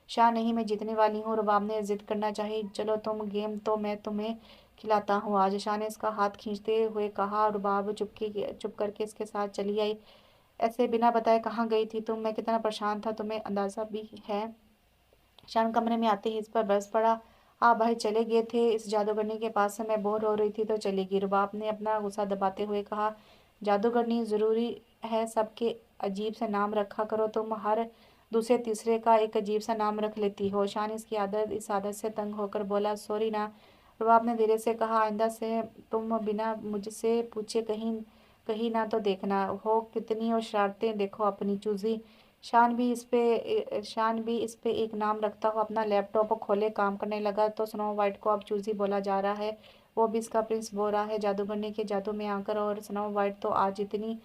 शान, नहीं मैं जीतने वाली हूँ। रुबाब ने जिद करना चाहिए। चलो तुम, गेम तो मैं तुम्हें खिलाता हूँ आज, शान ने इसका हाथ खींचते हुए कहा। रुबाब चुप करके इसके साथ चली आई। ऐसे बिना बताए कहाँ गई थी तुम? मैं कितना परेशान था तुम्हें अंदाजा भी है? शान कमरे में आते ही इस पर बरस पड़ा। आप भाई चले गए थे इस जादूगरनी के पास से, मैं बोर हो रही थी तो चली गई। रुबाब ने अपना गुस्सा दबाते हुए कहा। जादूगरनी जरूरी है सबके अजीब से नाम रखा करो तुम, हर दूसरे तीसरे का एक अजीब सा नाम रख लेती हो। शान इस आदत से तंग होकर बोला। सॉरी ना, रुबाब ने धीरे से कहा। आइंदा से तुम बिना मुझसे पूछे कहीं कहीं ना तो देखना। हो कितनी और शरारतें देखो अपनी चूजी। शान भी इस पे एक नाम रखता हो। अपना लैपटॉप खोले काम करने लगा तो स्नो वाइट को अब चूजी बोला जा रहा है। वो भी इसका प्रिंस बोल रहा है जादूगरनी के जादू में आकर। और स्नो वाइट तो आज इतनी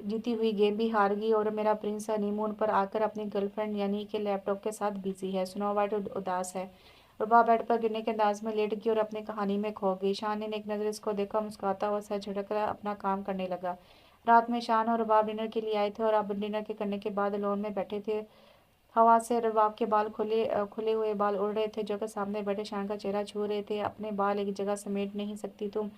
जीती हुई गेम भी हार गई और मेरा प्रिंस हनीमून पर आकर अपनी गर्लफ्रेंड यानी कि लैपटॉप के साथ बिजी है। स्नो वाइट उदास है। रुबा बेड पर गिरने के अंदाज में लेट गई और अपनी कहानी में खो गई। शान ने एक नज़र इसको देखा, मुस्कुराता हुआ सर झटक कर अपना काम करने लगा। रात में शान और रुबाब डिनर के लिए आए थे और अब डिनर के करने के बाद लॉन में बैठे थे। हवा से रुबाब के बाल खुले हुए बाल उड़ रहे थे जो कि सामने बैठे शान का चेहरा छू रहे थे। अपने बाल एक जगह समेट नहीं सकती तुम?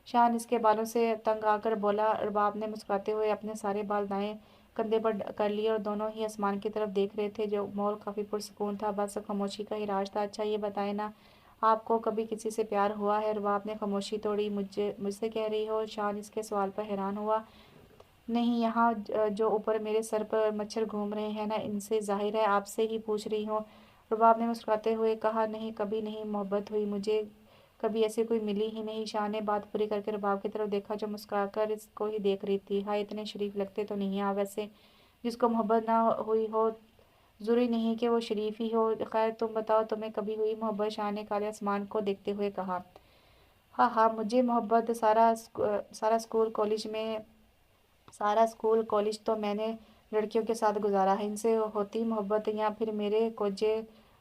शान इसके बालों से तंग आकर बोला। रुबाब ने मुस्कुराते हुए अपने सारे बाल दाएं कंधे पर कर लिए और दोनों ही आसमान की तरफ देख रहे थे जो माहौल काफी पुरसुकून था। बस खामोशी का ही राज था। अच्छा ये बताए ना, आपको कभी किसी से प्यार हुआ है? रुबाब ने खामोशी तोड़ी। मुझसे कह रही हो? शान इसके सवाल पर हैरान हुआ। नहीं, यहाँ जो ऊपर मेरे सर पर मच्छर घूम रहे हैं ना, इनसे जाहिर है आपसे ही पूछ रही हूँ। रुबाब ने मुस्कुराते हुए कहा। नहीं, कभी नहीं मोहब्बत हुई मुझे, कभी ऐसी कोई मिली ही नहीं। शाह ने बात पूरी करके रुबाब की तरफ देखा जो मुस्कुराकर इसको ही देख रही थी। हाँ, इतने शरीफ लगते तो नहीं आप वैसे। जिसको मोहब्बत ना हुई हो जरूरी नहीं कि वो शरीफ ही हो। खैर तुम बताओ, तुम्हें कभी हुई मोहब्बत? शाह ने काले आसमान को देखते हुए कहा। हाँ हाँ, मुझे मोहब्बत सारा स्कूल कॉलेज तो मैंने लड़कियों के साथ गुजारा है। इनसे होती मोहब्बत या फिर मेरे कोजे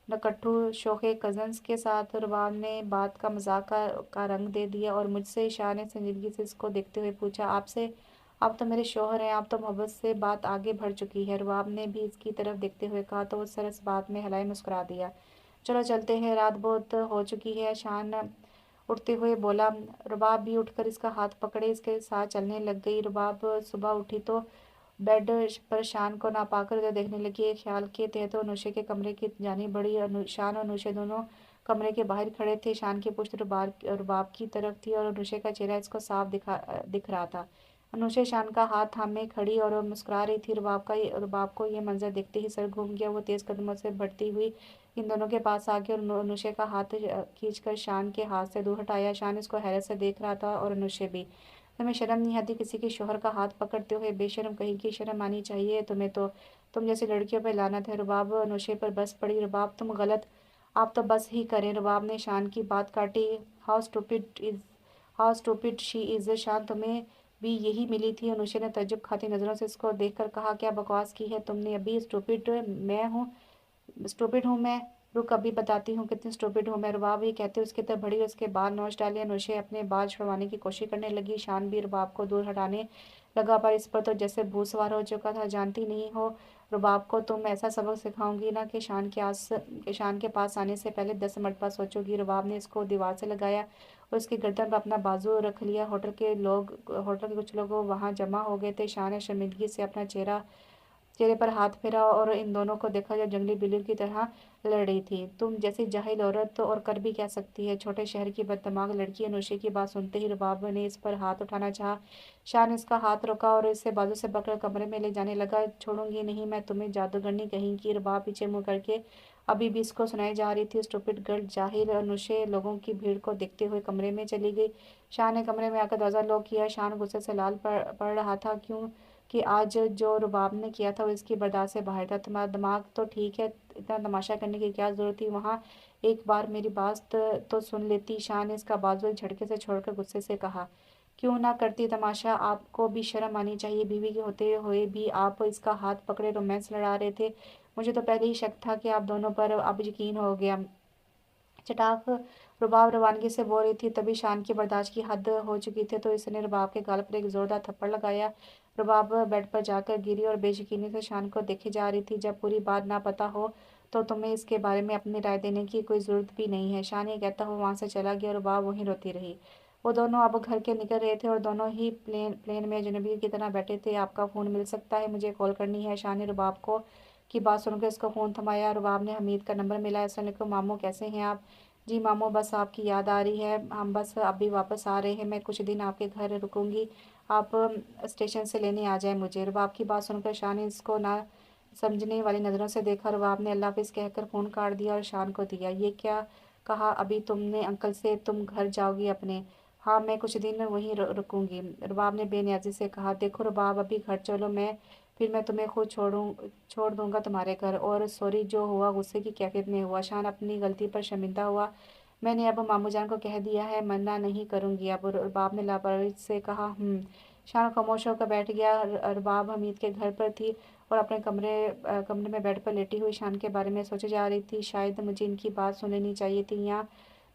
नकट्ठू शोखे कजन्स के साथ? रुबाब ने बात का मजाक का रंग दे दिया और मुझसे शाह ने संजीदगी से इसको देखते हुए पूछा। आपसे? आप तो मेरे शोहर हैं, आप तो मोहब्बत से बात आगे बढ़ चुकी है। रुबाब ने भी इसकी तरफ देखते हुए कहा तो वो सरस बात में हलाई मुस्कुरा दिया। चलो चलते हैं, रात बहुत हो चुकी है, शान उठते हुए बोला। रुबाब भी उठकर इसका हाथ पकड़े इसके साथ चलने लग गई। रुबाब सुबह उठी तो बेड पर शान को ना पाकर उधर देखने लगी। एक ख्याल के तहत तो अनुषे के कमरे की जानिब बढ़ी। शान और अनुषे दोनों कमरे के बाहर खड़े थे। शान की पुश्त रुबाब की तरफ थी और अनुषे का चेहरा इसको साफ दिख रहा था। अनुषे शान का हाथ थामे खड़ी और मुस्कुरा रही थी। रुबाब को ये मंजर देखते ही सर घूम गया। वो तेज कदमों से बढ़ती हुई इन दोनों के पास आ गई और अनुषे का हाथ खींचकर शान के हाथ से दूर हटाया। शान इसको हैरत से देख रहा था और अनुषे भी। तुम्हें शर्म नहीं आती किसी के शोहर का हाथ पकड़ते हुए? बेशर्म कहीं की, शर्म आनी चाहिए तुम्हें तो। तुम जैसी लड़कियों पर लानत है। रुबाब अनुषे पर बस पड़ी। रुबाब तुम गलत, आप तो बस ही करें। रुबाब ने शान की बात काटी। How stupid is how stupid she is. शान, तुम्हें भी यही मिली थी? अनुषे ने तजुब खाती नजरों से इसको देखकर कहा। क्या बकवास की है तुमने अभी? स्टूपिड हूँ मैं? रुक अभी बताती हूँ कितनी स्टूपिड हूँ मैं। रुबाब ये कहते उसकी तरफ बढ़ी और उसके बाल नोच डाले। अनुषे अपने बाल छुड़वाने की कोशिश करने लगी। शान भी रुबाब को दूर हटाने लगा, पर इस पर तो जैसे भूत सवार हो चुका था। जानती नहीं हो रुबाब को तुम ऐसा सबक सिखाऊंगी ना कि शान के पास आने से पहले 10 मरतबा सोचोगी। रुबाब ने इसको दीवार से लगाया और उसकी गर्दन पर अपना बाजू रख लिया। होटल के कुछ लोग वहां जमा हो गए थे। शान ने शर्मिंदगी से अपना चेहरे पर हाथ फेरा और इन दोनों को देखा जो जंगली बिल्लियों की तरह लड़ रही थी। तुम जैसी जाहिल औरत तो और कर भी क्या सकती है, छोटे शहर की बददिमाग लड़की। अनुशे की बात सुनते ही रुबाब ने इस पर हाथ उठाना चाहा। शाह ने इसका हाथ रोका और इसे बाजू से पकड़ कमरे में ले जाने लगा। छोड़ूंगी नहीं मैं तुम्हें, जादूगरनी कहीं की। रुबाब पीछे मुंह करके अभी भी इसको सुनाई जा रही थी। स्टूपिड गर्ल, जाहिल। अनुशे लोगों की भीड़ को देखते हुए कमरे में चली गई। शाह ने कमरे में आकर दरवाजा लॉक किया। शान गुस्से से लाल पड़ रहा था, क्यों कि आज जो रुबाब ने किया था वो इसकी बर्दाश्त से बाहर था। तुम्हारा दिमाग तो ठीक है, इतना तमाशा करने की क्या जरूरत थी वहाँ, एक बार मेरी बात तो सुन लेती। शाह ने इसका बाजू एक झटके से छोड़कर गुस्से से कहा, क्यों ना करती तमाशा, आपको भी शर्म आनी चाहिए। बीवी के होते हुए भी आप इसका हाथ पकड़े रोमांस लड़ा रहे थे। मुझे तो पहले ही शक था कि आप दोनों पर अब यकीन हो गया। चटाक रुबाब रवानगी से बोल रही थी, तभी शान की बर्दाश्त की हद हो चुकी थी, तो इसने रुबाब के गाल पर एक जोरदार थप्पड़ लगाया। रुबाब बेड पर जाकर गिरी और बेयकीनी से शान को देखे जा रही थी। जब पूरी बात ना पता हो तो तुम्हें इसके बारे में अपनी राय देने की कोई जरूरत भी नहीं है। शान ये कहता हुआ वहां से चला गया। रुबाब वहीं रोती रही। वो दोनों अब घर के निकल रहे थे और दोनों ही प्लेन में अजनबी की तरह बैठे थे। आपका फ़ोन मिल सकता है, मुझे कॉल करनी है। शान ने रुबाब को की बात सुनकर इसका फ़ोन थमाया। रुबाब ने हमीद का नंबर मिला। अस्सलाम वालेकुम मामू, कैसे हैं आप? जी मामू, बस आपकी याद आ रही है, हम बस अभी वापस आ रहे हैं, मैं कुछ दिन आपके घर रुकूंगी, आप स्टेशन से लेने आ जाए मुझे। रुबाब की बात सुनकर शान ने इसको ना समझने वाली नज़रों से देखा। रुबाब ने अल्लाह हाफिज़ कहकर फ़ोन काट दिया और शान को दिया। ये क्या कहा अभी तुमने अंकल से, तुम घर जाओगी अपने? हाँ, मैं कुछ दिन वहीं रुकूंगी, रुबाब ने बेनियाजी से कहा। देखो रुबाब, अभी घर चलो, फिर मैं तुम्हें खुद छोड़ दूंगा तुम्हारे घर। और सॉरी, जो हुआ गुस्से की कैफियत में हुआ। शान अपनी गलती पर शर्मिंदा हुआ। मैंने अब मामू जान को कह दिया है, मना नहीं करूंगी अब, रुबाब ने लापरवाही से कहा। शान खामोश होकर बैठ गया। रुबाब हमीद के घर पर थी और अपने कमरे में बेड पर लेटी हुई शान के बारे में सोचे जा रही थी। शायद मुझे इनकी बात सुन लेनी चाहिए थी, यहाँ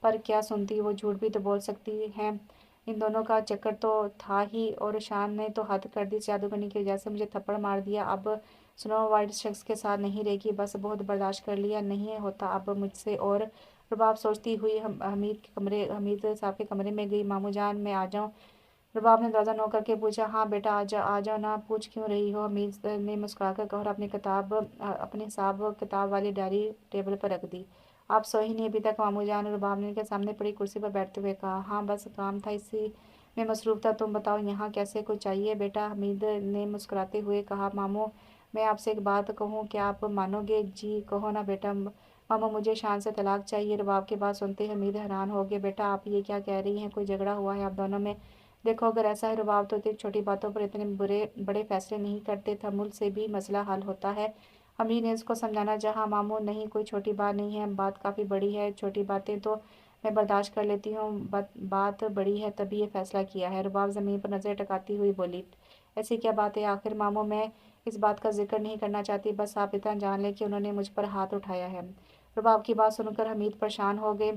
पर क्या सुनती, वो झूठ भी तो बोल सकती है। इन दोनों का चक्कर तो था ही, और शान ने तो हद कर दी, जादूगरनी की वजह से मुझे थप्पड़ मार दिया। अब स्नो वाइट शख्स के साथ नहीं रहेगी, बस बहुत बर्दाश्त कर लिया, नहीं होता अब मुझसे। और रुबाब सोचती हुई हमीद साहब के कमरे में गई। मामू जान, मैं आ जाऊं? रुबाब ने दरवाज़ा नॉक करके पूछा। हाँ बेटा, आ जाओ ना, पूछ क्यों रही हो? हमीद ने मुस्कुराकर कहा और अपनी हिसाब किताब वाली डायरी टेबल पर रख दी। आप सोई नहीं अभी तक मामू जान? रुबाब ने उनके सामने पड़ी कुर्सी पर बैठते हुए कहा। हाँ, बस काम था, इसी में मसरूफ था। तुम बताओ यहाँ कैसे कुछ चाहिए बेटा? हमीद ने मुस्कुराते हुए कहा। मामू, मैं आपसे एक बात कहूँ, क्या आप मानोगे? जी कहो ना बेटा। मामू, मुझे शान से तलाक चाहिए। रुबाब की बात सुनते ही हमीद हैरान हो गए। बेटा, आप ये क्या कह रही हैं? कोई झगड़ा हुआ है आप दोनों में? देखो, अगर ऐसा है, रुबाब तो इतनी छोटी बातों पर इतने बड़े फैसले नहीं करते, तमुल से भी मसला हल होता है। अमीर ने इसको समझाना चाहा। मामू, नहीं, कोई छोटी बात नहीं है, बात काफ़ी बड़ी है, छोटी बातें तो मैं बर्दाश्त कर लेती हूँ, बात बड़ी है, तभी ये फैसला किया है। रुबाब ज़मीन पर नज़र टकाती हुई बोली। ऐसी क्या बात है आखिर मामू? मैं इस बात का जिक्र नहीं करना चाहती, बस आप इतना जान लें कि उन्होंने मुझ पर हाथ उठाया है। रुबाब की बात सुनकर हमीद परेशान हो गए।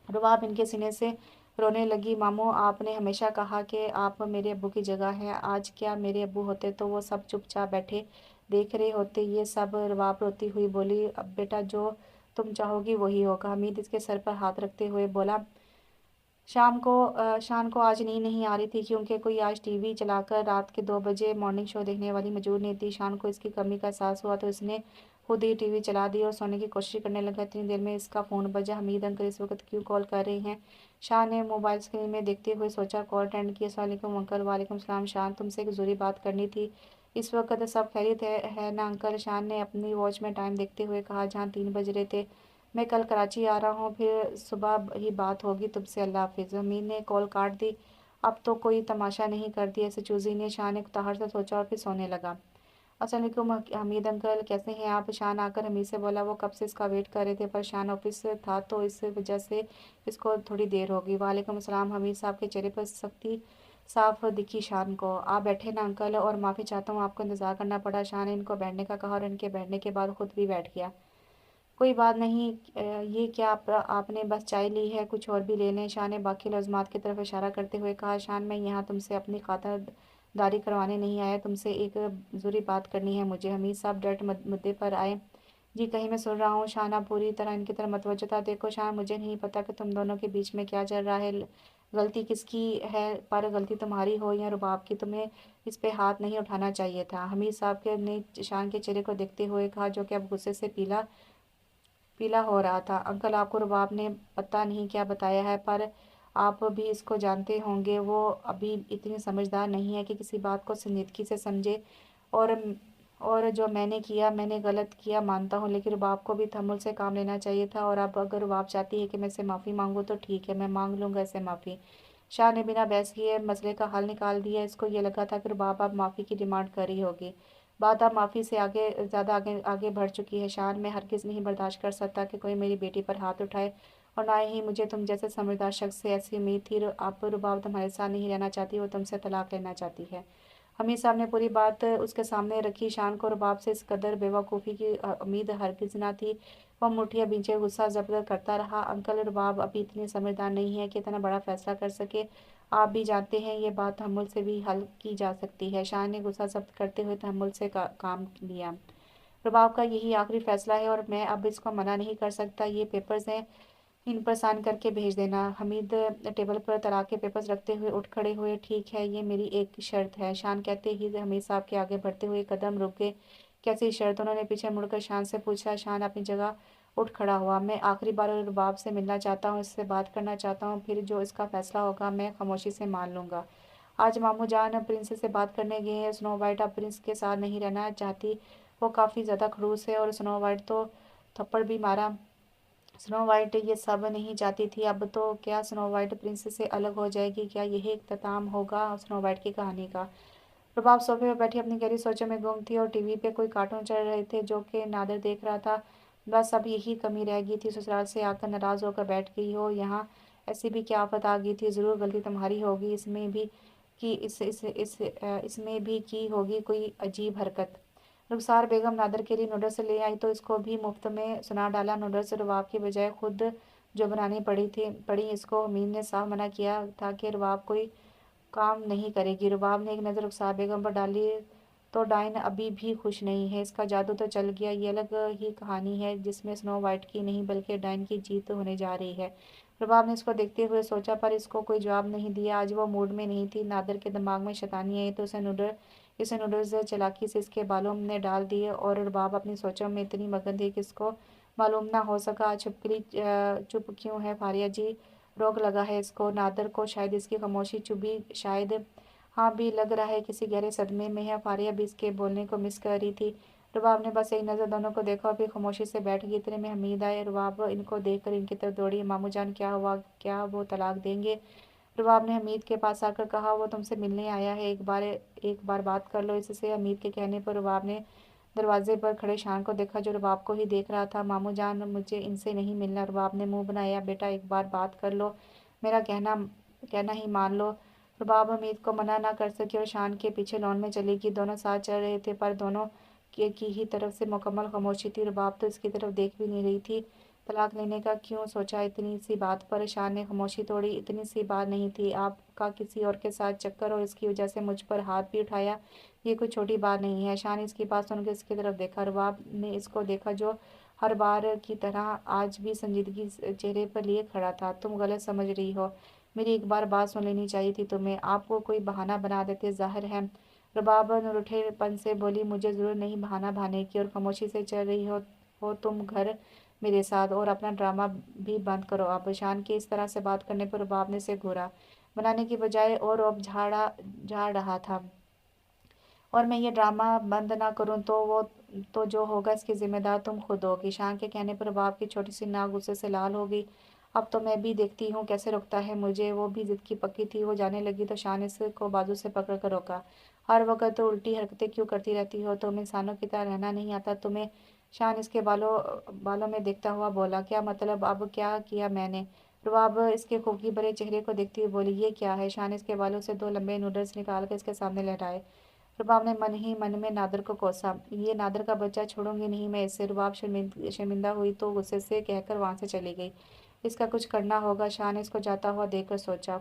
रुबाब इनके सीने से रोने लगी। मामू, आपने हमेशा कहा कि आप मेरे अब्बू की जगह हैं, आज क्या मेरे अब्बू होते तो वो सब चुपचाप बैठे देख रहे होते ये सब? रुबाब रोती हुई बोली। अब बेटा, जो तुम चाहोगी वही होगा, हमीद इसके सर पर हाथ रखते हुए बोला। शाम को आज नींद नहीं आ रही थी, क्योंकि कोई आज टीवी चलाकर रात के 2 बजे मॉर्निंग शो देखने वाली मौजूद नहीं थी। शाम को इसकी कमी का एहसास हुआ तो इसने खुद ही टीवी चला दी और सोने की कोशिश करने लगा। इतनी देर में इसका फ़ोन बजा। हमीद अंकल इस वक्त क्यों कॉल कर रहे हैं? शाह ने मोबाइल स्क्रीन में देखते हुए सोचा। कॉल अटेंड किया। अस्सलाम वालेकुम अंकल। वालेकुम सलाम। शान, तुमसे एक ज़रूरी बात करनी थी। इस वक्त सब खैरियत है ना अंकल? शान ने अपनी वॉच में टाइम देखते हुए कहा। जहाँ 3 बज रहे थे। मैं कल कराची आ रहा हूँ, फिर सुबह ही बात होगी तुमसे, अल्लाह हाफिज़। अमीन ने कॉल काट दी। अब तो कोई तमाशा नहीं करती ऐसे चूजी ने, शान ने ताहर से सोचा और फिर सोने लगा। अस्सलाम वालेकुम हमीद अंकल, कैसे हैं आप? शान आकर हमीद से बोला। वो कब से इसका वेट कर रहे थे, पर शान ऑफिस था तो इस वजह से इसको थोड़ी देर होगी। वालेकुम अस्सलाम। हमीद साहब के चेहरे पर सख्ती साफ दिखी शान को। आप बैठे ना अंकल, और माफ़ी चाहता हूँ आपको इंतज़ार करना पड़ा। शान ने इनको बैठने का कहा और इनके बैठने के बाद खुद भी बैठ गया। कोई बात नहीं, ये क्या आपने बस चाय ली है, कुछ और भी ले लें? शाह ने बाकी लज़्मात की तरफ इशारा करते हुए कहा। शान, मैं यहाँ तुमसे अपनी खातर दारी करवाने नहीं आया, तुमसे एक ज़रूरी बात करनी है मुझे। हमीद साहब डायरेक्ट मुद्दे पर आए। जी कहीं मैं सुन रहा हूँ। शाना पूरी तरह इनकी तरफ मतवज्जो था। देखो शान, मुझे नहीं पता कि तुम दोनों के बीच में क्या चल रहा है, गलती किसकी है, पर गलती तुम्हारी हो या रुबाब की, तुम्हें इस पे हाथ नहीं उठाना चाहिए था। हमीद साहब के ने शान के चेहरे को देखते हुए कहा, जो कि अब गुस्से से पीला पीला हो रहा था। अंकल, आपको रुबाब ने पता नहीं क्या बताया है, पर आप भी इसको जानते होंगे। वो अभी इतनी समझदार नहीं है कि किसी बात को संजीदगी से समझे। और और जो मैंने किया, मैंने गलत किया मानता हूँ, लेकिन रुबाब को भी तहम्मुल से काम लेना चाहिए था। और अब अगर रुबाब चाहती है कि मैं इससे माफ़ी मांगूँ तो ठीक है, मैं मांग लूँगा इससे माफ़ी। शाह ने बिना बहस किए मसले का हल निकाल दिया। इसको ये लगा था कि रुबाब अब माफ़ी की डिमांड कर रही होगी। बात अब माफ़ी से ज़्यादा आगे आगे बढ़ चुकी है। शान, मैं हरगिज़ नहीं बर्दाश्त कर सकता कि कोई मेरी बेटी पर हाथ उठाए, और ना ही मुझे तुम जैसे समझदार शख्स से ऐसी उम्मीद थी। अब रुबाब तुम्हारे साथ नहीं रहना चाहती, वो तुमसे तलाक लेना चाहती है। हमीद साहब ने पूरी बात उसके सामने रखी। शान को रुबाब से इस कदर बेवकूफ़ी की उम्मीद हरगिज़ ना थी। वह मुठियाँ भींचे गुस्सा ज़ब्त करता रहा। अंकल, रुबाब अभी इतनी समझदार नहीं है कि इतना बड़ा फैसला कर सके। आप भी जानते हैं ये बात तहम्मुल से भी हल की जा सकती है। शान ने गुस्सा ज़ब्त करते हुए तहम्मुल से काम लिया। रुबाब का यही आखिरी फैसला है और मैं अब इसको मना नहीं कर सकता। ये पेपर्स हैं, इन पर साइन करके भेज देना। हमीद टेबल पर तलाक के पेपर्स रखते हुए उठ खड़े हुए। ठीक है, ये मेरी एक शर्त है। शान कहते ही हमीद साहब के आगे बढ़ते हुए कदम रुक गए। कैसी शर्त? उन्होंने पीछे मुड़कर शान से पूछा। शान अपनी जगह उठ खड़ा हुआ। मैं आखिरी बार रुबाब से मिलना चाहता हूँ, इससे बात करना चाहता हूँ, फिर जो इसका फैसला होगा मैं खामोशी से मान लूँगा। आज मामू जान प्रिंसेस से बात करने गए हैं। स्नो वाइट अब प्रिंस के साथ नहीं रहना चाहती। वो काफ़ी ज़्यादा खड़ूस है। और स्नो वाइट तो थप्पड़ भी मारा। स्नो वाइट ये सब नहीं चाहती थी। अब तो क्या स्नो वाइट प्रिंसेस से अलग हो जाएगी? क्या यही इख्तिताम होगा स्नो वाइट की कहानी का? रुबाब सोफे पर बैठी अपनी गहरी सोचों में गुम थी और टीवी पे कोई कार्टून चल रहे थे जो कि नादिर देख रहा था। बस अब यही कमी रह गई थी, ससुराल से आकर नाराज़ होकर बैठ गई हो यहाँ। ऐसी भी क्या आफत आ गई थी? ज़रूर गलती तुम्हारी होगी। इसमें भी कि इसमें भी की होगी कोई अजीब हरकत। रुखसार बेगम नादर के लिए नूडल्स ले आई तो इसको भी मुफ्त में सुना डाला। नूडल्स रुबाब की बजाय खुद जो बनानी पड़ी इसको। हमीद ने साफ मना किया था कि रुबाब कोई काम नहीं करेगी। रुबाब ने एक नज़र रुखसार बेगम पर डाली तो डाइन अभी भी खुश नहीं है। इसका जादू तो चल गया। ये अलग ही कहानी है जिसमें स्नो वाइट की नहीं बल्कि डाइन की जीत होने जा रही है। रुबाब ने इसको देखते हुए सोचा, पर इसको कोई जवाब नहीं दिया। आज वो मूड में नहीं थी। नादिर के दिमाग में शैतानी आई तो इसे नूडल्स चालाकी से इसके बालों में डाल दिए। और रुबाब अपनी सोचों में इतनी मगन थी कि इसको मालूम ना हो सका आज चुप क्यों है। फारिया जी, रोग लगा है इसको। नादिर को शायद इसकी खामोशी चुभी, शायद हाँ भी लग रहा है किसी गहरे सदमे में है। फारिया भी इसके बोलने को मिस कर रही थी। रुबाब ने बस एक नज़र दोनों को देखा और फिर खामोशी से बैठ गई। इतने में हमीद आए। रुबाब इनको देखकर इनकी तरफ दौड़ी। मामू जान, क्या हुआ? क्या वो तलाक देंगे? रुबाब ने हमीद के पास आकर कहा, वो तुमसे मिलने आया है, एक बार बात कर लो इससे। हमीद के कहने पर रुबाब ने दरवाजे पर खड़े शान को देखा, जो रुबाब को ही देख रहा था। मामू जान, मुझे इनसे नहीं मिलना। रुबाब ने मुंह बनाया। बेटा, एक बार बात कर लो, मेरा कहना कहना ही मान लो। रुबाब हमीद को मना ना कर सकी और शान के पीछे लॉन में चली गई। दोनों साथ चल रहे थे, पर दोनों के की ही तरफ से मुकम्मल खामोशी थी। रुबाब तो इसकी तरफ देख भी नहीं रही थी। तलाक लेने का क्यों सोचा इतनी सी बात पर? शान ने खामोशी तोड़ी। इतनी सी बात नहीं थी। आपका किसी और के साथ चक्कर और इसकी वजह से मुझ पर हाथ भी उठाया, ये कोई छोटी बात नहीं है। शान इसकी बात सुनकर इसकी तरफ देखा। रुबाब ने इसको देखा, जो हर बार की तरह आज भी संजीदगी चेहरे पर लिए खड़ा था। तुम गलत समझ रही हो, मेरी एक बार बात सुन लेनी चाहिए थी तुम्हें। आपको कोई बहाना बना देते ज़ाहिर है। रुबाब निरुठेपन से बोली, मुझे ज़रूरत नहीं बहाना बहाने की। और खामोशी से चल रही हो तुम घर मेरे साथ, और अपना ड्रामा भी बंद करो अब। शान के इस तरह से बात करने पर रुबाब ने से घूरा बनाने की बजाय और अब झाड़ रहा था। और मैं ये ड्रामा बंद ना करूं तो जो होगा इसकी जिम्मेदार तुम खुद होगी। शान के कहने पर रुबाब की छोटी सी नाक गुस्से से लाल हो गई। अब तो मैं भी देखती हूँ कैसे रुकता है मुझे। वो भी जिद की पक्की थी। वो जाने लगी तो शान इसको बाजू से पकड़ कर रोका। हर वक्त तो उल्टी हरकतें क्यों करती रहती हो? तुम इंसानों की तरह रहना नहीं आता तुम्हें? शान इसके बालों बालों में देखता हुआ बोला। क्या मतलब? अब क्या किया मैंने? रुबाब इसके खूबी भरे चेहरे को देखती हुई बोली, ये क्या है? शान इसके बालों से दो लंबे नूडल्स निकाल कर इसके सामने लहराए। रुबाब ने मन ही मन में नादर को कोसा। ये नादर का बच्चा, छोड़ूंगी नहीं मैं इसे। रुबाब शर्मिंदा हुई तो गुस्से से कहकर वहां से चली गई। इसका कुछ करना होगा, शान इसको जाता हुआ देखकर सोचा।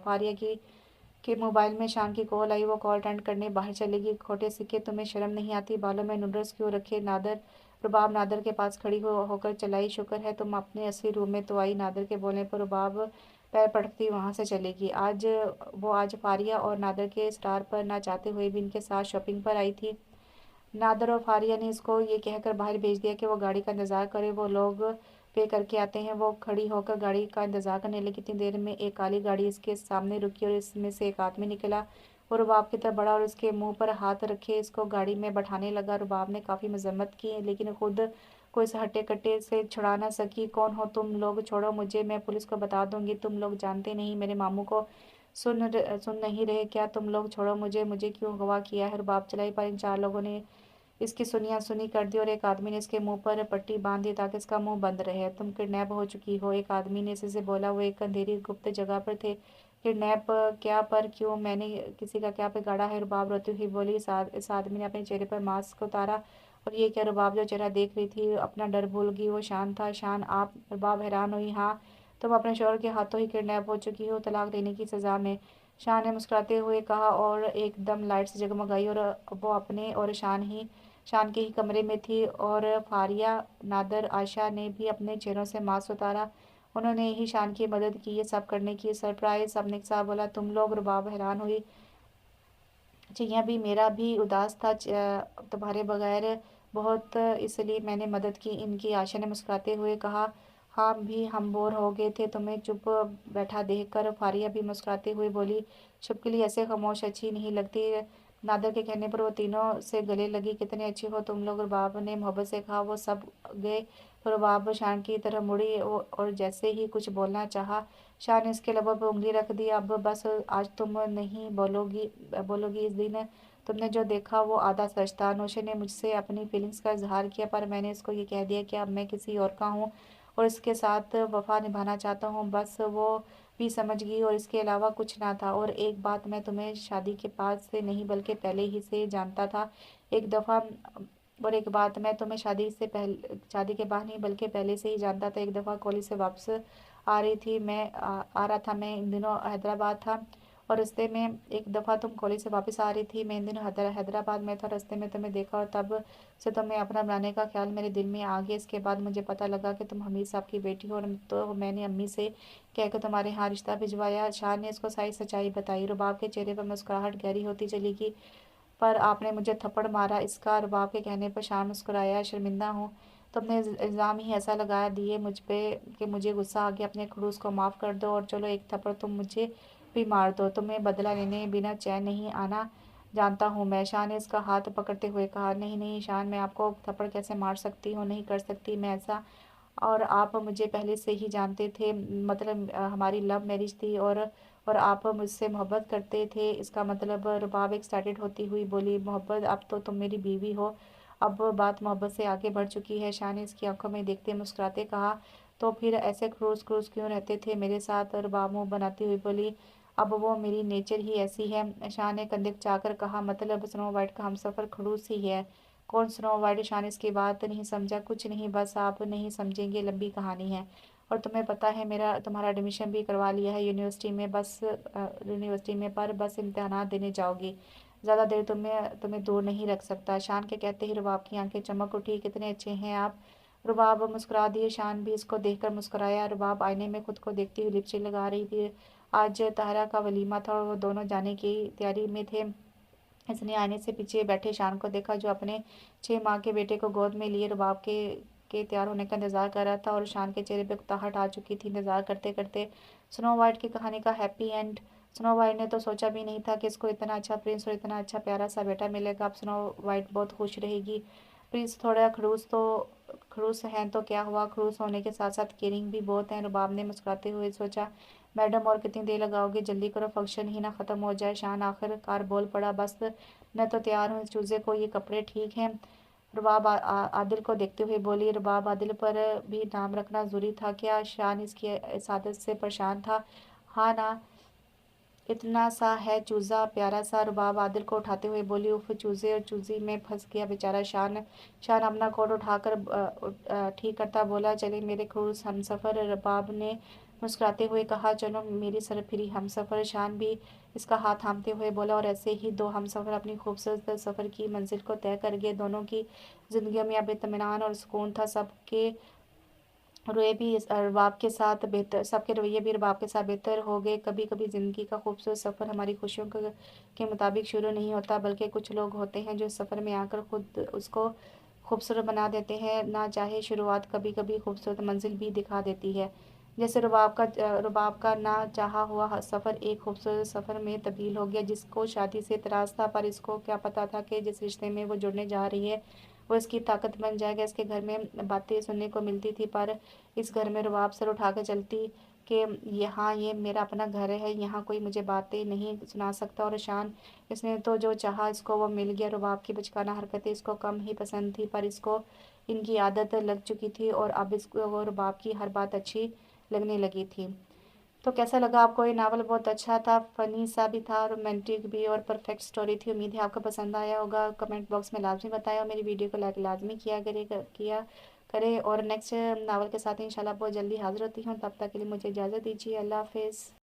कि मोबाइल में शान की कॉल आई। वो कॉल अटेंड करने बाहर चली गई। खोटे सिक्के, तुम्हें शर्म नहीं आती? बालों में नूडल्स क्यों रखे? नादर रुबाब नादर के पास खड़ी होकर चलाई। शुक्र है तुम अपने असली रूम में तो आई। नादर के बोलने पर रुबाब पैर पटकती वहां से चली गई। आज फारिया और नादर के स्टार पर ना चाहते हुए भी इनके साथ शॉपिंग पर आई थी। नादर और फारिया ने इसको ये कहकर बाहर भेज दिया कि वो गाड़ी का इंतज़ार करे, वो लोग पे करके आते हैं। वो खड़ी होकर गाड़ी का इंतज़ार करने लगी। इतनी देर में एक काली गाड़ी इसके सामने रुकी और इसमें से एक आदमी निकला। वो रुबाब की तरफ बढ़ा और उसके मुंह पर हाथ रखे इसको गाड़ी में बैठाने लगा। रुबाब ने काफ़ी मजम्मत की लेकिन खुद को इस हट्टे कट्टे से छुड़ा ना सकी। कौन हो तुम लोग? छोड़ो मुझे, मैं पुलिस को बता दूंगी। तुम लोग जानते नहीं मेरे मामू को? सुन नहीं रहे क्या तुम लोग? छोड़ो मुझे, मुझे क्यों गवाह किया है? रुबाब चलाई पर इन चार लोगों ने इसकी सुनिया सुनी कर दी और एक आदमी ने इसके मुंह पर पट्टी बांध दी ताकि इसका मुंह बंद रहे। तुम किडनैप हो चुकी हो, एक आदमी ने इसे बोला। वो एक अंधेरी गुप्त जगह पर थे। किडनैप क्या? पर क्यों? मैंने किसी का क्या बिगाड़ा है? रुबाब रोती हुई बोली। इस आदमी ने अपने चेहरे पर मास्क उतारा। और ये क्या? रुबाब जो चेहरा देख रही थी अपना डर भूल गई। वो शान था। शान आप? रुबाब हैरान हुई। हाँ, तुम अपने शौहर के हाथों ही किडनैप हो चुकी हो, तलाक देने की सजा में। शान ने मुस्कुराते हुए कहा और एकदम लाइट्स जगमगाई और वो अपने और शान के ही कमरे में थी। और फारिया, नादर, आयशा ने भी अपने चेहरों से मास्क उतारा। उन्होंने ही शान की मदद की ये सब करने की। सरप्राइज, सबने एक साथ बोला। तुम लोग? रुबाब हैरान हुई। चिड़िया भी, मेरा भी उदास था तुम्हारे बगैर बहुत, इसलिए मैंने मदद की इनकी। आशा ने मुस्कुराते हुए कहा। हाँ भी हम बोर हो गए थे तुम्हें चुप बैठा देख कर। फारिया भी मुस्कुराते हुए बोली। छुपकली ऐसे खामोश अच्छी नहीं लगती। नादर के कहने पर वो तीनों से गले लगी। कितने अच्छे हो तुम लोग, रुबाब ने मोहब्बत से कहा। वो सब गए तो रुबाब शान की तरफ मुड़ी और जैसे ही कुछ बोलना चाहा, शाह ने इसके लबों पर उंगली रख दी। अब बस, आज तुम नहीं बोलोगी इस दिन तुमने जो देखा वो आधा सच था। नौशे ने मुझसे अपनी फीलिंग्स का इजहार किया पर मैंने इसको ये कह दिया कि अब मैं किसी और का हूँ और इसके साथ वफा निभाना चाहता हूँ। बस वो भी समझ गई और इसके अलावा कुछ ना था। और एक बात, मैं तुम्हें शादी के बाद से नहीं बल्कि पहले ही से जानता था। एक दफ़ा और एक बात, मैं तुम्हें शादी के बाद नहीं बल्कि पहले से ही जानता था। एक दफ़ा कॉलेज से वापस आ रहा था मैं इन दिनों हैदराबाद था और रास्ते में एक दफ़ा तुम कॉलेज से वापस आ रही थी, मैं इन दिनों हैदराबाद में था। रास्ते में तुम्हें देखा और तब से तुम्हें अपना बनाने का ख्याल मेरे दिल में आ गया। इसके बाद मुझे पता लगा कि तुम हमीद साहब की बेटी हो और तो मैंने अम्मी से कहकर तुम्हारे यहाँ रिश्ता भिजवाया। शाह ने इसको सारी सच्चाई बताई। रुबाब के चेहरे पर मुस्कुराहट गहरी होती चली गई। पर आपने मुझे थप्पड़ मारा इसका? रुबाब के कहने पर शान मुस्कुराया। शर्मिंदा हूँ, तुमने इल्ज़ाम ही ऐसा लगा दिए मुझ पे कि मुझे गुस्सा आ गया। अपने खड़ूस को माफ़ कर दो और चलो एक थप्पड़ तुम मुझे भी मार दो। तुम्हें बदला लेने बिना चैन नहीं आना जानता हूँ मैं। शान ने इसका हाथ पकड़ते हुए कहा। नहीं नहीं शान, मैं आपको थप्पड़ कैसे मार सकती हूँ? नहीं कर सकती मैं ऐसा। और आप मुझे पहले से ही जानते थे, मतलब हमारी लव मैरिज थी और आप मुझसे मोहब्बत करते थे। इसका मतलब? रुबाब एक्साइटेड होती हुई बोली। मोहब्बत? अब तो तुम मेरी बीवी हो। अब बात मोहब्बत से आगे बढ़ चुकी है। शाह ने इसकी आंखों में देखते मुस्कुराते कहा। तो फिर ऐसे क्रूज क्रूज क्यों रहते थे मेरे साथ? रुबाब मुंह बनाती हुई बोली। अब वो मेरी नेचर ही ऐसी है। शाह ने कंधे चाकर कहा। मतलब स्नो वाइट का हमसफर खड़ूस ही है? कौन स्नो वाइट? शान इसकी बात नहीं समझा। कुछ नहीं, बस आप नहीं समझेंगे, लंबी कहानी है। और तुम्हें पता है मेरा तुम्हारा एडमिशन भी करवा लिया है यूनिवर्सिटी में, पर बस इम्तहानात देने जाओगी। ज़्यादा देर तुम्हें दूर नहीं रख सकता। शान के कहते ही रुबाब की आंखें चमक उठी। कितने अच्छे हैं आप? रुबाब मुस्कुरा दिए। शान भी इसको देखकर मुस्कुराया। रुबाब आईने में खुद को देखती हुई लिपस्टिक लगा रही थी। आज ताहरा का वलीमा था और वो दोनों जाने की तैयारी में थे। इसने आईने से पीछे बैठे शान को देखा जो अपने 6 माह के बेटे को गोद में लिए रुबाब के तैयार होने का इंतजार कर रहा था। और शान के चेहरे पे उकताहट आ चुकी थी इंतजार करते करते स्नो वाइट की कहानी का हैप्पी एंड। स्नो वाइट ने तो सोचा भी नहीं था कि इसको इतना अच्छा प्रिंस और इतना अच्छा प्यारा सा बेटा मिलेगा। अब स्नो वाइट बहुत खुश रहेगी। प्रिंस थोड़ा खड़ूस हैं तो क्या हुआ, खड़ूस होने के साथ साथ केयरिंग भी बहुत हैं। रुबाब ने मुस्कुराते हुए सोचा। मैडम और कितनी देर लगाओगे? जल्दी करो, फंक्शन ही ना ख़त्म हो जाए। शान आखिरकार बोल पड़ा। बस मैं तो तैयार हूँ, चूजे को ये कपड़े ठीक हैं? रुबाब आदिल को देखते हुए बोली। रुबाब आदिल पर भी नाम रखना ज़रूरी था क्या? शान इसकी इस आदत से परेशान था। हाँ ना, इतना सा है चूज़ा प्यारा सा। रुबाब आदिल को उठाते हुए बोली, उफ चूज़े और चूज़ी में फंस गया बेचारा शान। शान अपना कोट उठाकर ठीक करता बोला, चले मेरे क्रूज हमसफ़र। रुबाब ने मुस्कुराते हुए कहा, चलो मेरी सरफिरी हमसफ़र। शान भी इसका हाथ थामते हुए बोला, और ऐसे ही दो हमसफ़र अपनी खूबसूरत सफ़र की मंजिल को तय कर गए। दोनों की ज़िंदगियों में अब इत्मीनान और सुकून था। सबके रुए भी रुबाब के साथ बेहतर सबके रवैये भी रुबाब के साथ बेहतर हो गए। कभी कभी ज़िंदगी का खूबसूरत सफ़र हमारी खुशियों के मुताबिक शुरू नहीं होता, बल्कि कुछ लोग होते हैं जो इस सफ़र में आकर खुद उसको खूबसूरत बना देते हैं। ना चाहे शुरुआत कभी कभी खूबसूरत मंजिल भी दिखा देती है। जैसे रुबाब का ना चाहा हुआ सफ़र एक खूबसूरत सफ़र में तब्दील हो गया। जिसको शादी से इतराज़ था, पर इसको क्या पता था कि जिस रिश्ते में वो जुड़ने जा रही है वो इसकी ताकत बन जाएगा। इसके घर में बातें सुनने को मिलती थी, पर इस घर में रुबाब सर उठाकर चलती कि यहाँ ये मेरा अपना घर है, यहाँ कोई मुझे बातें नहीं सुना सकता। और शान, इसने तो जो चाहा इसको वो मिल गया। रुबाब की बचकाना हरकतें इसको कम ही पसंद थी, पर इसको इनकी आदत लग चुकी थी और अब इसको वो रुबाब की हर बात अच्छी लगने लगी थी। तो कैसा लगा आपको ये नावल? बहुत अच्छा था, फ़नी सा भी था, रोमांटिक भी, और परफेक्ट स्टोरी थी। उम्मीद है आपको पसंद आया होगा। कमेंट बॉक्स में लाजमी बताएं और मेरी वीडियो को लाइक लाजमी किया करें। और नेक्स्ट नावल के साथ इंशाल्लाह बहुत जल्दी हाज़िर होती हूँ। तब तक के लिए मुझे इजाज़त दीजिए। अल्लाह हाफ़िज़।